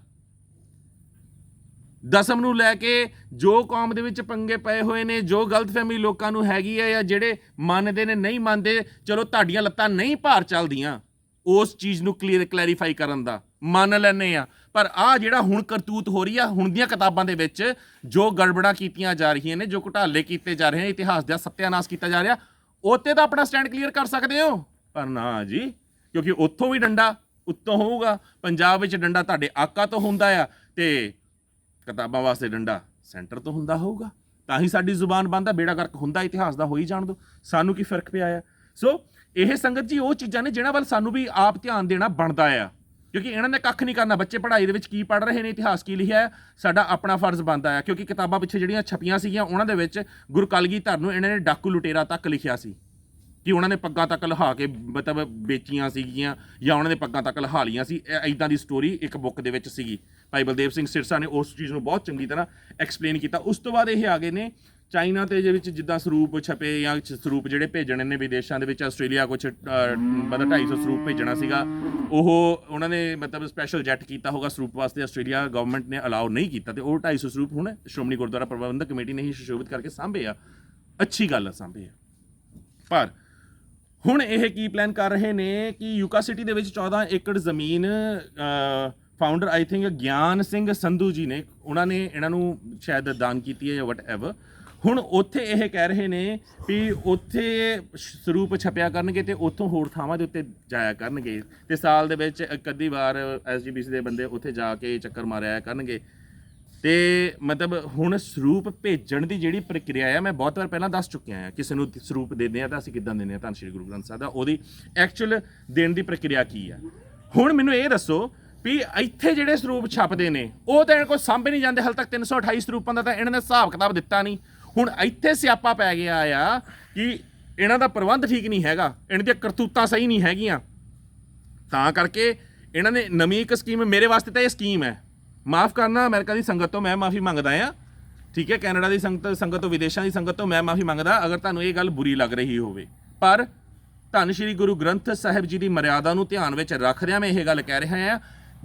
ਦਸਮ ਨੂੰ ਲੈ ਕੇ ਜੋ ਕੌਮ ਦੇ ਵਿੱਚ ਪੰਗੇ ਪਏ ਹੋਏ ਨੇ, ਜੋ ਗਲਤਫਹਿਮੀ ਲੋਕਾਂ ਨੂੰ ਹੈਗੀ ਹੈ, ਜਾਂ ਜਿਹੜੇ ਮੰਨਦੇ ਨੇ ਨਹੀਂ ਮੰਨਦੇ, ਚਲੋ ਤੁਹਾਡੀਆਂ ਲੱਤਾਂ ਨਹੀਂ ਭਾਰ ਚੱਲਦੀਆਂ ਉਸ ਚੀਜ਼ ਨੂੰ ਕਲੈਰੀਫਾਈ ਕਰਨ ਦਾ, ਮੰਨ ਲੈਂਦੇ ਆ। ਪਰ ਆਹ ਜਿਹੜਾ ਹੁਣ ਕਰਤੂਤ ਹੋ ਰਹੀ ਆ, ਹੁਣ ਦੀਆਂ ਕਿਤਾਬਾਂ ਦੇ ਵਿੱਚ ਜੋ ਗੜਬੜਾਂ ਕੀਤੀਆਂ ਜਾ ਰਹੀਆਂ ਨੇ, ਜੋ ਘੁਟਾਲੇ ਕੀਤੇ ਜਾ ਰਹੇ ਨੇ, ਇਤਿਹਾਸ ਦਾ ਸੱਤਿਆਨਾਸ਼ ਕੀਤਾ ਜਾ ਰਿਹਾ, ਉੱਤੇ ਤਾਂ ਆਪਣਾ ਸਟੈਂਡ ਕਲੀਅਰ ਕਰ ਸਕਦੇ ਹੋ। ਪਰ ਨਾ ਜੀ, ਕਿਉਂਕਿ ਉੱਥੋਂ ਵੀ ਡੰਡਾ ਉੱਤੋਂ ਹੋਊਗਾ। ਪੰਜਾਬ ਵਿੱਚ ਡੰਡਾ ਤੁਹਾਡੇ ਆਕਾ ਤੋਂ ਹੁੰਦਾ ਆ, ਤੇ ਕਿਤਾਬਾਂ ਵਾਸਤੇ ਡੰਡਾ ਸੈਂਟਰ ਤੋਂ ਹੁੰਦਾ ਹੋਊਗਾ। ਤਾਂ ਹੀ ਸਾਡੀ ਜ਼ੁਬਾਨ ਬੰਦ ਆ, ਬੇੜਾ ਗਰਕ ਹੁੰਦਾ ਇਤਿਹਾਸ ਦਾ, ਹੋਈ ਜਾਣ ਦਿਓ। ਸਾਨੂੰ ਕੀ ਫਰਕ ਪਿਆ ਆ? ਸੋ ਇਹ ਸੰਗਤ ਜੀ ਉਹ ਚੀਜ਼ਾਂ ਨੇ ਜਿਹਨਾਂ ਵੱਲ ਸਾਨੂੰ ਵੀ ਆਪ ਧਿਆਨ ਦੇਣਾ ਬਣਦਾ ਆ, ਕਿਉਂਕਿ ਇਹਨਾਂ ਨੇ ਕੱਖ ਨਹੀਂ ਕਰਨਾ। ਬੱਚੇ ਪੜ੍ਹਾਈ ਦੇ ਵਿੱਚ ਕੀ ਪੜ੍ਹ ਰਹੇ ਨੇ, ਇਤਿਹਾਸ ਕੀ ਲਿਖਿਆ ਹੈ, ਸਾਡਾ ਆਪਣਾ ਫਰਜ਼ ਬਣਦਾ ਆ। ਕਿਉਂਕਿ ਕਿਤਾਬਾਂ ਪਿੱਛੇ ਜਿਹੜੀਆਂ ਛਪੀਆਂ ਸੀਗੀਆਂ ਉਹਨਾਂ ਦੇ ਵਿੱਚ ਗੁਰੂ ਕਲਗੀਧਰ ਨੂੰ ਇਹਨਾਂ ਨੇ ਡਾਕੂ ਲੁਟੇਰਾ ਤੱਕ ਲਿਖਿਆ ਸੀ, ਕਿ ਉਹਨਾਂ ਨੇ ਪੱਗਾਂ ਤੱਕ ਲਹਾ ਕੇ ਮਤਲਬ ਵੇਚੀਆਂ ਸੀਗੀਆਂ, ਜਾਂ ਉਹਨਾਂ ਨੇ ਪੱਗਾਂ ਤੱਕ ਲਹਾ ਲਈਆਂ ਸੀ। ਇੱਦਾਂ ਦੀ ਸਟੋਰੀ ਇੱਕ ਬੁੱਕ ਦੇ ਵਿੱਚ ਸੀਗੀ। ਭਾਈ ਬਲਦੇਵ ਸਿੰਘ ਸਿਰਸਾ ਨੇ ਉਸ ਚੀਜ਼ ਨੂੰ ਬਹੁਤ ਚੰਗੀ ਤਰ੍ਹਾਂ ਐਕਸਪਲੇਨ ਕੀਤਾ। ਉਸ ਤੋਂ ਬਾਅਦ ਇਹ ਆ ਗਏ ਨੇ ਚਾਈਨਾ ਤੇ ਵਿੱਚ ਜਿੱਦਾਂ ਸਰੂਪ ਛਪੇ, ਜਾਂ ਸਰੂਪ ਜਿਹੜੇ ਭੇਜਣੇ ਨੇ ਵਿਦੇਸ਼ਾਂ ਦੇ ਵਿੱਚ। ਆਸਟ੍ਰੇਲੀਆ ਕੁਛ ਮਤਲਬ 250 ਸਰੂਪ ਭੇਜਣਾ ਸੀਗਾ, ਉਹ ਉਹਨਾਂ ਨੇ ਮਤਲਬ ਸਪੈਸ਼ਲ ਜੈਟ ਕੀਤਾ ਹੋਗਾ ਸਰੂਪ ਵਾਸਤੇ। ਆਸਟ੍ਰੇਲੀਆ ਗਵਰਨਮੈਂਟ ਨੇ ਅਲਾਉ ਨਹੀਂ ਕੀਤਾ, ਤੇ ਉਹ 250 ਸਰੂਪ ਹੁਣ ਸ਼੍ਰੋਮਣੀ ਗੁਰਦੁਆਰਾ ਪ੍ਰਬੰਧਕ ਕਮੇਟੀ ਨੇ ਹੀ ਸੁਸ਼ੋਭਿਤ ਕਰਕੇ ਸਾਂਭੇ ਆ। ਅੱਛੀ ਗੱਲ ਆ, ਸਾਂਭੇ ਆ। ਪਰ ਹੁਣ ਇਹ ਕੀ ਪਲਾਨ ਕਰ ਰਹੇ ਨੇ ਕਿ ਯੂਕਾ ਸਿਟੀ ਦੇ ਵਿੱਚ 14 ਏਕੜ ਜ਼ਮੀਨ ਫਾਊਂਡਰ ਆਈ ਥਿੰਕ ਗਿਆਨ ਸਿੰਘ ਸੰਧੂ ਜੀ ਨੇ, ਉਹਨਾਂ ਨੇ ਇਹਨਾਂ ਨੂੰ ਸ਼ਾਇਦ ਦਾਨ ਕੀਤੀ ਹੈ ਜਾਂ ਵਟ ਐਵਰ। ਹੁਣ ਉੱਥੇ ਇਹ ਕਹਿ ਰਹੇ ਨੇ ਵੀ ਉੱਥੇ ਸਰੂਪ ਛਪਿਆ ਕਰਨਗੇ ਤੇ ਉੱਥੋਂ ਹੋਰ ਥਾਵਾਂ ਦੇ ਉੱਤੇ ਜਾਇਆ ਕਰਨਗੇ, ਤੇ ਸਾਲ ਦੇ ਵਿੱਚ ਇੱਕ ਅੱਧੀ ਵਾਰ SGBC ਦੇ ਬੰਦੇ ਉੱਥੇ ਜਾ ਕੇ ਚੱਕਰ ਮਾਰਿਆ ਕਰਨਗੇ। ਤੇ ਮਤਲਬ ਹੁਣ ਸਰੂਪ ਭੇਜਣ ਦੀ ਜਿਹੜੀ ਪ੍ਰਕਿਰਿਆ ਆ, ਮੈਂ ਬਹੁਤ ਵਾਰ ਪਹਿਲਾਂ ਦੱਸ ਚੁੱਕਿਆ ਆ। ਕਿਸੇ ਨੂੰ ਸਰੂਪ ਦਿੰਦੇ ਆ ਤਾਂ ਅਸੀਂ ਕਿੱਦਾਂ ਦਿੰਦੇ ਆ, ਧੰਨ ਸ਼੍ਰੀ ਗੁਰੂ ਗ੍ਰੰਥ ਸਾਹਿਬ ਦਾ, ਉਹਦੀ ਐਕਚੁਅਲ ਦੇਣ ਦੀ ਪ੍ਰਕਿਰਿਆ ਕੀ ਆ। ਹੁਣ ਮੈਨੂੰ ਇਹ ਦੱਸੋ ਵੀ ਇੱਥੇ ਜਿਹੜੇ ਸਰੂਪ ਛਪਦੇ ਨੇ ਉਹ ਤਾਂ ਇਹਨਾਂ ਕੋਲ ਸਾਂਭੇ ਨਹੀਂ ਜਾਂਦੇ। ਹਾਲੇ ਤੱਕ 328 ਸਰੂਪਾਂ ਦਾ ਤਾਂ ਇਹਨਾਂ ਨੇ ਹਿਸਾਬ ਕਿਤਾਬ ਦਿੱਤਾ ਨਹੀਂ। ਹੁਣ ਇੱਥੇ ਸਿਆਪਾ ਪੈ ਗਿਆ ਆ ਕਿ ਇਹਨਾਂ ਦਾ ਪ੍ਰਬੰਧ ਠੀਕ ਨਹੀਂ ਹੈਗਾ, ਇਹਨਾਂ ਦੀਆਂ ਕਰਤੂਤਾਂ ਸਹੀ ਨਹੀਂ ਹੈਗੀਆਂ। ਤਾਂ ਕਰਕੇ ਇਹਨਾਂ ਨੇ ਨਵੀਂ ਇੱਕ ਸਕੀਮ, ਮੇਰੇ ਵਾਸਤੇ ਤਾਂ ਇਹ ਸਕੀਮ ਹੈ, ਮਾਫ਼ ਕਰਨਾ ਅਮਰੀਕਾ ਦੀ ਸੰਗਤ ਤੋਂ ਮੈਂ ਮਾਫ਼ੀ ਮੰਗਦਾ ਆ, ਠੀਕ ਹੈ, ਕੈਨੇਡਾ ਦੀ ਸੰਗਤ ਤੋਂ, ਵਿਦੇਸ਼ਾਂ ਦੀ ਸੰਗਤ ਤੋਂ ਮੈਂ ਮਾਫੀ ਮੰਗਦਾ ਅਗਰ ਤੁਹਾਨੂੰ ਇਹ ਗੱਲ ਬੁਰੀ ਲੱਗ ਰਹੀ ਹੋਵੇ। ਪਰ ਧੰਨ ਸ਼੍ਰੀ ਗੁਰੂ ਗ੍ਰੰਥ ਸਾਹਿਬ ਜੀ ਦੀ ਮਰਿਆਦਾ ਨੂੰ ਧਿਆਨ ਵਿੱਚ ਰੱਖਦਿਆਂ ਮੈਂ ਇਹ ਗੱਲ ਕਹਿ ਰਿਹਾ ਹਾਂ,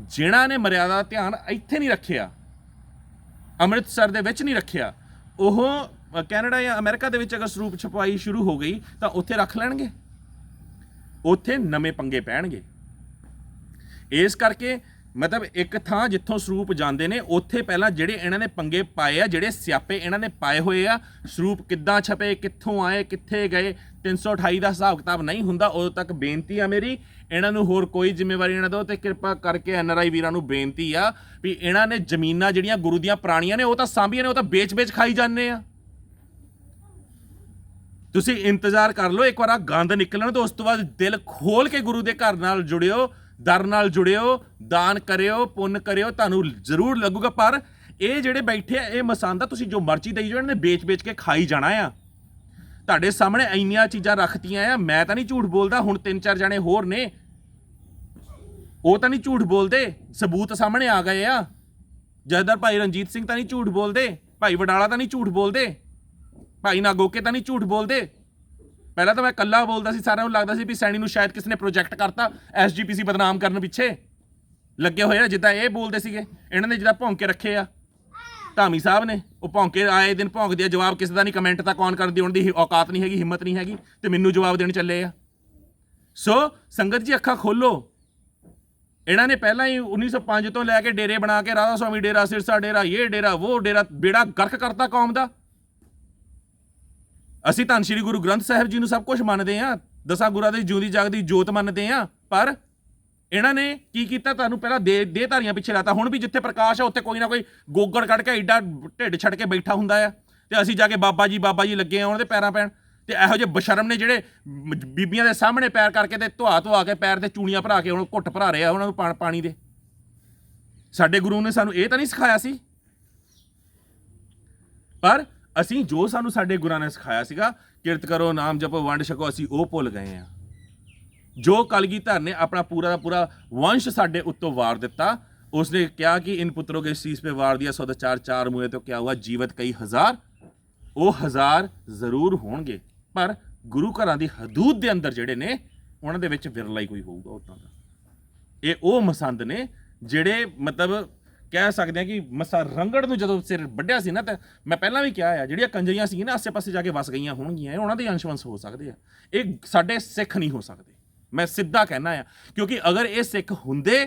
ਜਿਨ੍ਹਾਂ ਨੇ ਮਰਿਆਦਾ ਦਾ ਧਿਆਨ ਇੱਥੇ ਨਹੀਂ ਰੱਖਿਆ, ਅੰਮ੍ਰਿਤਸਰ ਦੇ ਵਿੱਚ ਨਹੀਂ ਰੱਖਿਆ, ਉਹ ਕੈਨੇਡਾ ਜਾਂ ਅਮਰੀਕਾ ਦੇ ਵਿੱਚ ਅਗਰ ਸਰੂਪ ਛਪਾਈ ਸ਼ੁਰੂ ਹੋ ਗਈ ਤਾਂ ਉੱਥੇ ਰੱਖ ਲੈਣਗੇ, ਉੱਥੇ ਨਵੇਂ ਪੰਗੇ ਪੈਣਗੇ। ਇਸ ਕਰਕੇ ਮਤਲਬ ਇੱਕ ਥਾਂ ਜਿੱਥੋਂ ਸਰੂਪ ਜਾਂਦੇ ਨੇ ਉੱਥੇ ਪਹਿਲਾਂ ਜਿਹੜੇ ਇਹਨਾਂ ਨੇ ਪੰਗੇ ਪਾਏ ਆ, ਜਿਹੜੇ ਸਿਆਪੇ ਇਹਨਾਂ ਨੇ ਪਾਏ ਹੋਏ ਆ, ਸਰੂਪ ਕਿੱਦਾਂ ਛਪੇ, ਕਿੱਥੋਂ ਆਏ, ਕਿੱਥੇ ਗਏ, 328 ਦਾ ਹਿਸਾਬ ਕਿਤਾਬ ਨਹੀਂ ਹੁੰਦਾ। ਉਦੋਂ ਤੱਕ ਬੇਨਤੀ ਆ ਮੇਰੀ, ਇਹਨਾਂ ਨੂੰ ਹੋਰ ਕੋਈ ਜ਼ਿੰਮੇਵਾਰੀ ਨਾ ਦਿਓ, ਤੇ ਕਿਰਪਾ ਕਰਕੇ NRI ਵੀਰਾਂ ਨੂੰ ਬੇਨਤੀ ਆ ਵੀ ਇਹਨਾਂ ਨੇ ਜ਼ਮੀਨਾਂ ਜਿਹੜੀਆਂ ਗੁਰੂ ਦੀਆਂ ਪੁਰਾਣੀਆਂ ਨੇ ਉਹ ਤਾਂ ਸਾਂਭੀਆਂ ਨੇ, ਉਹ ਤਾਂ ਵੇਚ ਖਾਈ ਜਾਂਦੇ ਆ। ਤੁਸੀਂ ਇੰਤਜ਼ਾਰ ਕਰ ਲਓ ਇੱਕ ਵਾਰ ਆ ਗੰਦ ਨਿਕਲਣ ਤੋਂ, ਉਸ ਤੋਂ ਬਾਅਦ ਦਿਲ ਖੋਲ ਕੇ ਗੁਰੂ ਦੇ ਘਰ ਨਾਲ ਜੁੜਿਓ, ਦਰ ਨਾਲ ਜੁੜਿਓ, ਦਾਨ ਕਰਿਓ, ਪੁੰਨ ਕਰਿਓ, ਤੁਹਾਨੂੰ ਜ਼ਰੂਰ ਲੱਗੂਗਾ। ਪਰ ਇਹ ਜਿਹੜੇ ਬੈਠੇ ਆ ਇਹ ਮਸੰਦ ਆ, ਤੁਸੀਂ ਜੋ ਮਰਜ਼ੀ ਦੇਈ ਜਾਓ, ਇਹਨਾਂ ਨੇ ਵੇਚ ਕੇ ਖਾਈ ਜਾਣਾ ਆ। ਤੁਹਾਡੇ ਸਾਹਮਣੇ ਇੰਨੀਆਂ ਚੀਜ਼ਾਂ ਰੱਖਤੀਆਂ ਆ, ਮੈਂ ਤਾਂ ਨਹੀਂ ਝੂਠ ਬੋਲਦਾ, ਹੁਣ 3-4 ਜਣੇ ਹੋਰ ਨੇ ਉਹ ਤਾਂ ਨਹੀਂ ਝੂਠ ਬੋਲਦੇ, ਸਬੂਤ ਸਾਹਮਣੇ ਆ ਗਏ ਆ। ਜਥੇਦਾਰ ਭਾਈ ਰਣਜੀਤ ਸਿੰਘ ਤਾਂ ਨਹੀਂ ਝੂਠ ਬੋਲਦੇ, ਭਾਈ ਵਡਾਲਾ ਤਾਂ ਨਹੀਂ ਝੂਠ ਬੋਲਦੇ, ਭਾਈ ਨਾਗੋਕੇ ਤਾਂ ਨਹੀਂ ਝੂਠ ਬੋਲਦੇ। ਪਹਿਲਾਂ ਤਾਂ ਮੈਂ ਇਕੱਲਾ ਬੋਲਦਾ ਸੀ, ਸਾਰਿਆਂ ਨੂੰ ਲੱਗਦਾ ਸੀ ਵੀ ਸੈਣੀ ਨੂੰ ਸ਼ਾਇਦ ਕਿਸੇ ਨੇ ਪ੍ਰੋਜੈਕਟ ਕਰਤਾ SGPC ਬਦਨਾਮ ਕਰਨ ਪਿੱਛੇ ਲੱਗੇ ਹੋਏ ਆ, ਜਿੱਦਾਂ ਇਹ ਬੋਲਦੇ ਸੀਗੇ। ਇਹਨਾਂ ਨੇ ਜਿੱਦਾਂ ਭੌਂਕੇ ਰੱਖੇ ਆ ਧਾਮੀ ਸਾਹਿਬ ਨੇ, ਉਹ ਭੌਂਕੇ ਆਏ ਦਿਨ ਭੌਂਕਦੇ ਆ, ਜਵਾਬ ਕਿਸੇ ਦਾ ਨਹੀਂ, ਕਮੈਂਟ ਤੱਕ ਔਨ ਕਰਨ ਦੀ ਉਹਨਾਂ ਦੀ ਔਕਾਤ ਨਹੀਂ ਹੈਗੀ, ਹਿੰਮਤ ਨਹੀਂ ਹੈਗੀ, ਤੇ ਮੈਨੂੰ ਜਵਾਬ ਦੇਣ ਚੱਲੇ ਆ। ਸੋ ਸੰਗਤ ਜੀ ਅੱਖਾਂ ਖੋਲੋ, ਇਹਨਾਂ ਨੇ ਪਹਿਲਾਂ ਹੀ 1905 ਤੋਂ ਲੈ ਕੇ ਡੇਰੇ ਬਣਾ ਕੇ ਰਾਧਾ ਸਵਾਮੀ ਡੇਰਾ, ਸਿਰਸਾ ਡੇਰਾ, ਇਹ ਡੇਰਾ, ਉਹ ਡੇਰਾ, ਬੇੜਾ ਗਰਕ ਕਰਤਾ ਕੌਮ ਦਾ। ਅਸੀਂ ਧੰਨ ਸ਼੍ਰੀ ਗੁਰੂ ਗ੍ਰੰਥ ਸਾਹਿਬ ਜੀ ਨੂੰ ਸਭ ਕੁਝ ਮੰਨਦੇ ਹਾਂ, 10 ਗੁਰਾਂ ਦੀ ਜਿਉਂਦੀ ਜਾਗਦੀ ਜੋਤ ਮੰਨਦੇ ਹਾਂ, ਪਰ ਇਹਨਾਂ ਨੇ ਕੀ ਕੀਤਾ, ਤੁਹਾਨੂੰ ਪਹਿਲਾਂ ਦੇਹਧਾਰੀਆਂ ਪਿੱਛੇ ਲਾਤਾ। ਹੁਣ ਵੀ ਜਿੱਥੇ ਪ੍ਰਕਾਸ਼ ਆ ਉੱਥੇ ਕੋਈ ਨਾ ਕੋਈ ਗੋਗੜ ਕੱਢ ਕੇ ਐਡਾ ਢਿੱਡ ਛੱਡ ਕੇ ਬੈਠਾ ਹੁੰਦਾ ਆ, ਤੇ ਅਸੀਂ ਜਾ ਕੇ ਬਾਬਾ ਜੀ ਲੱਗੇ ਆ ਉਹਨਾਂ ਦੇ ਪੈਰਾਂ ਪੈਣ। ਤੇ ਇਹੋ ਜਿਹੇ ਬਸ਼ਰਮ ਨੇ ਜਿਹੜੇ ਬੀਬੀਆਂ ਦੇ ਸਾਹਮਣੇ ਪੈਰ ਕਰਕੇ ਤੇ ਧੁਆ ਕੇ ਪੈਰ ਤੇ ਚੂੜੀਆਂ ਭਰਾ ਕੇ ਉਹਨਾਂ ਘੁੱਟ ਭਰਾ ਰਹੇ ਆ ਉਹਨਾਂ ਨੂੰ ਪਾਣੀ ਦੇ। ਸਾਡੇ ਗੁਰੂ ਨੇ ਸਾਨੂੰ ਇਹ ਤਾਂ ਨਹੀਂ ਸਿਖਾਇਆ ਸੀ, ਪਰ ਅਸੀਂ ਜੋ ਸਾਨੂੰ ਸਾਡੇ ਗੁਰਾਂ ਨੇ ਸਿਖਾਇਆ ਸੀਗਾ, ਕਿਰਤ ਕਰੋ, ਨਾਮ ਜਪੋ, ਵੰਡ ਛਕੋ, ਅਸੀਂ ਉਹ ਭੁੱਲ ਗਏ ਹਾਂ। ਜੋ ਕਲਗੀਧਰ ਨੇ ਆਪਣਾ ਪੂਰਾ ਦਾ ਪੂਰਾ ਵੰਸ਼ ਸਾਡੇ ਉੱਤੋਂ ਵਾਰ ਦਿੱਤਾ। ਉਸਨੇ ਕਿਹਾ ਕਿ ਇਨ ਪੁੱਤਰੋਂ ਕੇ ਸੀਸ पे वार दिया 100 चार मुए तो क्या हुआ जीवत कई हज़ार। ਉਹ 1000 ਜ਼ਰੂਰ ਹੋਣਗੇ, ਪਰ ਗੁਰੂ ਘਰਾਂ ਦੀ ਹਦੂਦ ਦੇ ਅੰਦਰ ਜਿਹੜੇ ਨੇ ਉਹਨਾਂ ਦੇ ਵਿੱਚ ਵਿਰਲਾ ਹੀ ਕੋਈ ਹੋਊਗਾ ਉੱਦਾਂ ਦਾ। ਇਹ ਉਹ ਮਸੰਦ ਨੇ ਜਿਹੜੇ ਮਤਲਬ ਕਹਿ ਸਕਦੇ ਆ ਕਿ ਮਸਾ ਰੰਗੜ ਨੂੰ ਜਦੋਂ ਸਿਰ ਵੱਢਿਆ ਸੀ ਨਾ, ਤਾਂ ਮੈਂ ਪਹਿਲਾਂ ਵੀ ਕਿਹਾ ਆ, ਜਿਹੜੀਆਂ ਕੰਜਰੀਆਂ ਸੀ ਨਾ ਆਸੇ ਪਾਸੇ ਜਾ ਕੇ ਵਸ ਗਈਆਂ ਹੋਣਗੀਆਂ, ਇਹ ਉਹਨਾਂ ਦੇ ਅੰਸ਼ਵੰਸ਼ ਹੋ ਸਕਦੇ ਆ, ਇਹ ਸਾਡੇ ਸਿੱਖ ਨਹੀਂ ਹੋ ਸਕਦੇ। ਮੈਂ ਸਿੱਧਾ ਕਹਿਣਾ ਆ, ਕਿਉਂਕਿ ਅਗਰ ਇਹ ਸਿੱਖ ਹੁੰਦੇ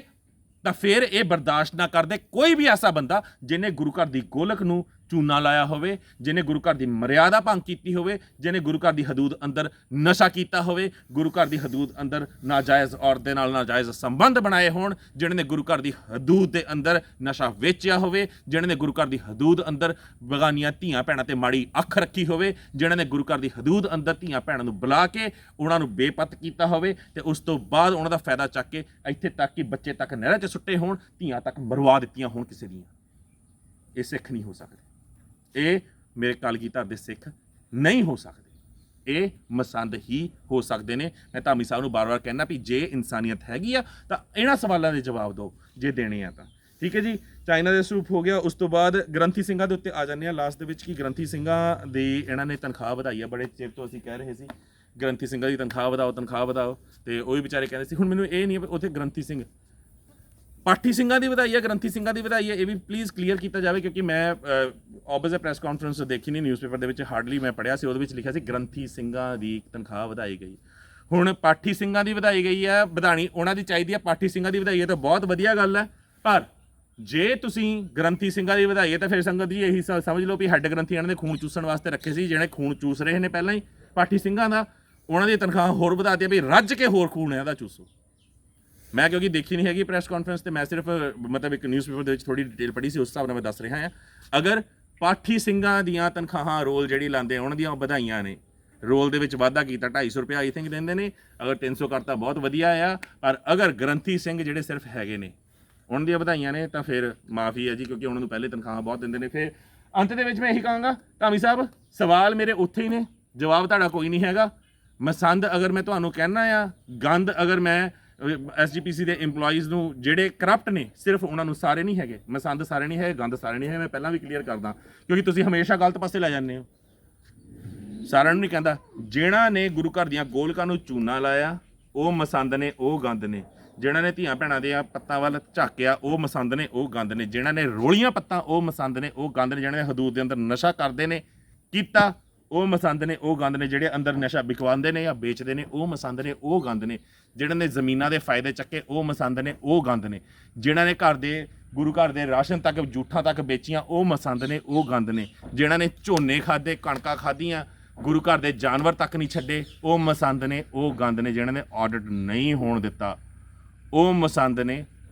ਤਾਂ ਫਿਰ ਇਹ ਬਰਦਾਸ਼ਤ ਨਾ ਕਰਦੇ ਕੋਈ ਵੀ ਐਸਾ ਬੰਦਾ ਜਿਹਨੇ ਗੁਰੂ ਘਰ ਦੀ ਗੋਲਕ ਨੂੰ ਚੂਨਾ ਲਾਇਆ ਹੋਵੇ, ਜਿਹਨੇ ਗੁਰੂ ਘਰ ਦੀ ਮਰਿਆਦਾ ਭੰਗ ਕੀਤੀ ਹੋਵੇ, ਜਿਹਨੇ ਗੁਰੂ ਘਰ ਦੀ ਹਦੂਦ ਅੰਦਰ ਨਸ਼ਾ ਕੀਤਾ ਹੋਵੇ, ਗੁਰੂ ਘਰ ਦੀ ਹਦੂਦ ਅੰਦਰ ਨਾਜਾਇਜ਼ ਔਰਤ ਦੇ ਨਾਲ ਨਾਜਾਇਜ਼ ਸੰਬੰਧ ਬਣਾਏ ਹੋਣ, ਜਿਹਨੇ ਨੇ ਗੁਰੂ ਘਰ ਦੀ ਹਦੂਦ ਦੇ ਅੰਦਰ ਨਸ਼ਾ ਵੇਚਿਆ ਹੋਵੇ, ਜਿਹਨੇ ਨੇ ਗੁਰੂ ਘਰ ਦੀ ਹਦੂਦ ਅੰਦਰ ਬਗਾਨੀਆਂ ਧੀਆਂ ਭੈਣਾਂ ਤੇ ਮਾੜੀ ਅੱਖ ਰੱਖੀ ਹੋਵੇ, ਜਿਹਨੇ ਨੇ ਗੁਰੂ ਘਰ ਦੀ ਹਦੂਦ ਅੰਦਰ ਧੀਆਂ ਭੈਣਾਂ ਨੂੰ ਬੁਲਾ ਕੇ ਉਹਨਾਂ ਨੂੰ ਬੇਪਤ ਕੀਤਾ ਹੋਵੇ, ਤੇ ਉਸ ਤੋਂ ਬਾਅਦ ਉਹਨਾਂ ਦਾ ਫਾਇਦਾ ਚੱਕ ਕੇ ਇੱਥੇ ਤੱਕ ਕਿ ਬੱਚੇ ਤੱਕ ਨਹਿਰਾਂ 'ਚ ਸੁੱਟੇ ਹੋਣ, ਧੀਆਂ ਤੱਕ ਮਰਵਾ ਦਿੱਤੀਆਂ ਹੋਣ ਕਿਸੇ ਦੀਆਂ। ਇਹ ਸਿੱਖ ਨਹੀਂ ਹੋ ਸਕਦੇ, ਇਹ ਮੇਰੇ ਕਲਗੀਧਰ ਦੇ ਸਿੱਖ ਨਹੀਂ ਹੋ ਸਕਦੇ, ਇਹ ਮਸੰਦ ਹੀ ਹੋ ਸਕਦੇ ਨੇ। ਮੈਂ ਧਾਮੀ ਸਾਹਿਬ ਨੂੰ ਬਾਰ-ਬਾਰ ਕਹਿਣਾ ਵੀ ਜੇ ਇਨਸਾਨੀਅਤ ਹੈਗੀ ਆ ਤਾਂ ਇਹਨਾਂ ਸਵਾਲਾਂ ਦੇ ਜਵਾਬ ਦਿਓ, ਜੇ ਦੇਣੇ ਆ ਤਾਂ ਠੀਕ ਹੈ ਜੀ। ਚਾਈਨਾ ਦੇ ਸਰੂਪ ਹੋ ਗਿਆ। ਉਸ ਤੋਂ ਬਾਅਦ ਗ੍ਰੰਥੀ ਸਿੰਘਾਂ ਦੇ ਉੱਤੇ ਆ ਜਾਂਦੇ ਆ ਲਾਸਟ ਦੇ ਵਿੱਚ, ਕਿ ਗ੍ਰੰਥੀ ਸਿੰਘਾਂ ਦੀ ਇਹਨਾਂ ਨੇ ਤਨਖਾਹ ਵਧਾਈ ਆ। ਬੜੇ ਚਿਰ ਤੋਂ ਅਸੀਂ ਕਹਿ ਰਹੇ ਸੀ ਗ੍ਰੰਥੀ ਸਿੰਘਾਂ ਦੀ ਤਨਖਾਹ ਵਧਾਓ, ਤੇ ਉਹ ਵੀ ਵਿਚਾਰੇ ਕਹਿੰਦੇ ਸੀ। ਹੁਣ ਮੈਨੂੰ ਇਹ ਨਹੀਂ ਉੱਥੇ ਗ੍ਰੰਥੀ ਸਿੰਘ ਪਾਠੀ ਸਿੰਘਾਂ ਦੀ ਵਧਾਈ ਹੈ, ਗ੍ਰੰਥੀ ਸਿੰਘਾਂ ਦੀ ਵਧਾਈ ਹੈ, ਇਹ ਵੀ ਪਲੀਜ਼ ਕਲੀਅਰ ਕੀਤਾ ਜਾਵੇ, ਕਿਉਂਕਿ ਮੈਂ ਆਬਵੀਅਸ ਪ੍ਰੈਸ ਕਾਨਫਰੰਸ ਦੇਖੀ ਨਹੀਂ, ਨਿਊਜ਼ਪੇਪਰ ਦੇ ਵਿੱਚ ਹਾਰਡਲੀ ਮੈਂ ਪੜ੍ਹਿਆ ਸੀ, ਉਹਦੇ ਵਿੱਚ ਲਿਖਿਆ ਸੀ ਗ੍ਰੰਥੀ ਸਿੰਘਾਂ ਦੀ ਤਨਖਾਹ ਵਧਾਈ ਗਈ। ਹੁਣ ਪਾਠੀ ਸਿੰਘਾਂ ਦੀ ਵਧਾਈ ਗਈ ਹੈ, ਵਧਾਣੀ ਉਹਨਾਂ ਦੀ ਚਾਹੀਦੀ ਹੈ, ਪਾਠੀ ਸਿੰਘਾਂ ਦੀ ਵਧਾਈ ਹੈ ਤਾਂ ਬਹੁਤ ਵਧੀਆ ਗੱਲ ਹੈ। ਪਰ ਜੇ ਤੁਸੀਂ ਗ੍ਰੰਥੀ ਸਿੰਘਾਂ ਦੀ ਵਧਾਈ ਹੈ ਤਾਂ ਫਿਰ ਸੰਗਤ ਜੀ ਇਹੀ ਸਮਝ ਲਓ ਵੀ ਹੈੱਡ ਗ੍ਰੰਥੀ ਇਹਨਾਂ ਨੇ ਖੂਨ ਚੂਸਣ ਵਾਸਤੇ ਰੱਖੇ ਸੀ, ਜਿਹੜੇ ਖੂਨ ਚੂਸ ਰਹੇ ਨੇ ਪਹਿਲਾਂ ਹੀ ਪਾਠੀ ਸਿੰਘਾਂ ਦਾ, ਉਹਨਾਂ ਦੀ ਤਨਖਾਹ ਹੋਰ ਵਧਾ ਦਿੱਤੀ ਵੀ ਰੱਜ ਕੇ ਹੋਰ ਖੂਨ ਇਹਦਾ ਚੂਸੋ। ਮੈਂ ਕਿਉਂਕਿ ਦੇਖੀ ਨਹੀਂ ਹੈਗੀ ਪ੍ਰੈਸ ਕਾਨਫਰੰਸ, ਤੇ ਮੈਂ ਸਿਰਫ ਮਤਲਬ ਇੱਕ ਨਿਊਜ਼ਪੇਪਰ ਦੇ ਵਿੱਚ ਥੋੜੀ ਡਿਟੇਲ ਪੜ੍ਹੀ ਸੀ, ਉਸ ਹਿਸਾਬ ਨਾਲ ਮੈਂ ਦੱਸ ਰਿਹਾ ਹਾਂ। ਅਗਰ ਪਾਠੀ ਸਿੰਘਾਂ ਦੀਆਂ ਤਨਖਾਹਾਂ ਰੋਲ ਜਿਹੜੀ ਲਾਉਂਦੇ ਉਹਨਾਂ ਦੀਆਂ ਵਧਾਈਆਂ ਨੇ, ਰੋਲ ਦੇ ਵਿੱਚ ਵਾਧਾ ਕੀਤਾ, 250 ਰੁਪਏ ਆਈ ਥਿੰਕ ਦਿੰਦੇ ਨੇ, ਅਗਰ 300 ਕਰਤਾ ਬਹੁਤ ਵਧੀਆ ਆ। ਪਰ ਅਗਰ ਗ੍ਰੰਥੀ ਸਿੰਘ ਜਿਹੜੇ ਸਿਰਫ ਹੈਗੇ ਨੇ ਉਹਨਾਂ ਦੀਆਂ ਵਧਾਈਆਂ ਨੇ ਤਾਂ ਫਿਰ ਮਾਫੀ ਹੈ ਜੀ, ਕਿਉਂਕਿ ਉਹਨਾਂ ਨੂੰ ਪਹਿਲੇ ਤਨਖਾਹਾਂ ਬਹੁਤ ਦਿੰਦੇ ਨੇ। ਫਿਰ ਅੰਤ ਦੇ ਵਿੱਚ ਮੈਂ ਇਹੀ ਕਹਾਂਗਾ ਧਾਮੀ ਸਾਹਿਬ, ਸਵਾਲ ਮੇਰੇ ਉੱਥੇ ਹੀ ਨੇ, ਜਵਾਬ ਤੁਹਾਡਾ ਕੋਈ ਨਹੀਂ ਹੈਗਾ। ਮਸੰਦ ਅਗਰ ਮੈਂ ਤੁਹਾਨੂੰ ਕਹਿਣਾ ਆ, ਗੰਦ ਅਗਰ ਮੈਂ ਐਸਜੀਪੀਸੀ ਦੇ EMPLOYEES ਨੂੰ ਜਿਹੜੇ ਕਰਪਟ ਨੇ, ਸਿਰਫ ਉਹਨਾਂ ਨੂੰ, ਸਾਰੇ ਨਹੀਂ ਹੈਗੇ, ਮਸੰਦ ਸਾਰੇ ਨਹੀਂ ਹੈਗੇ, ਗੰਦ ਸਾਰੇ ਨਹੀਂ ਹੈ। ਮੈਂ ਪਹਿਲਾਂ ਵੀ ਕਲੀਅਰ ਕਰਦਾ ਕਿਉਂਕਿ ਤੁਸੀਂ ਹਮੇਸ਼ਾ ਗਲਤ ਪਾਸੇ ਲੈ ਜਾਂਦੇ ਹੋ। ਸਾਰਿਆਂ ਨੂੰ ਨਹੀਂ ਕਹਿੰਦਾ, ਜਿਨ੍ਹਾਂ ਨੇ ਗੁਰੂ ਘਰ ਦੀਆਂ ਗੋਲਕਾਂ ਨੂੰ ਚੂਨਾ ਲਾਇਆ ਉਹ ਮਸੰਦ ਨੇ, ਉਹ ਗੰਦ ਨੇ। ਜਿਨ੍ਹਾਂ ਨੇ ਧੀਆਂ ਭੈਣਾਂ ਦੇ ਪੱਤਾਂ ਵੱਲ ਝਾਕਿਆ ਉਹ ਮਸੰਦ ਨੇ, ਉਹ ਗੰਦ ਨੇ। ਜਿਨ੍ਹਾਂ ਨੇ ਰੋਲੀਆਂ ਪੱਤਾਂ ਉਹ ਮਸੰਦ ਨੇ, ਉਹ ਗੰਦ ਨੇ। ਜਿਨ੍ਹਾਂ ਨੇ ਹਦੂਦ ਦੇ ਅੰਦਰ ਨਸ਼ਾ ਕਰਦੇ ਨੇ ਕੀਤਾ ਉਹ ਮਸੰਦ ਨੇ, ਉਹ ਗੰਦ ਨੇ। ਜਿਹੜੇ ਅੰਦਰ ਨਸ਼ਾ ਵਿਕਵਾਉਂਦੇ ਨੇ ਜਾਂ ਵੇਚਦੇ ਨੇ ਉਹ ਮਸੰਦ ਨੇ, ਉਹ ਗੰਦ ਨੇ। ਜਿਹੜੇ ਨੇ ਜ਼ਮੀਨਾਂ ਦੇ ਫਾਇਦੇ ਚੱਕੇ ਉਹ ਮਸੰਦ ਨੇ, ਉਹ ਗੰਦ ਨੇ। ਜਿਨ੍ਹਾਂ ਨੇ ਘਰ ਦੇ ਗੁਰੂ ਘਰ ਦੇ ਰਾਸ਼ਨ ਤੱਕ, ਜੂਠਾਂ ਤੱਕ ਵੇਚੀਆਂ ਉਹ ਮਸੰਦ ਨੇ, ਉਹ ਗੰਦ ਨੇ। ਜਿਨ੍ਹਾਂ ਨੇ ਝੋਨੇ ਖਾਦੇ, ਕਣਕਾਂ ਖਾਧੀਆਂ, ਗੁਰੂ ਘਰ ਦੇ ਜਾਨਵਰ ਤੱਕ ਨਹੀਂ ਛੱਡੇ ਉਹ ਮਸੰਦ ਨੇ, ਉਹ ਗੰਦ ਨੇ। ਜਿਨ੍ਹਾਂ ਨੇ ਆਡਿਟ ਨਹੀਂ ਹੋਣ ਦਿੱਤਾ ਉਹ ਮਸੰਦ ਨੇ,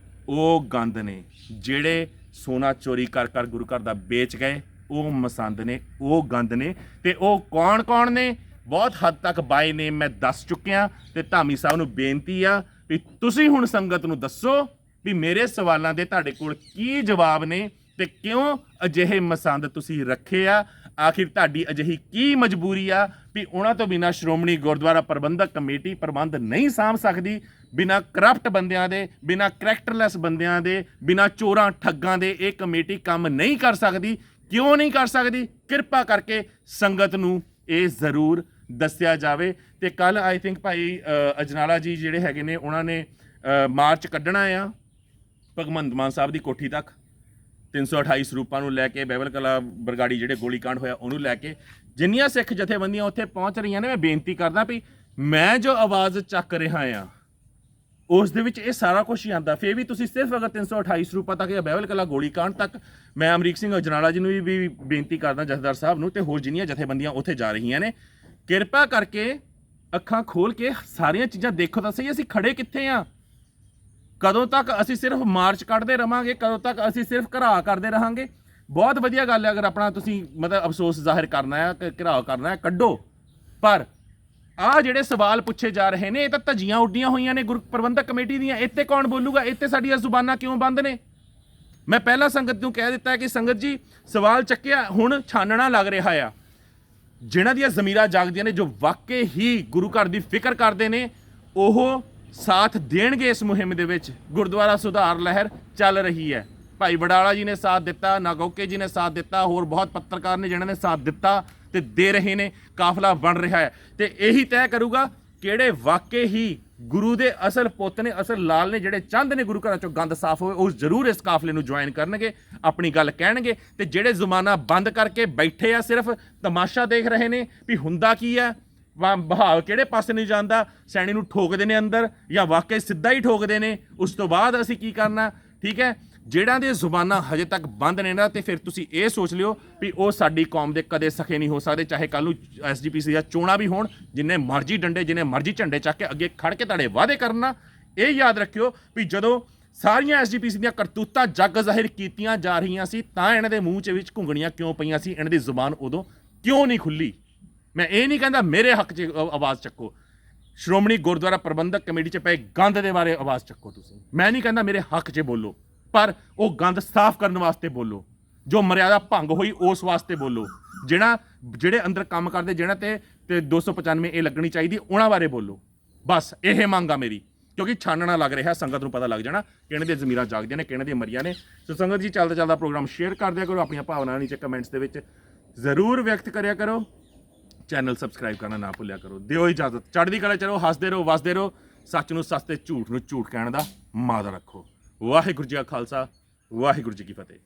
ਉਹ ਗੰਦ ਨੇ। ਜਿਹੜੇ ਸੋਨਾ ਚੋਰੀ ਕਰ ਗੁਰੂ ਘਰ ਦਾ ਵੇਚ ਗਏ ਉਹ ਮਸੰਦ ਨੇ, ਉਹ ਗੰਦ ਨੇ। ਤੇ ਉਹ ਕੌਣ ਨੇ? ਬਹੁਤ ਹੱਦ ਤੱਕ ਬਾਈ ਨੇਮ ਮੈਂ ਦੱਸ ਚੁੱਕਿਆ। ਤੇ ਧਾਮੀ ਸਾਹਿਬ ਨੂੰ ਬੇਨਤੀ ਆ ਵੀ ਤੁਸੀਂ ਹੁਣ ਸੰਗਤ ਨੂੰ ਦੱਸੋ ਵੀ ਮੇਰੇ ਸਵਾਲਾਂ ਦੇ ਤੁਹਾਡੇ ਕੋਲ ਕੀ ਜਵਾਬ ਨੇ ਤੇ ਕਿਉਂ ਅਜਿਹੇ ਮਸੰਦ ਤੁਸੀਂ ਰੱਖੇ ਆ। ਆਖਿਰ ਤੁਹਾਡੀ ਅਜਿਹੀ ਕੀ ਮਜਬੂਰੀ ਆ ਵੀ ਉਹਨਾਂ ਤੋਂ ਬਿਨਾਂ ਸ਼੍ਰੋਮਣੀ ਗੁਰਦੁਆਰਾ ਪ੍ਰਬੰਧਕ ਕਮੇਟੀ ਪ੍ਰਬੰਧ ਨਹੀਂ ਸਾਂਭ ਸਕਦੀ? ਬਿਨਾਂ ਕਰਪਟ ਬੰਦਿਆਂ ਦੇ, ਬਿਨਾਂ ਕਰੈਕਟਰਲੈਸ ਬੰਦਿਆਂ ਦੇ, ਬਿਨਾਂ ਚੋਰਾਂ ਠੱਗਾਂ ਦੇ ਇਹ ਕਮੇਟੀ ਕੰਮ ਨਹੀਂ ਕਰ ਸਕਦੀ। ਕਿਉਂ ਨਹੀਂ ਕਰ ਸਕਦੀ? ਕਿਰਪਾ ਕਰਕੇ ਸੰਗਤ ਨੂੰ ਇਹ ਜ਼ਰੂਰ ਦੱਸਿਆ ਜਾਵੇ। ਤੇ ਕੱਲ ਆਈ ਥਿੰਕ ਭਾਈ ਅਜਨਾਲਾ ਜੀ ਜਿਹੜੇ ਹੈਗੇ ਨੇ ਉਹਨਾਂ ਨੇ ਮਾਰਚ ਕੱਢਣਾ ਆ ਭਗਵੰਤ ਮਾਨ ਸਾਹਿਬ ਦੀ ਕੋਠੀ ਤੱਕ 328 ਸਰੂਪਾਂ ਨੂੰ ਲੈ ਕੇ, ਬਾਈਬਲ ਕਲਾ ਬਰਗਾੜੀ ਜਿਹੜੇ ਗੋਲੀकांड ਹੋਇਆ ਉਹਨੂੰ ਲੈ ਕੇ। ਜਿੰਨੀਆਂ ਸਿੱਖ ਜਥੇਬੰਦੀਆਂ ਉੱਥੇ ਪਹੁੰਚ ਰਹੀਆਂ ਨੇ, ਮੈਂ ਬੇਨਤੀ ਕਰਦਾ ਵੀ ਮੈਂ ਜੋ ਆਵਾਜ਼ ਚੱਕ ਰਿਹਾ ਆ ਉਸ ਦੇ ਵਿੱਚ ਇਹ ਸਾਰਾ ਕੁਝ ਹੀ ਆਉਂਦਾ। ਫਿਰ ਵੀ ਤੁਸੀਂ ਸਿਰਫ ਅਗਰ 328 ਸਰੂਪਾਂ ਤੱਕ ਜਾਂ ਬਾਈਬਲ ਕਲਾ ਗੋਲੀकांड ਤੱਕ, ਮੈਂ ਅਮਰੀਕ ਸਿੰਘ ਅਜਨਾਲਾ ਜੀ ਨੂੰ ਵੀ ਬੇਨਤੀ ਕਰਦਾ, ਜਥੇਦਾਰ ਸਾਹਿਬ ਨੂੰ, ਤੇ ਹੋਰ ਜਿੰਨੀਆਂ ਜਥੇਬੰਦੀਆਂ ਉੱਥੇ ਜਾ ਰਹੀਆਂ ਨੇ, ਕਿਰਪਾ ਕਰਕੇ ਅੱਖਾਂ ਖੋਲ ਕੇ ਸਾਰੀਆਂ ਚੀਜ਼ਾਂ ਦੇਖੋ ਤਾਂ ਸਹੀ। ਅਸੀਂ ਖੜੇ ਕਿੱਥੇ ਆ? ਕਦੋਂ ਤੱਕ ਅਸੀਂ ਸਿਰਫ ਮਾਰਚ ਕੱਢਦੇ ਰਵਾਂਗੇ? ਕਦੋਂ ਤੱਕ ਅਸੀਂ ਸਿਰਫ ਘਰਾਅ ਕਰਦੇ ਰਹਾਂਗੇ? ਬਹੁਤ ਵਧੀਆ ਗੱਲ ਹੈ ਅਗਰ ਆਪਣਾ ਤੁਸੀਂ ਮਤਲਬ ਅਫਸੋਸ ਜ਼ਾਹਿਰ ਕਰਨਾ ਹੈ, ਘਰਾਅ ਕਰਨਾ ਹੈ, ਕੱਢੋ। ਪਰ ਆਹ ਜਿਹੜੇ ਸਵਾਲ ਪੁੱਛੇ ਜਾ ਰਹੇ ਨੇ ਇਹ ਤਾਂ ਧੱਜੀਆਂ ਉੱਡੀਆਂ ਹੋਈਆਂ ਨੇ ਗੁਰੂ ਪ੍ਰਬੰਧਕ ਕਮੇਟੀ ਦੀਆਂ। ਇੱਥੇ ਕੌਣ ਬੋਲੂਗਾ? ਇੱਥੇ ਸਾਡੀਆਂ ਜ਼ੁਬਾਨਾਂ ਕਿਉਂ ਬੰਦ ਨੇ? ਮੈਂ ਪਹਿਲਾਂ ਸੰਗਤ ਨੂੰ ਕਹਿ ਦਿੱਤਾ ਕਿ ਸੰਗਤ ਜੀ ਸਵਾਲ ਚੱਕਿਆ, ਹੁਣ ਛਾਨਣਾ ਲੱਗ ਰਿਹਾ ਆ। ਜਿਨ੍ਹਾਂ ਦੀਆਂ ਜ਼ਮੀਰਾਂ ਜਾਗਦੀਆਂ ਨੇ, ਜੋ ਵਾਕਈ ਹੀ ਗੁਰੂ ਘਰ ਦੀ ਫਿਕਰ ਕਰਦੇ ਨੇ, ਉਹ ਸਾਥ ਦੇਣਗੇ ਇਸ ਮੁਹਿੰਮ ਦੇ ਵਿੱਚ। ਗੁਰਦੁਆਰਾ ਸੁਧਾਰ ਲਹਿਰ ਚੱਲ ਰਹੀ ਹੈ। ਭਾਈ ਵਡਾਲਾ ਜੀ ਨੇ ਸਾਥ ਦਿੱਤਾ, ਨਾਗੋਕੇ ਜੀ ਨੇ ਸਾਥ ਦਿੱਤਾ, ਹੋਰ ਬਹੁਤ ਪੱਤਰਕਾਰ ਨੇ ਜਿਨ੍ਹਾਂ ਨੇ ਸਾਥ ਦਿੱਤਾ ਤੇ ਦੇ ਰਹੇ ਨੇ। ਕਾਫਲਾ ਬਣ ਰਿਹਾ ਹੈ ਤੇ ਇਹੀ ਤੈਅ ਕਰੂਗਾ ਕਿਹੜੇ ਵਾਕਈ ਹੀ ਗੁਰੂ ਦੇ ਅਸਲ ਪੁੱਤ ਨੇ, ਅਸਲ ਲਾਲ ਨੇ, ਜਿਹੜੇ ਚਾਹੁੰਦੇ ਨੇ ਗੁਰੂ ਘਰਾਂ ਚੋਂ ਗੰਦ ਸਾਫ਼ ਹੋਵੇ, ਉਹ ਜ਼ਰੂਰ ਇਸ ਕਾਫਲੇ ਨੂੰ ਜੁਆਇਨ ਕਰਨਗੇ, ਆਪਣੀ ਗੱਲ ਕਹਿਣਗੇ। ਤੇ ਜਿਹੜੇ ਜ਼ੁਬਾਨਾਂ ਬੰਦ ਕਰਕੇ ਬੈਠੇ ਆ, ਸਿਰਫ ਤਮਾਸ਼ਾ ਦੇਖ ਰਹੇ ਨੇ ਵੀ ਹੁੰਦਾ ਕੀ ਹੈ, ਬਹਾਵ ਕਿਹੜੇ ਪਾਸੇ ਨਹੀਂ ਜਾਂਦਾ, ਸੈਣੀ ਨੂੰ ਠੋਕਦੇ ਨੇ ਅੰਦਰ ਜਾਂ ਵਾਕਈ ਸਿੱਧਾ ਹੀ ਠੋਕਦੇ ਨੇ, ਉਸ ਤੋਂ ਬਾਅਦ ਅਸੀਂ ਕੀ ਕਰਨਾ? ਠੀਕ ਹੈ, ਜਿਹੜਾਂ ਦੇ ਜ਼ੁਬਾਨਾਂ ਹਜੇ ਤੱਕ ਬੰਦ ਨੇ ਨਾ, ਤੇ ਫਿਰ ਤੁਸੀਂ ਇਹ ਸੋਚ ਲਿਓ ਵੀ ਉਹ ਸਾਡੀ ਕੌਮ ਦੇ ਕਦੇ ਸਖੇ ਨਹੀਂ ਹੋ ਸਕਦੇ। ਚਾਹੇ ਕੱਲ੍ਹ ਨੂੰ ਐਸਜੀਪੀਸੀ ਦੀਆਂ ਚੋਣਾਂ ਵੀ ਹੋਣ, ਜਿੰਨੇ ਮਰਜ਼ੀ ਡੰਡੇ, ਜਿੰਨੇ ਮਰਜ਼ੀ ਝੰਡੇ ਚੱਕ ਕੇ ਅੱਗੇ ਖੜ ਕੇ ਤੁਹਾਡੇ ਵਾਅਦੇ ਕਰਨਾ। ਇਹ ਯਾਦ ਰੱਖਿਓ ਵੀ ਜਦੋਂ ਸਾਰੀਆਂ ਐਸਜੀਪੀਸੀ ਦੀਆਂ ਕਰਤੂਤਾਂ ਜੱਗ ਜ਼ਾਹਿਰ ਕੀਤੀਆਂ ਜਾ ਰਹੀਆਂ ਸੀ ਤਾਂ ਇਹਨਾਂ ਦੇ ਮੂੰਹ 'ਚ ਵਿੱਚ ਘੁੰਗਣੀਆਂ ਕਿਉਂ ਪਈਆਂ ਸੀ? ਇਹਨਾਂ ਦੀ ਜ਼ੁਬਾਨ ਉਦੋਂ ਕਿਉਂ ਨਹੀਂ ਖੁੱਲੀ? ਮੈਂ ਇਹ ਨਹੀਂ ਕਹਿੰਦਾ ਮੇਰੇ ਹੱਕ 'ਚ ਆਵਾਜ਼ ਚੱਕੋ, ਸ਼੍ਰੋਮਣੀ ਗੁਰਦੁਆਰਾ ਪ੍ਰਬੰਧਕ ਕਮੇਟੀ 'ਚ ਪਏ ਗੰਦ ਦੇ ਬਾਰੇ ਆਵਾਜ਼ ਚੱਕੋ ਤੁਸੀਂ। ਮੈਂ ਨਹੀਂ ਕਹਿੰਦਾ ਮੇਰੇ ਹੱਕ 'ਚ ਬੋਲੋ, ਪਰ ਉਹ ਗੰਦ ਸਾਫ਼ ਕਰਨ ਵਾਸਤੇ ਬੋਲੋ। ਜੋ ਮਰਿਆਦਾ ਭੰਗ ਹੋਈ ਉਸ ਵਾਸਤੇ ਬੋਲੋ। ਜਿਹੜੇ ਅੰਦਰ ਕੰਮ ਕਰਦੇ, ਜਿਹਨਾਂ ਤੇ 295 ਇਹ ਲੱਗਣੀ ਚਾਹੀਦੀ, ਉਹਨਾਂ ਬਾਰੇ ਬੋਲੋ। ਬਸ ਇਹ ਮੰਗ ਆ ਮੇਰੀ, ਕਿਉਂਕਿ ਛਾਨਣਾ ਲੱਗ ਰਿਹਾ। ਸੰਗਤ ਨੂੰ ਪਤਾ ਲੱਗ ਜਾਣਾ ਕਿਹਨਾਂ ਦੀਆਂ ਜ਼ਮੀਰਾਂ ਜਾਗਦੀਆਂ ਨੇ, ਕਿਹਨਾਂ ਦੀਆਂ ਮਰੀਆਂ ਨੇ। ਸੋ ਸੰਗਤ ਜੀ, ਚੱਲਦਾ ਪ੍ਰੋਗਰਾਮ ਸ਼ੇਅਰ ਕਰ ਦਿਆ ਕਰੋ, ਆਪਣੀਆਂ ਭਾਵਨਾਵਾਂ ਨੀਚੇ ਕਮੈਂਟਸ ਦੇ ਵਿੱਚ ਜ਼ਰੂਰ ਵਿਅਕਤ ਕਰਿਆ ਕਰੋ। ਚੈਨਲ ਸਬਸਕ੍ਰਾਈਬ ਕਰਨਾ ਨਾ ਭੁੱਲਿਆ ਕਰੋ। ਦਿਓ ਇਜਾਜ਼ਤ। ਚੜ੍ਹਦੀ ਕਲਾ ਚ ਰਹੋ, ਹੱਸਦੇ ਰਹੋ, ਵਸਦੇ ਰਹੋ। ਸੱਚ ਨੂੰ ਸੱਚ ਤੇ ਝੂਠ ਨੂੰ ਝੂਠ ਕਹਿਣ ਦਾ ਮਾਣ ਰੱਖੋ। ਵਾਹਿਗੁਰੂ ਜੀ ਕਾ ਖਾਲਸਾ, ਵਾਹਿਗੁਰੂ ਜੀ ਕੀ ਫਤਿਹ।